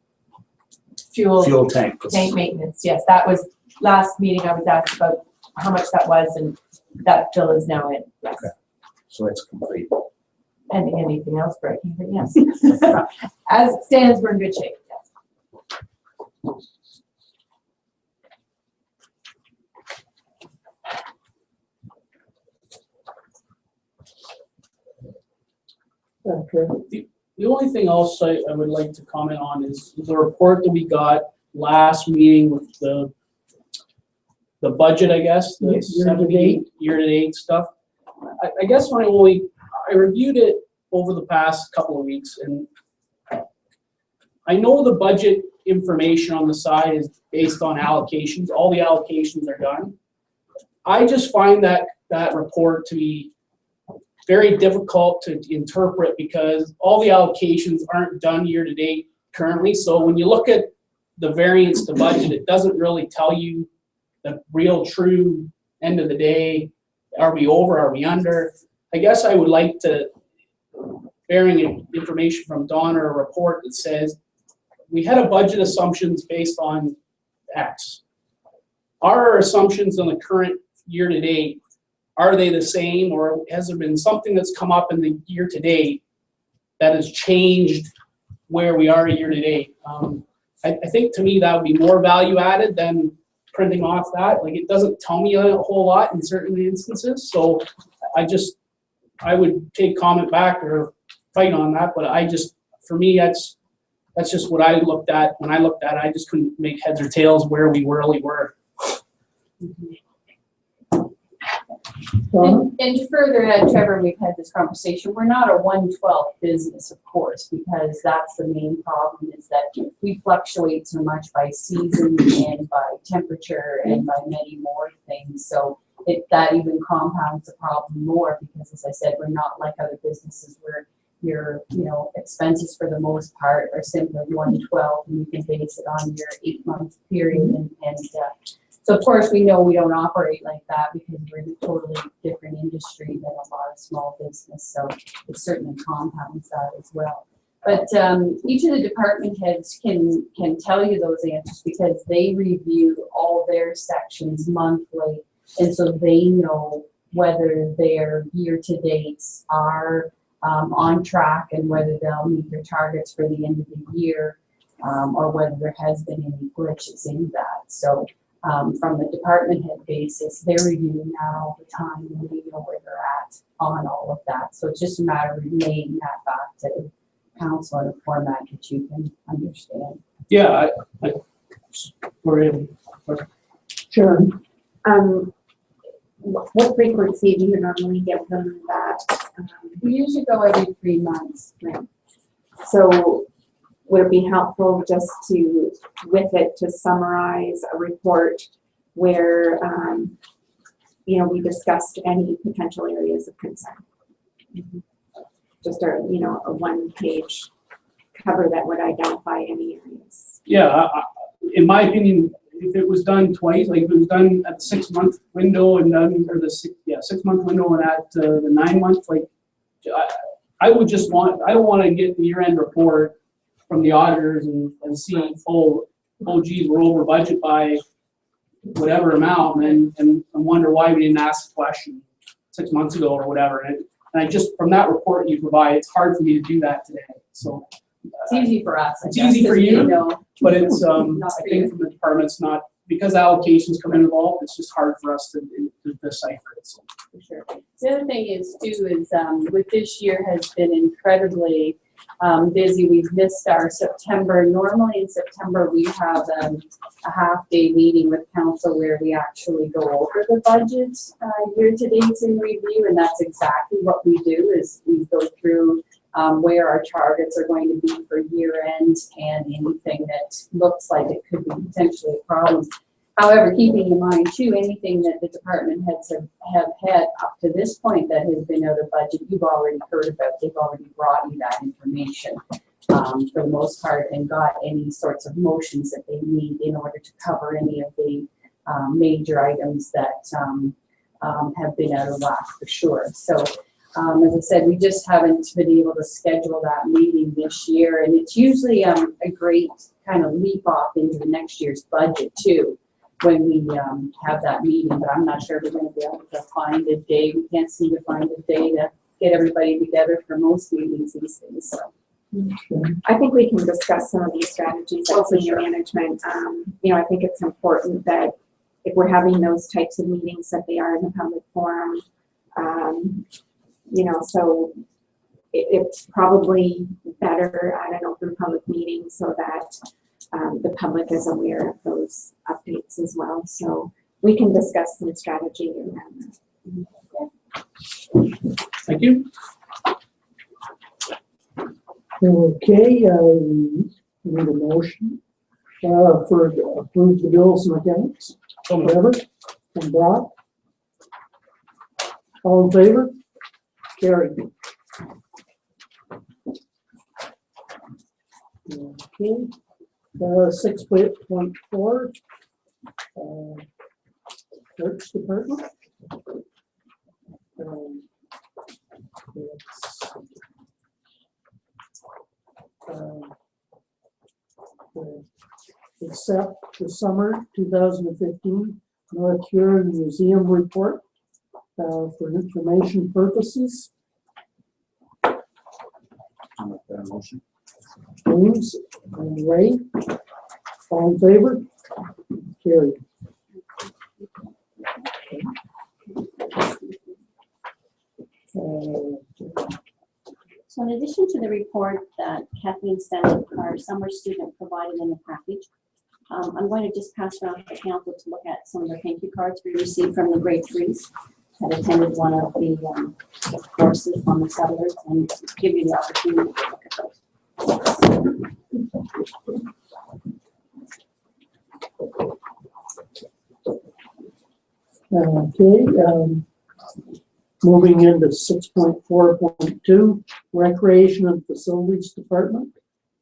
fuel tank. Tank maintenance, yes, that was, last meeting I was asked about how much that was, and that bill is now in, yes. Okay. So it's complete. And anything else breaking, but yes. As it stands, we're in good shape, yes. Okay. The only thing else I would like to comment on is the report that we got last meeting with the budget, I guess, the year-to-date stuff. I guess I reviewed it over the past couple of weeks, and I know the budget information on the side is based on allocations. All the allocations are done. I just find that report to be very difficult to interpret because all the allocations aren't done year-to-date currently. So when you look at the variance to budget, it doesn't really tell you the real true end of the day. Are we over? Are we under? I guess I would like to, bearing information from Don, or a report that says we had a budget assumptions based on X. Our assumptions on the current year-to-date, are they the same, or has there been something that's come up in the year-to-date that has changed where we are year-to-date? I think to me that would be more value added than printing off that. Like, it doesn't tell me a whole lot in certain instances. So I would take comment back or fight on that. But for me, that's just what I looked at. When I looked at it, I just couldn't make heads or tails where we really were. And to further add, Trevor, we've had this conversation, we're not a 1/12 business, of course, because that's the main problem, is that we fluctuate so much by season and by temperature and by many more things. So that even compounds the problem more, because as I said, we're not like other businesses where your expenses for the most part are simply 1/12, and you can base it on your 8-month period. So of course we know we don't operate like that because we're in a totally different industry than a lot of small business. So it certainly compounds that as well. But each of the department heads can tell you those answers because they review all their sections monthly, and so they know whether their year-to-dates are on track and whether they'll meet their targets for the end of the year, or whether there has been any glitches in that. So from the department head basis, they're reviewing that all the time, and they know where they're at on all of that. So it's just a matter of relaying that back to council in a format that you can understand. Yeah, we're in. Sure. What frequency do you normally give them that? We usually go every 3 months. Right. So would it be helpful just with it to summarize a report where we discussed any potential areas of concern? Just a 1-page cover that would identify any areas. Yeah, in my opinion, if it was done twice, like if it was done at the 6-month window and done, or the 6-month window and at the 9-month, like I would just I don't want to get the year-end report from the auditors and see, oh geez, we're over budget by whatever amount, and wonder why we didn't ask the question 6 months ago or whatever. And I just, from that report you provide, it's hard for me to do that today. So It's easy for us. it's easy for you, but it's Not I for think you. from the department's not, because allocations come involved, it's just hard for us to decipher it. So. For sure. The other thing is too, with this year has been incredibly busy. We've missed our September. Normally in September we have a half-day meeting with council where we actually go over the budget year-to-date in review, and that's exactly what we do. Is we go through where our targets are going to be for year end and anything that looks like it could be potentially a problem. However, keeping in mind too, anything that the department heads have had up to this point that has been out of budget, you've already heard about. They've already brought you that information for the most part and got any sorts of motions that they need in order to cover any of the major items that have been out of whack for sure. So as I said, we just haven't been able to schedule that meeting this year, and it's usually a great kind of leap off into the next year's budget too, when we have that meeting, but I'm not sure we're going to be able to find a day. We can't seem to find a day to get everybody together for most meetings these days. So. I think we can discuss some of these strategies at senior management. You know, I think it's important that if we're having those types of meetings, that they are in the public forum. You know, so it's probably better at an open public meeting so that the public is aware of those updates as well. So we can discuss some strategy around that. Thank you. Okay, we need a motion for approve the bills and accounts. Whatever. And Brock. All in favor? Carried. Okay. 6.4. Clerk's Department. Accept the summer 2015 North Huron Museum report for information purposes. I'll make that a motion. James and Ray, all in favor? Carried. So in addition to the report that Kathleen sent our summer student provided in the package, I'm going to just pass around to the council to look at some of the thank you cards we received from the grade threes that attended one of the courses on the settlers and give you the opportunity to look at those. Okay, moving into 6.4.2, Recreation and Facilities Department.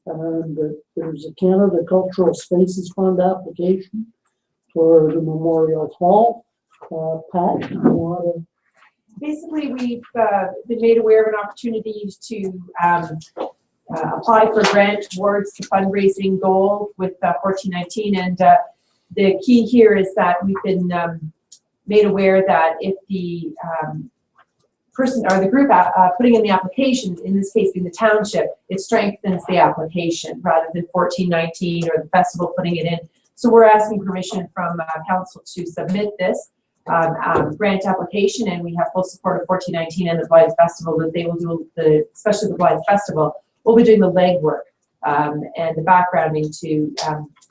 And there's a Canada Cultural Spaces Fund application for the Memorial Hall. Pat, you want to? Basically, we've been made aware of an opportunity to apply for a grant towards the fundraising goal with 1419. And the key here is that we've been made aware that if the person or the group putting in the application, in this case being the township, it strengthens the application rather than 1419 or the festival putting it in. So we're asking permission from council to submit this grant application, and we have full support of 1419 and the Blythe Festival that they will do especially the Blythe Festival. We'll be doing the legwork and the backgrounding to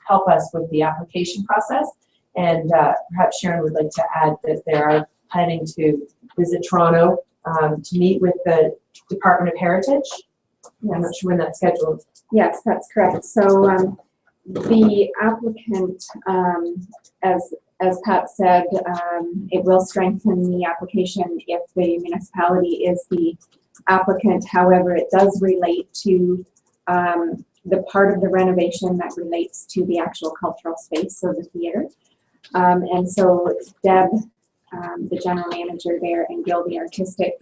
help us with the application process. And perhaps Sharon would like to add that they are planning to visit Toronto to meet with the Department of Heritage. I'm not sure when that's scheduled. Yes, that's correct. So the applicant, as Pat said, it will strengthen the application if the municipality is the applicant. However, it does relate to the part of the renovation that relates to the actual cultural space, so the theater. And so Deb, the general manager there, and Gil, the artistic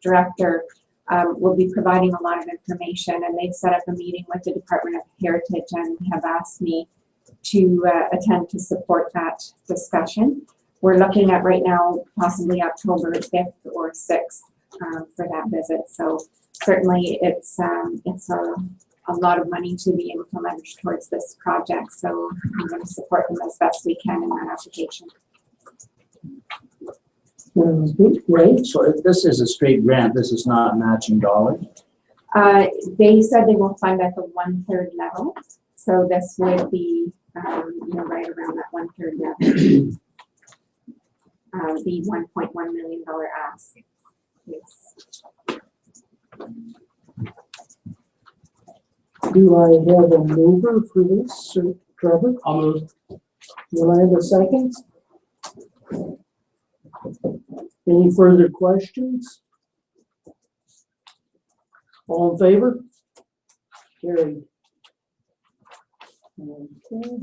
director, will be providing a lot of information, and they've set up a meeting with the Department of Heritage and have asked me to attend to support that discussion. We're looking at right now possibly October 5th or 6th for that visit. So certainly it's a lot of money to be able to leverage towards this project. So I'm going to support them as best we can in that application. Right, so if this is a straight grant, this is not matching dollars? They said they will fund at the 1/3 level. So this would be, right around that 1/3 level. The $1.1 million ask. Yes. Do I have a mover for this, Trevor? I'll move. Yolanda seconds. Any further questions? All in favor? Carried. Okay.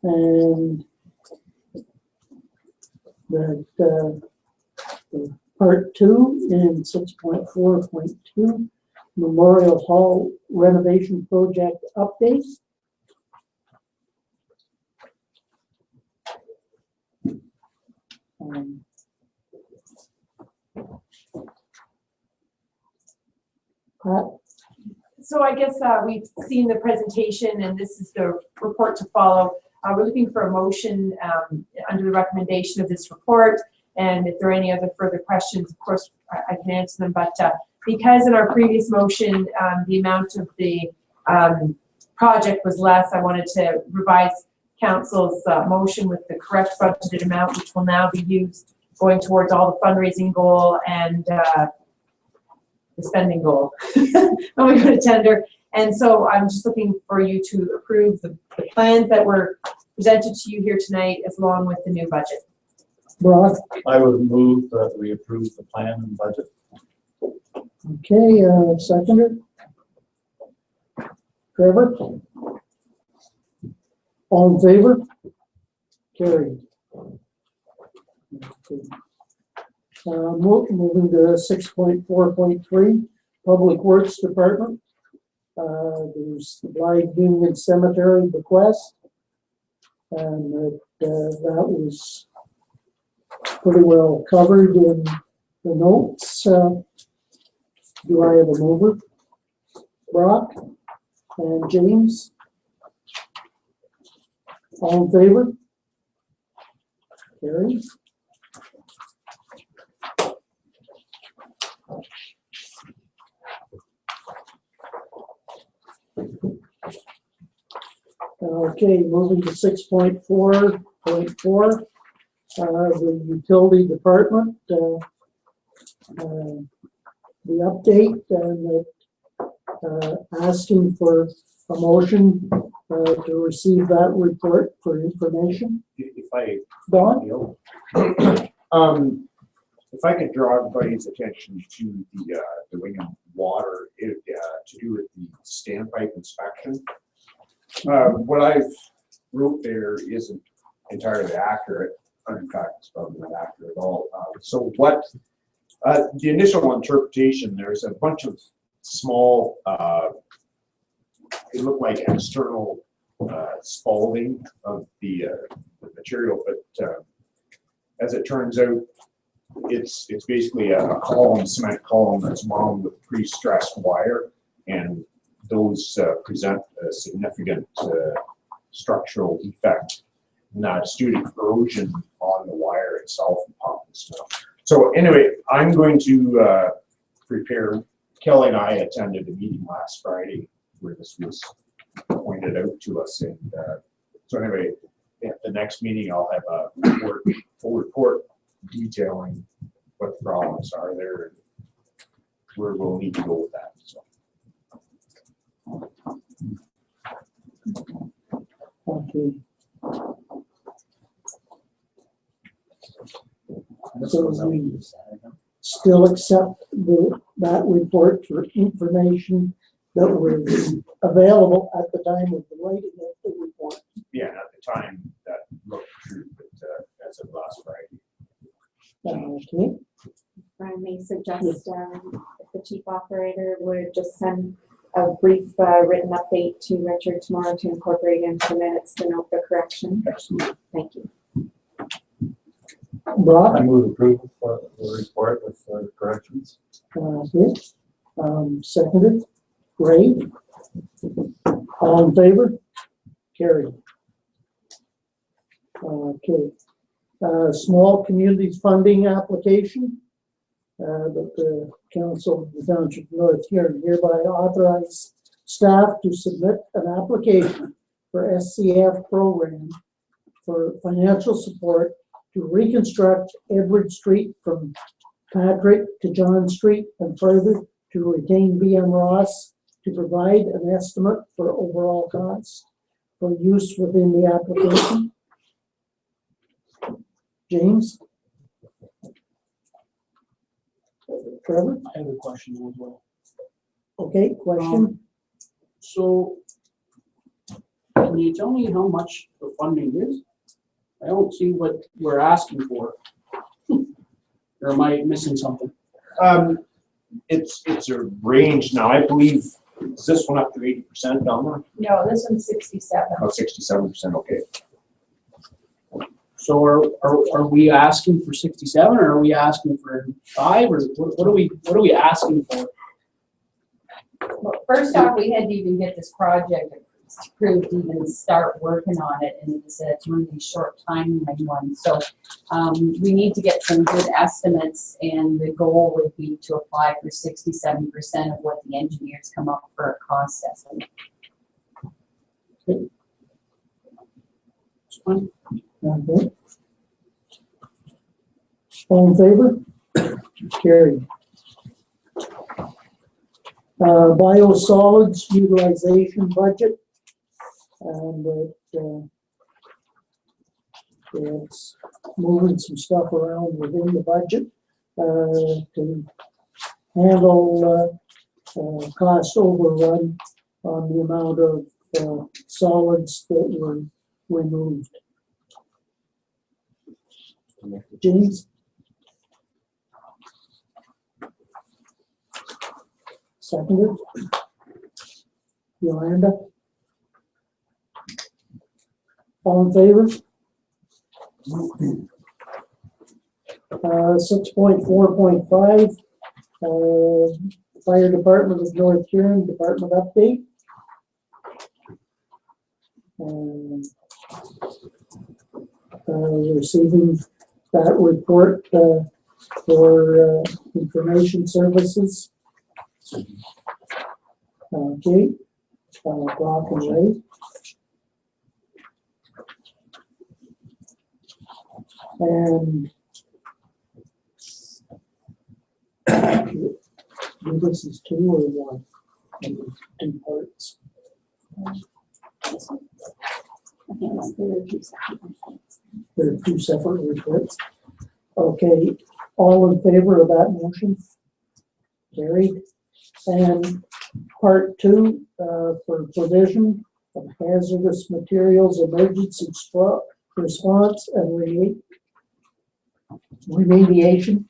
And that part 2 in 6.4.2 Memorial Hall renovation project update. Pat? So I guess we've seen the presentation and this is the report to follow. We're looking for a motion under the recommendation of this report. And if there are any other further questions, of course, I can answer them. But because in our previous motion, the amount of the project was less, I wanted to revise council's motion with the correct budgeted amount, which will now be used going towards all the fundraising goal and the spending goal when we go to tender. And so I'm just looking for you to approve the plans that were presented to you here tonight, as along with the new budget. Brock? I would move that we approve the plan and budget. Okay, seconder? Trevor? All in favor? Carried. Okay. Moving to 6.4.3, Public Works Department. There's the Blythe Union Cemetery bequest. And that was pretty well covered in the notes. Do I have a mover? Brock and James? All in favor? Carried. Okay, moving to 6.4.4, the utility department, the update and asking for a motion to receive that report for information. If I, Don? if I could draw everybody's attention to the Wingham Water, to do with the standpipe inspection. What I've wrote there isn't entirely accurate. In fact, it's probably not accurate at all. So what the initial interpretation, there's a bunch of small, they look like external spalling of the material, but as it turns out, it's basically a column, cement column that's wound with pre-stressed wire, and those present a significant structural defect, and that's due to corrosion on the wire itself and pump and stuff. So anyway, I'm going to prepare. Kelly and I attended a meeting last Friday where this was pointed out to us, and so anyway, at the next meeting I'll have a full report detailing what the problems are there and where we'll need to go with that. So. Okay. So we still accept that report for information that was available at the time of the writing of the report. Yeah, at the time that looked true, but as of last Friday. Okay. If I may suggest, if the chief operator would just send a brief written update to Richard tomorrow to incorporate into the minutes to note the correction. Absolutely. Thank you. Brock? I move approval for the report with corrections. Okay. Seconded. Ray? All in favor? Carried. Okay. Small communities funding application. That the Council of the Township of North Huron hereby authorize staff to submit an application for SCF program for financial support to reconstruct Edward Street from Patrick to John Street and further to retain BM Ross to provide an estimate for overall cost for use within the application. James? Trevor? I have a question as well. Okay, question? So, can you tell me how much the funding is? I don't see what we're asking for. Or am I missing something? It's a range now, I believe, is this one up to 80%, Donna? No, this one's 67. Oh, 67%, okay. So are we asking for 67 or are we asking for 5 or what are we asking for? Well, first off, we had to even get this project approved to even start working on it, and it's a really short timeline one. So we need to get some good estimates, and the goal would be to apply for 67% of what the engineers come up for a cost estimate. Okay. All in favor? Carried. Biosolids utilization budget. And it's moving some stuff around within the budget to handle cost overrun on the amount of solids that were removed. James? Seconded. Yolanda? All in favor? 6.4.5, Fire Department of North Huron Department update. Receiving that report for information services. Okay, Brock and Ray. And this is 2 or 1? 2 parts. There are 2 separate reports. Okay, all in favor of that motion? Carried. And part 2 for provision of hazardous materials emergency response and remediation.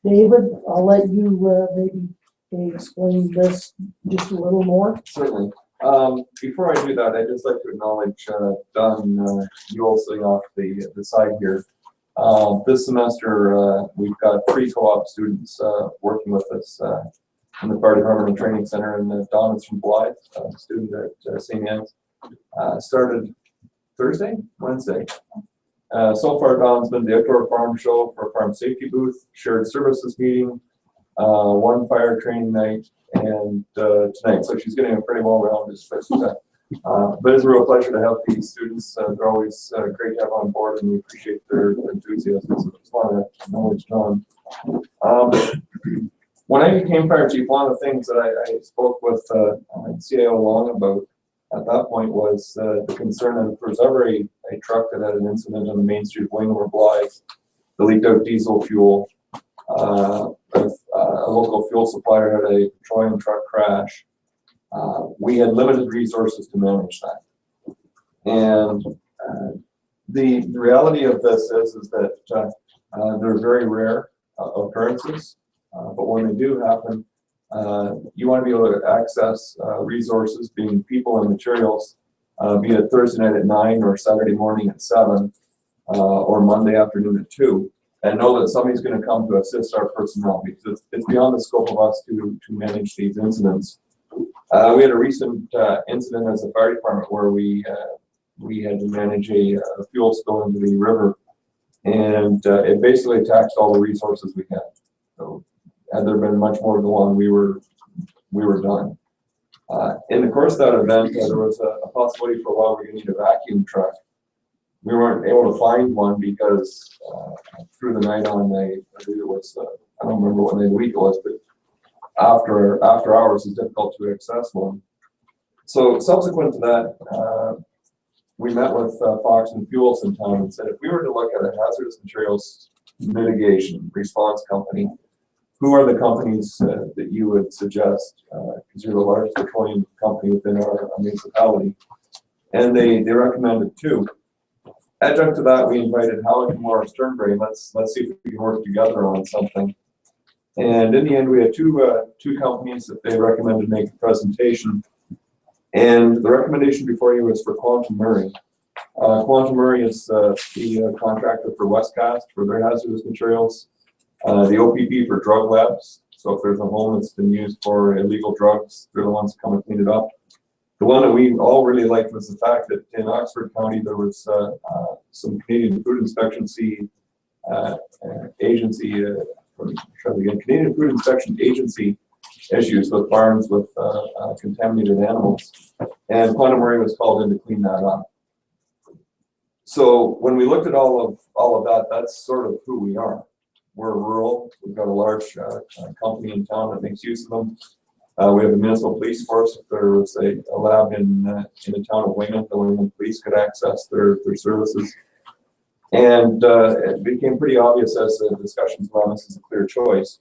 David, I'll let you maybe explain this just a little more. Certainly. Before I do that, I'd just like to acknowledge Don, you all sitting off the side here. This semester, we've got 3 co-op students working with us in the Fire Department and Training Center, and Don is from Blythe, a student at St. Anne's. Started Wednesday. So far, Don's been the outdoor farm show for farm safety booth, shared services meeting, 1 fire training night, and tonight. So she's getting a pretty well-rounded but it's a real pleasure to have these students. They're always great to have on board, and we appreciate their enthusiasm. So just want to acknowledge Don. When I became fire chief, one of the things that I spoke with CIO Long about at that point was the concern that if there was ever a truck that had an incident on the main street of Wingham or Blythe, that leaked out diesel fuel, if a local fuel supplier had a petroleum truck crash, we had limited resources to manage that. And the reality of this is that they're very rare occurrences, but when they do happen, you want to be able to access resources, being people and materials, be it Thursday night at 9 or Saturday morning at 7 or Monday afternoon at 2, and know that somebody's going to come to assist our personnel, because it's beyond the scope of us to manage these incidents. We had a recent incident as a fire department where we had to manage a fuel spill into the river, and it basically taxed all the resources we had. So had there been much more to go on, we were done. In the course of that event, there was a possibility for a while we could need a vacuum truck. We weren't able to find one because through the night on I believe it was I don't remember what day of the week it was, but after hours is difficult to access one. So subsequent to that, we met with Fox and Fuels in town and said, if we were to look at a hazardous materials mitigation response company, who are the companies that you would suggest? Because you're the largest petroleum company within our municipality. And they recommended two. Adjunct to that, we invited Howard and Morris Sternberry. Let's see if we can work together on something. And in the end, we had two companies that they recommended make a presentation. And the recommendation before you was for Quantum Murray. Quantum Murray is the contractor for Westcast for their hazardous materials. The OPP for drug labs. So if there's a home that's been used for illegal drugs, they're the ones that come and clean it up. The one that we all really liked was the fact that in Oxford County, there was some Canadian Food Inspection Agency, Canadian Food Inspection Agency issues with barns with contaminated animals. And Quantum Murray was called in to clean that up. So when we looked at all of that, that's sort of who we are. We're rural. We've got a large company in town that makes use of them. We have a municipal police force. If there was a lab in the town of Weymouth, the Weymouth police could access their services. And it became pretty obvious as the discussions went on, this is a clear choice.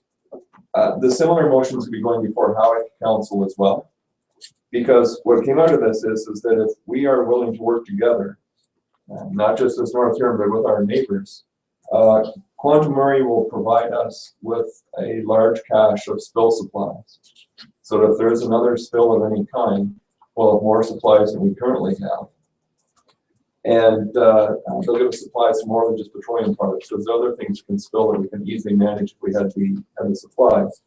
The similar motions would be going before Howick Council as well. Because what came out of this is that if we are willing to work together, not just as North Huron, but with our neighbors, Quantum Murray will provide us with a large cache of spill supplies. So that if there is another spill of any kind, we'll have more supplies than we currently have. And they'll give us supplies more than just petroleum products. There's other things that can spill that we can easily manage if we had the supplies.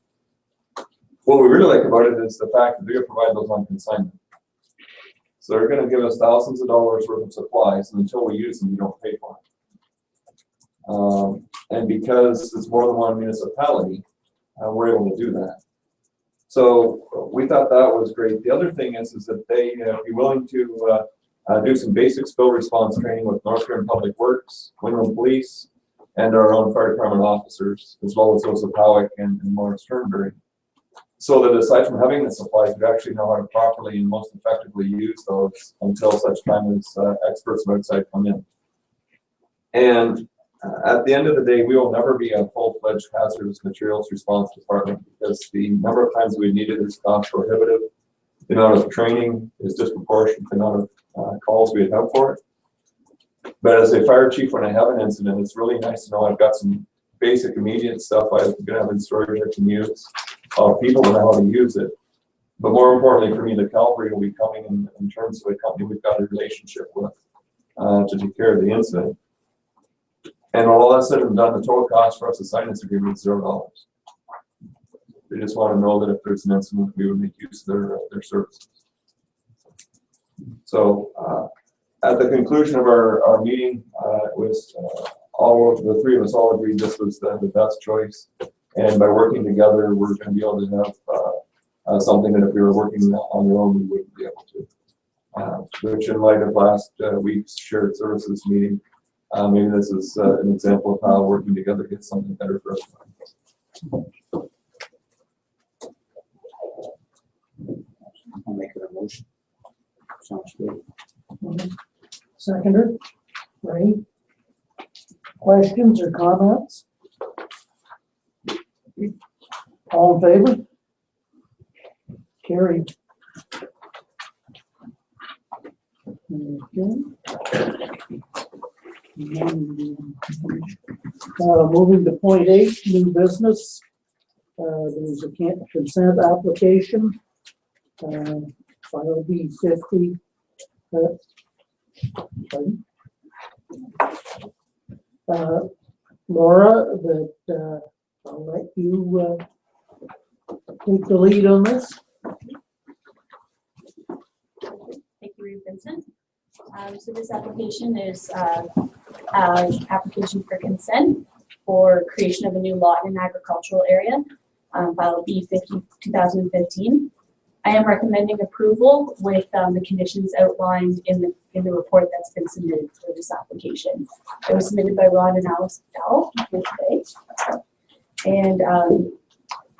What we really like about it is the fact that they're going to provide those on consignment. So they're going to give us thousands of dollars worth of supplies, and until we use them, we don't pay for them. And because it's more than one municipality, we're able to do that. So we thought that was great. The other thing is that they be willing to do some basic spill response training with North Huron Public Works, Winland Police, and our own fire department officers, as well as those of Howick and Morris Sternberry. So that aside from having the supplies, we actually know how to properly and most effectively use those until such time as experts from outside come in. And at the end of the day, we will never be a full-fledged hazardous materials response department because the number of times we needed is cost prohibitive. The amount of training is disproportionate to the amount of calls we have for it. But as a fire chief, when I have an incident, it's really nice to know I've got some basic immediate stuff I'm going to have in storage I can use. People will know how to use it. But more importantly for me, the cavalry will be coming in terms of a company we've got a relationship with to take care of the incident. And when all that's said and done, the total cost for us to sign this agreement is $0. They just want to know that if there's an incident, we would make use of their services. So at the conclusion of our meeting, it was all of the three of us all agreed this was the best choice. And by working together, we're going to be able to have something that if we were working on our own, we wouldn't be able to. Which in light of last week's shared services meeting, maybe this is an example of how working together gets something better for everyone. I'll make it a motion. Sounds good. Seconder, Ray? Questions or comments? All in favor? Carried. Okay. Moving to point 8, new business. There's a consent application. File B50. Laura, that I'll let you take the lead on this. Thank you, Vincent. So this application is an application for consent for creation of a new lot in an agricultural area, file B50 2015. I am recommending approval with the conditions outlined in the report that's been submitted for this application. It was submitted by Ron and Alice Dowell here today. And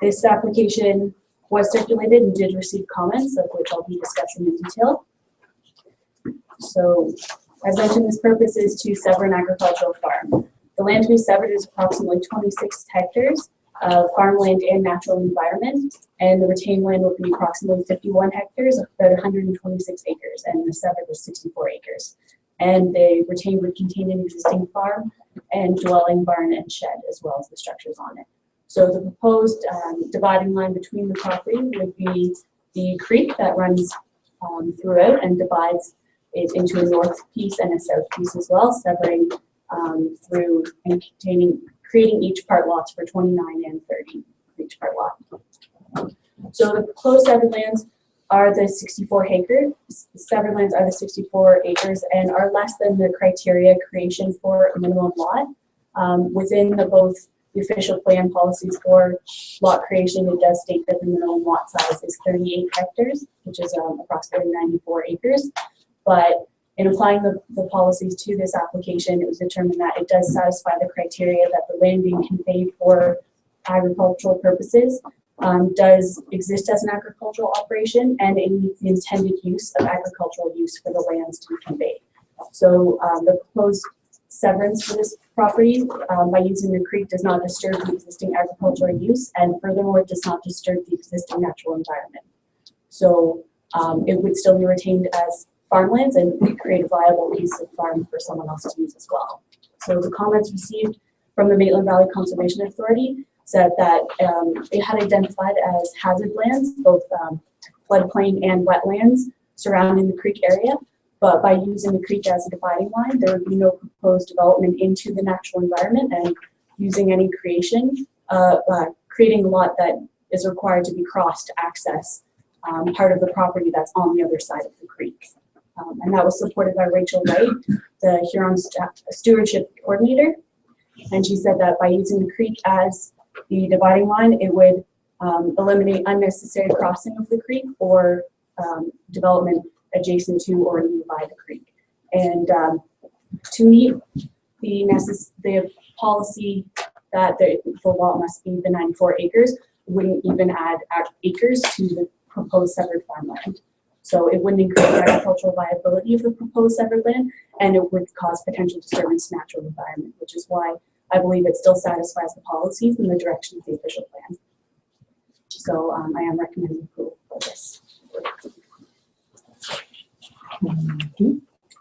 this application was circulated and did receive comments, of which I'll be discussing in detail. So, as mentioned, this purpose is to sever an agricultural farm. The land to be severed is approximately 26 hectares of farmland and natural environment, and the retained land will be approximately 51 hectares, about 126 acres, and the severed is 64 acres. And the retained would contain an existing farm and dwelling, barn, and shed, as well as the structures on it. So the proposed dividing line between the property would be the creek that runs throughout and divides it into a north piece and a south piece as well, severing through and creating each part lots for 29 and 30 for each part lot. So the proposed severed lands are the 64 acres. Severed lands are the 64 acres and are less than the criteria creation for a minimum lot. Within both the official plan policies for lot creation, it does state that the minimum lot size is 38 hectares, which is approximately 94 acres. But in applying the policies to this application, it was determined that it does satisfy the criteria that the land being conveyed for agricultural purposes does exist as an agricultural operation, and it meets the intended use of agricultural use for the lands to be conveyed. So the proposed severance for this property by using the creek does not disturb the existing agricultural use, and furthermore does not disturb the existing natural environment. So it would still be retained as farmlands and create a viable piece of farm for someone else to use as well. So the comments received from the Maitland Valley Conservation Authority said that it had identified as hazard lands, both floodplain and wetlands surrounding the creek area. But by using the creek as a dividing line, there would be no proposed development into the natural environment, and using any creating a lot that is required to be crossed to access part of the property that's on the other side of the creek. And that was supported by Rachel White, the Huron Stewardship Coordinator. And she said that by using the creek as the dividing line, it would eliminate unnecessary crossing of the creek or development adjacent to or nearby the creek. And to meet the policy that the lot must be the 94 acres, wouldn't even add acres to the proposed severed farmland. So it wouldn't increase the agricultural viability of the proposed severed land, and it would cause potential disturbance to natural environment, which is why I believe it still satisfies the policies and the direction of the official plan. So I am recommending approval for this.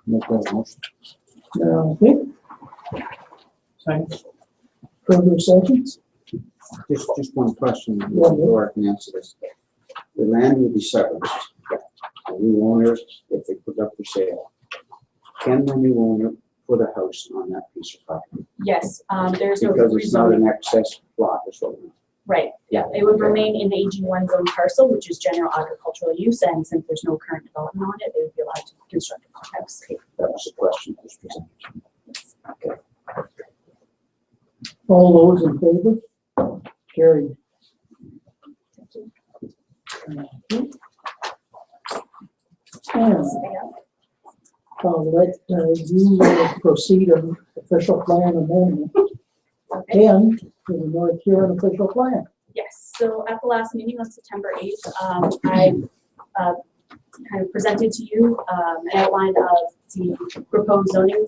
Make that motion. Okay. Second. Further seconds? Just one question, Laura can answer this. The land will be severed. The new owner, if they put up for sale, can the new owner put a house on that piece of property? Yes, there's no Because it's not rezoning. an excess plot, is what we. Right, yeah, it would remain in the AG1 zone parcel, which is general agricultural use, and since there's no current development on it, they would be allowed to construct a house. That was the question that was presented. Okay. All those in favor? Carried. Let you proceed on official plan amendment 10 to the North Huron official plan. Yes, so at the last meeting on September 8th, I kind of presented to you an outline of the proposed zoning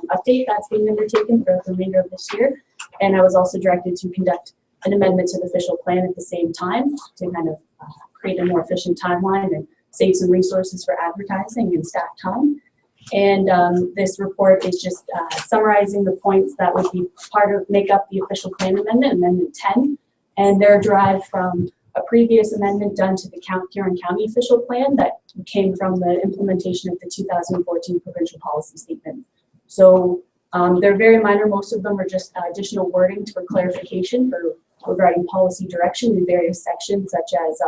update that's being undertaken for the remainder of this year. And I was also directed to conduct an amendment to the official plan at the same time to kind of create a more efficient timeline and save some resources for advertising and staff time. And this report is just summarizing the points that would be make up the official plan amendment, Amendment 10. And they're derived from a previous amendment done to the Huron County official plan that came from the implementation of the 2014 provincial policy statement. So they're very minor. Most of them are just additional wording for clarification regarding policy direction in various sections, such as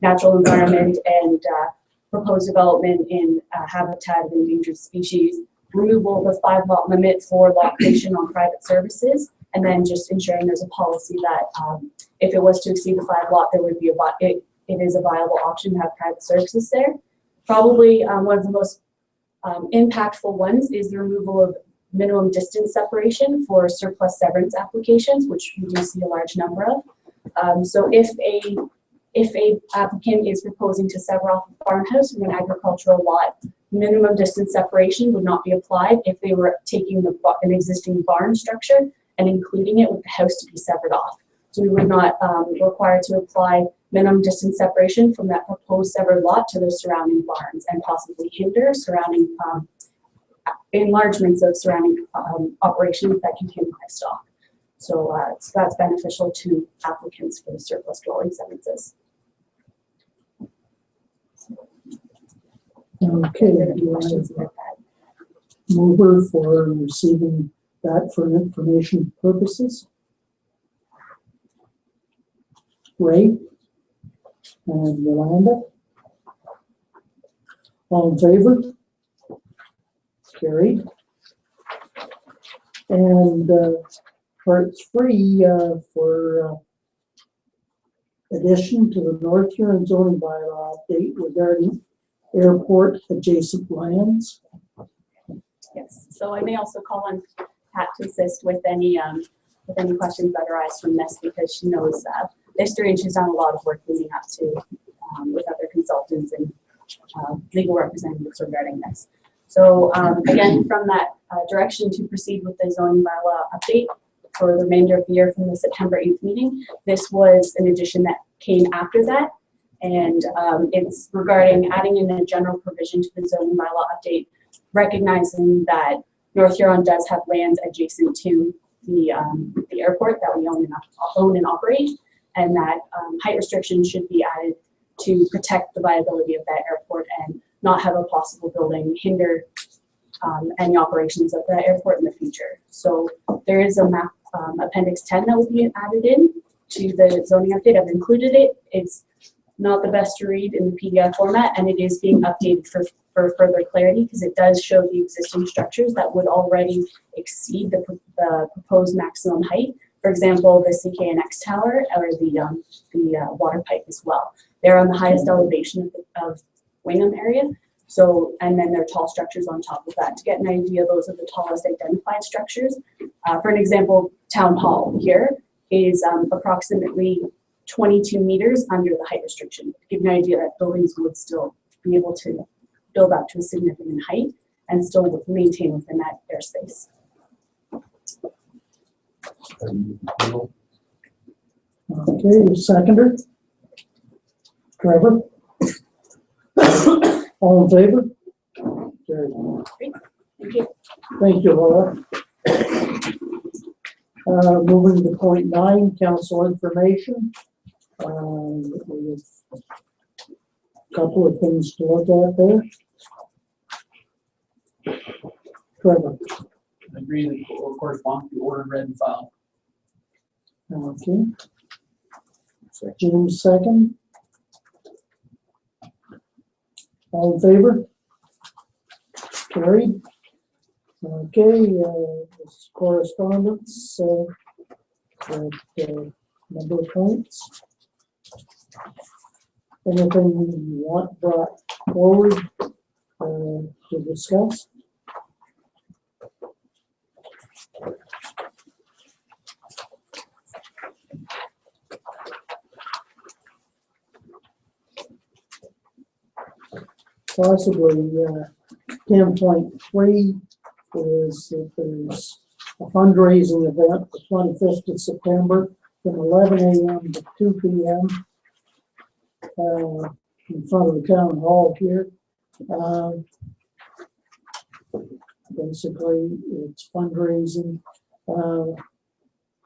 natural environment and proposed development in habitat of endangered species, removal of the 5-lot limit for lot creation on private services, and then just ensuring there's a policy that if it was to exceed the 5-lot, there would be it is a viable option to have private services there. Probably one of the most impactful ones is the removal of minimum distance separation for surplus severance applications, which we do see a large number of. So if a applicant is proposing to sever off a farmhouse from an agricultural lot, minimum distance separation would not be applied if they were taking an existing barn structure and including it with the house to be severed off. So we would not require to apply minimum distance separation from that proposed severed lot to the surrounding barns and possibly hinder surrounding enlargements of surrounding operations that contain livestock. So that's beneficial to applicants for the surplus dwelling severances. Okay, Are there any do I questions have about a mover for receiving that for information purposes? Ray and Yolanda. All in favor? Carried. And part 3 for addition to the North Huron zoning bylaw update regarding airport adjacent lands. Yes, so I may also call on Pat to assist with any questions that arise from this, because she knows the history and she's done a lot of work leading up to with other consultants and legal representatives regarding this. So again, from that direction to proceed with the zoning bylaw update for the remainder of the year from the September 8th meeting, this was an addition that came after that. And it's regarding adding in a general provision to the zoning bylaw update, recognizing that North Huron does have lands adjacent to the airport that we own and operate, and that height restrictions should be added to protect the viability of that airport and not have a possible building hinder any operations of that airport in the future. So there is a map, Appendix 10, that will be added in to the zoning update. I've included it. It's not the best to read in the PDF format, and it is being updated for further clarity, because it does show the existing structures that would already exceed the proposed maximum height. For example, the CKNX tower or the water pipe as well. They're on the highest elevation of Wingham area. So, and then there are tall structures on top of that. To get an idea, those are the tallest identified structures. For an example, Town Hall here is approximately 22 meters under the height restriction. To give you an idea that buildings would still be able to build up to a significant height and still maintain within that airspace. Okay, seconder. Trevor. All in favor? Carried. Great. Thank you. Thank you, Laura. Moving to point 9, council information. We have a couple of things to look at there. Trevor. I agree that will correspond to the order read and filed. Okay. June 2nd. All in favor? Carried. Okay, this correspondence, number of points. Anything you want brought forward to discuss? Possibly 10.3 is that there's a fundraising event the 25th of September from 11 a.m. to 2 p.m. In front of the town hall here. Basically, it's fundraising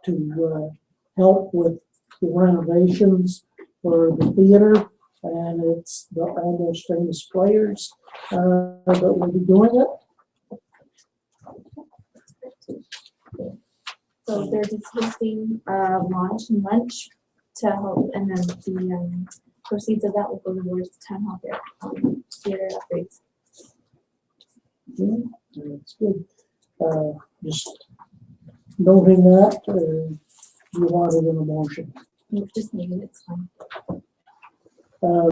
to help with the renovations for the theater. And it's the Almost Famous Players that will be doing it. So they're just hosting launch and lunch to help, and then the proceeds of that will go towards the town hall theater upgrades. Yeah, that's good. Just noting that, you want it in a motion. Just maybe it's fine.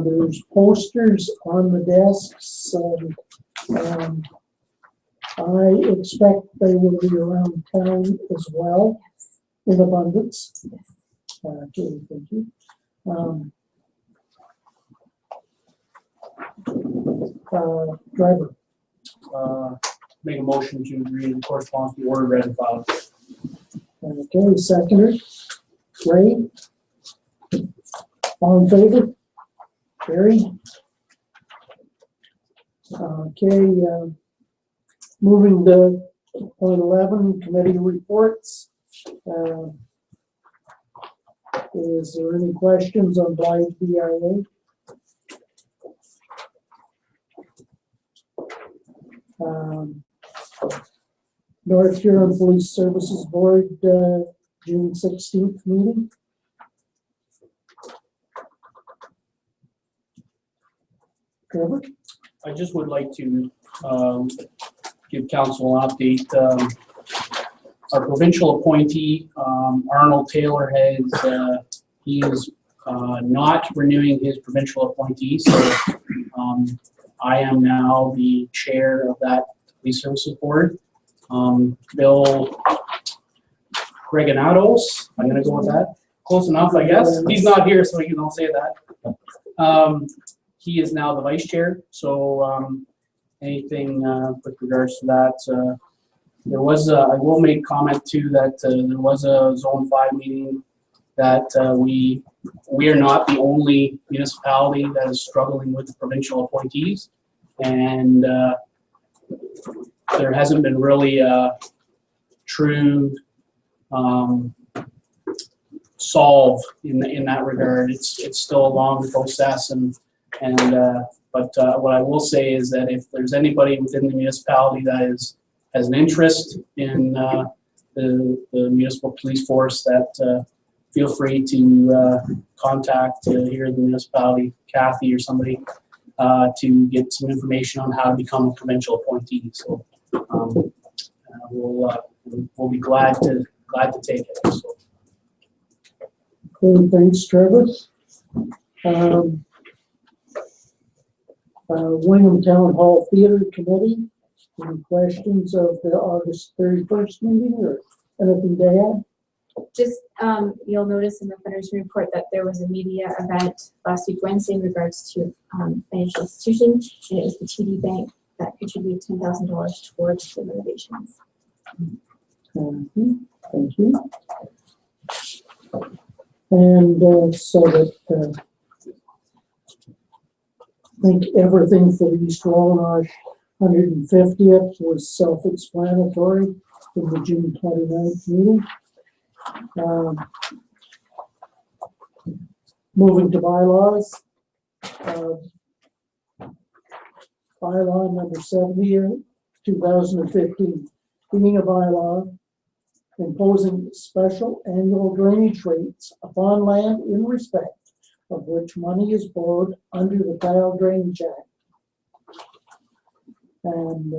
There's posters on the desks. I expect they will be around town as well in abundance. Okay, thank you. Driver, Make a motion to agree to the correspondence be ordered, read, and filed. okay, seconder, Ray. All in favor? Carried. Okay, moving to point 11, committee reports. Is there any questions on blind BIA? North Huron Police Services Board, June 16th meeting. Trevor? I just would like to give council an update. Our provincial appointee, Arnold Taylor, he is not renewing his provincial appointee, so I am now the chair of that police services board. Bill Greganatos, I'm gonna go with that. Close enough, I guess. He's not here, so you don't say that. He is now the vice chair, so anything with regards to that. There was, I will make comment too that there was a Zone 5 meeting that we are not the only municipality that is struggling with the provincial appointees, and there hasn't been really a true solve in that regard. It's still a long process, but what I will say is that if there's anybody within the municipality that has an interest in the municipal police force, that feel free to contact here in the municipality, Kathy or somebody, to get some information on how to become a provincial appointee. So we'll be glad to take it. So. Okay, thanks, Trevor. Wingham Town Hall Theater Committee. Any questions of the August 31st meeting or anything to add? Just, you'll notice in the Fundraising report that there was a media event last week Wednesday in regards to financial institutions, and it was the TD Bank that contributed $10,000 towards the renovations. Thank you. And so that I think everything for the East Roanoke 150th was self-explanatory in the June 29th meeting. Moving to bylaws. Bylaw number 70, 2015, being a bylaw imposing special annual drainage rates upon land in respect of which money is borrowed under the Tile Drainage Act. And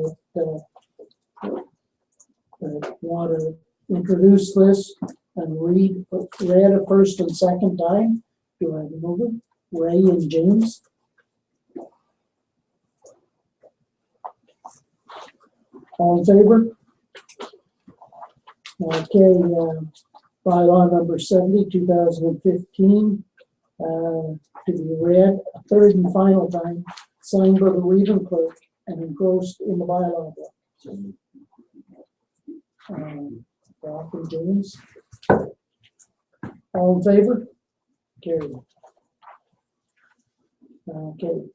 want to introduce this and read a first and second time. Do I move it? Ray and James. All in favor? Okay, bylaw number 70, 2015, to be read a third and final time, signed by the Region Clerk and engrossed in the bylaw book. Brock and James. All in favor? Carried. Okay.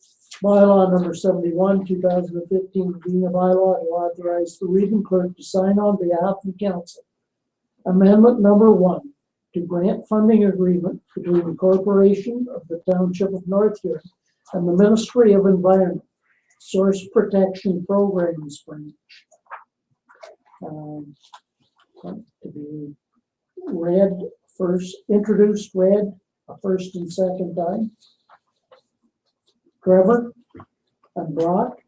Bylaw number 71, 2015, being a bylaw to authorize the Region Clerk to sign on behalf of the Council. Amendment number 1 to grant funding agreement between the Corporation of the Township of North Huron and the Ministry of Environment, Source Protection Programs Branch. To be read first, introduced, read a first and second time. Trevor and Brock.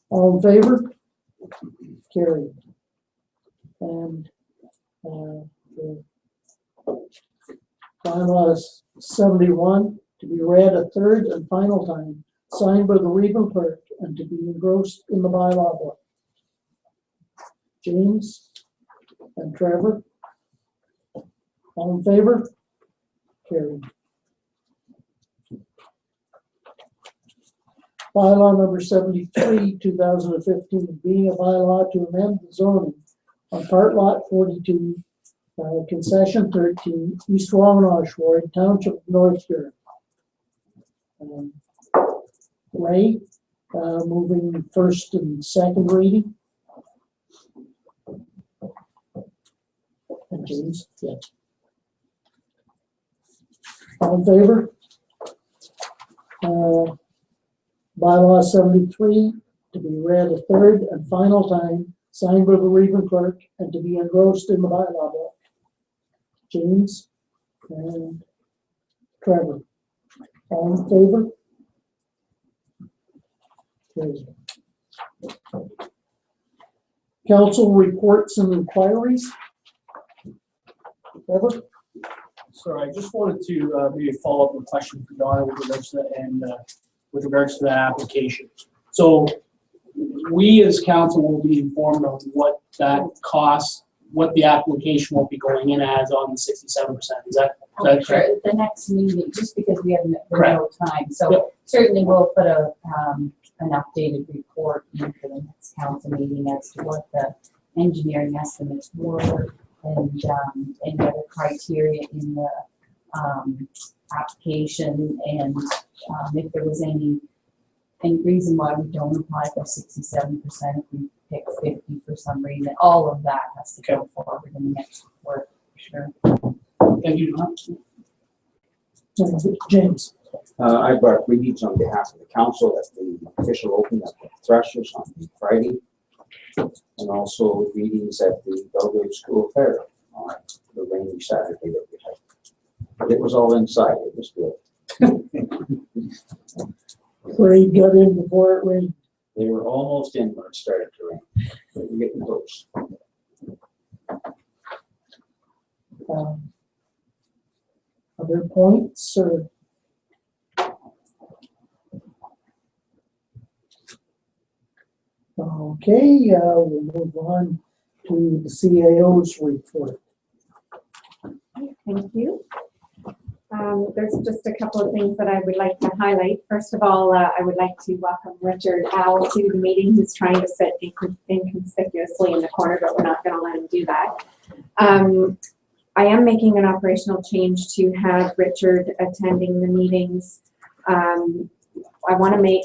All in favor? Carried. And the bylaw 71 to be read a third and final time, signed by the Region Clerk and to be engrossed in the bylaw book. James and Trevor. All in favor? Carried. Bylaw number 73, 2015, being a bylaw to amend the zoning on part lot 42, concession 13, East Wamanosh Ward, Township of North Huron. Ray, moving first and second reading. And James, yeah. All in favor? Bylaw 73 to be read a third and final time, signed by the Reeve clerk, and to be engrossed in the bylaw book. James and Trevor. All in favor? Carried. Council reports and inquiries. Trevor? Sorry, I just wanted to maybe follow up with a question for Donna with regards to that and with regards to the application. So we as council will be informed of what that costs, what the application will be going in as on the 67%. Is that correct? Sure, the next meeting, just because we have no time, so Yep. certainly we'll put an updated report in for the next council meeting as to what the engineering estimates were and any other criteria in the application, and if there was any reason why we don't apply for 67%, if we pick 50 for some reason, all of that has to go forward in the next report, for sure. Thank you, John. James. I brought readings on behalf of the council at the official opening of the Threshers on Friday, and also readings at the Belgrade School Fair on the rainy Saturday that we had. But it was all inside. It was good. Ray got in before it rained. They were almost in when it started to rain. They were getting close. Other points or? Okay, we'll move on to the CAO's report. Thank you. There's just a couple of things that I would like to highlight. First of all, I would like to welcome Richard Owl to the meeting, who's trying to sit inconspicuously in the corner, but we're not going to let him do that. I am making an operational change to have Richard attending the meetings. I want to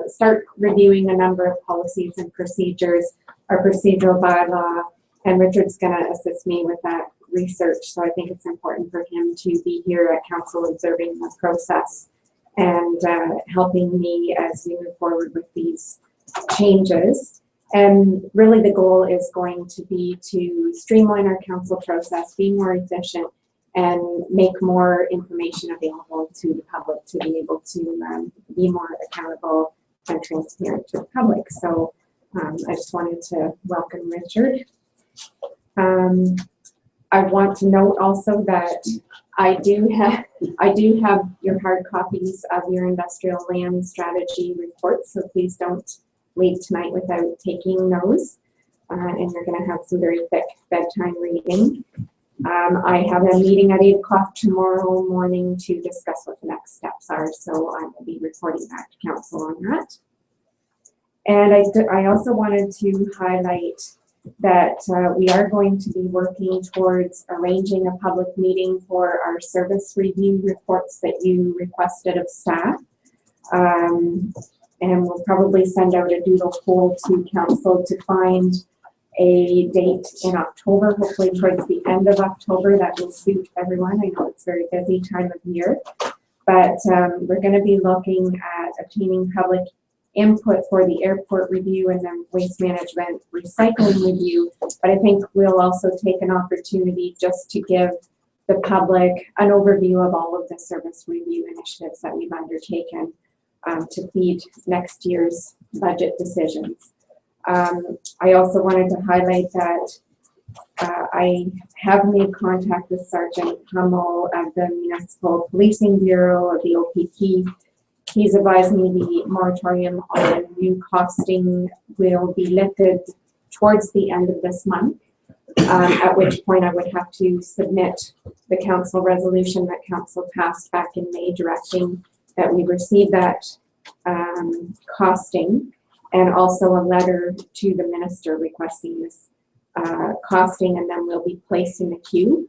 start reviewing a number of policies and procedures, our procedural bylaw, and Richard's going to assist me with that research. So I think it's important for him to be here at council observing the process and helping me as we move forward with these changes. And really the goal is going to be to streamline our council process, be more efficient, and make more information available to the public to be able to be more accountable and transparent to the public. So I just wanted to welcome Richard. I want to note also that I do have your hard copies of your industrial land strategy report, so please don't leave tonight without taking those. And you're going to have some very thick bedtime reading. I have a meeting at 8 o'clock tomorrow morning to discuss what the next steps are, so I will be reporting back to council on that. And I also wanted to highlight that we are going to be working towards arranging a public meeting for our service review reports that you requested of staff. And we'll probably send out a doodle poll to council to find a date in October, hopefully towards the end of October. That will suit everyone. I know it's a very busy time of year, but we're going to be looking at obtaining public input for the airport review and then waste management recycling review. But I think we'll also take an opportunity just to give the public an overview of all of the service review initiatives that we've undertaken to feed next year's budget decisions. I also wanted to highlight that I have made contact with Sergeant Hummel at the Municipal Policing Bureau of the OPP. He's advised me the moratorium on new costing will be lifted towards the end of this month, at which point I would have to submit the council resolution that council passed back in May directing that we receive that costing, and also a letter to the minister requesting this costing, and then we'll be placed in the queue.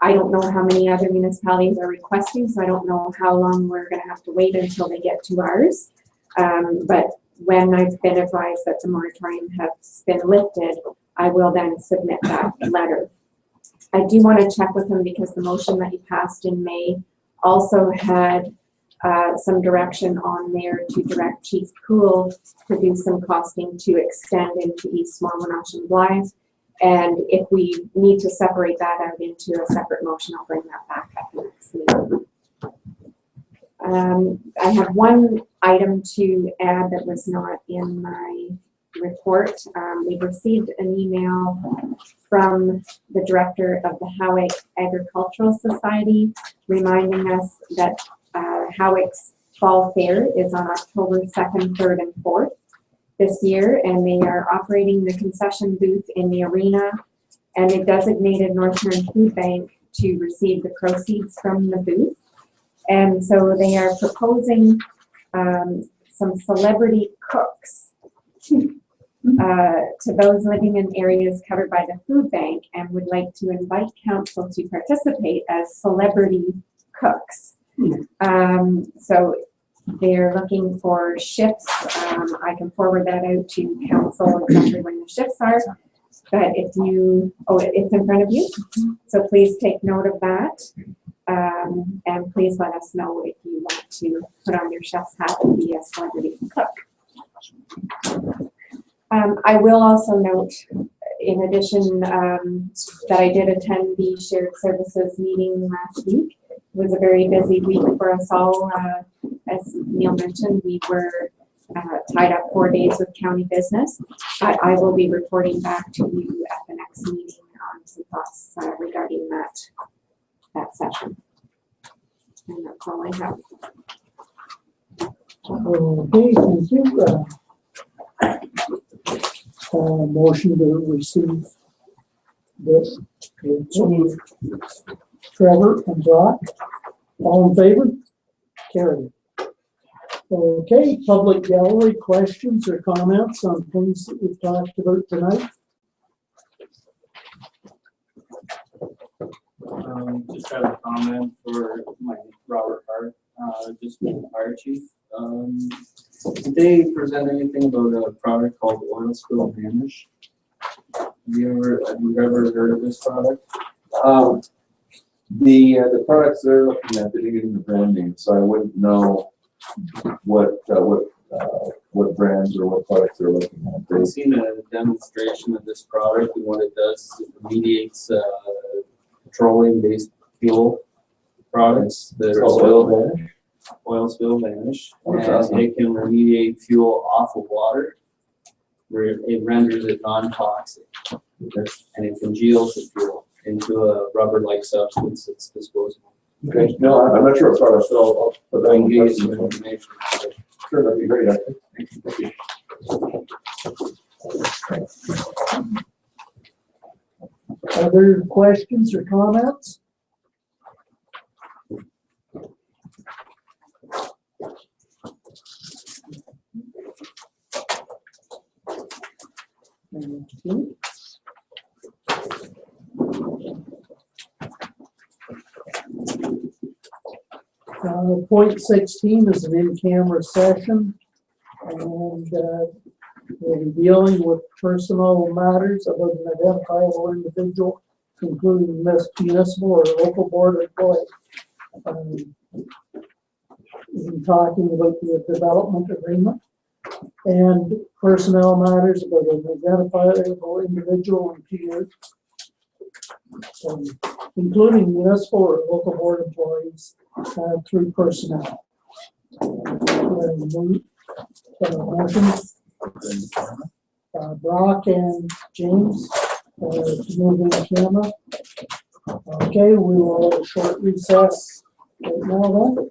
I don't know how many other municipalities are requesting, so I don't know how long we're gonna have to wait until they get to ours. But when I've been advised that the moratorium has been lifted, I will then submit that letter. I do want to check with them because the motion that you passed in May also had some direction on there to direct Chief Poole to do some costing to extend into East Swanwinosh and Blythe. And if we need to separate that out into a separate motion, I'll bring that back at the next meeting. I have one item to add that was not in my report. We received an email from the director of the Howick Agricultural Society reminding us that Howick's Fall Fair is on October 2nd, 3rd, and 4th this year, and they are operating the concession booth in the arena, and they designated Northern Food Bank to receive the proceeds from the booth. And so they are proposing some celebrity cooks to those living in areas covered by the food bank, and would like to invite council to participate as celebrity cooks. So they're looking for shifts. I can forward that out to council exactly when the shifts are. But if you, it's in front of you. So please take note of that. And please let us know if you want to put on your chef's hat and be a celebrity cook. I will also note, in addition, that I did attend the shared services meeting last week. It was a very busy week for us all. As Neil mentioned, we were tied up 4 days with county business. I will be reporting back to you at the next meeting on some thoughts regarding that session. And that's all I have. Okay, thank you. Motion to receive this. Trevor and Brock, all in favor? Carried. Okay, public gallery questions or comments on things that we've talked about tonight? Just have a comment for my Robert Hart, just being the fire chief. Did they present anything about a product called oil spill vanish? Have you ever heard of this product? The products they're looking at, they didn't give them the brand name, so I wouldn't know what brands or what products they're looking at. I've seen a demonstration of this product, and what it does is it remediates petroleum-based fuel products that are oil spill vanish, and it can remediate fuel off of water, where it renders it non-toxic, and it congeals the fuel into a rubber-like substance that's disposable. Okay, no, I'm not sure what product, so I'll put that in give you some information. Sure, that'd be great, actually. Thank you. Other questions or comments? Point 16 is an in-camera session, and we'll be dealing with personal matters of an identifiable individual, including municipal or local board employee. We'll be talking about the development agreement and personnel matters about an identifiable individual and peers, including municipal or local board employees through personnel. Motion. Brock and James moving the camera. Okay, we will have a short recess right now then.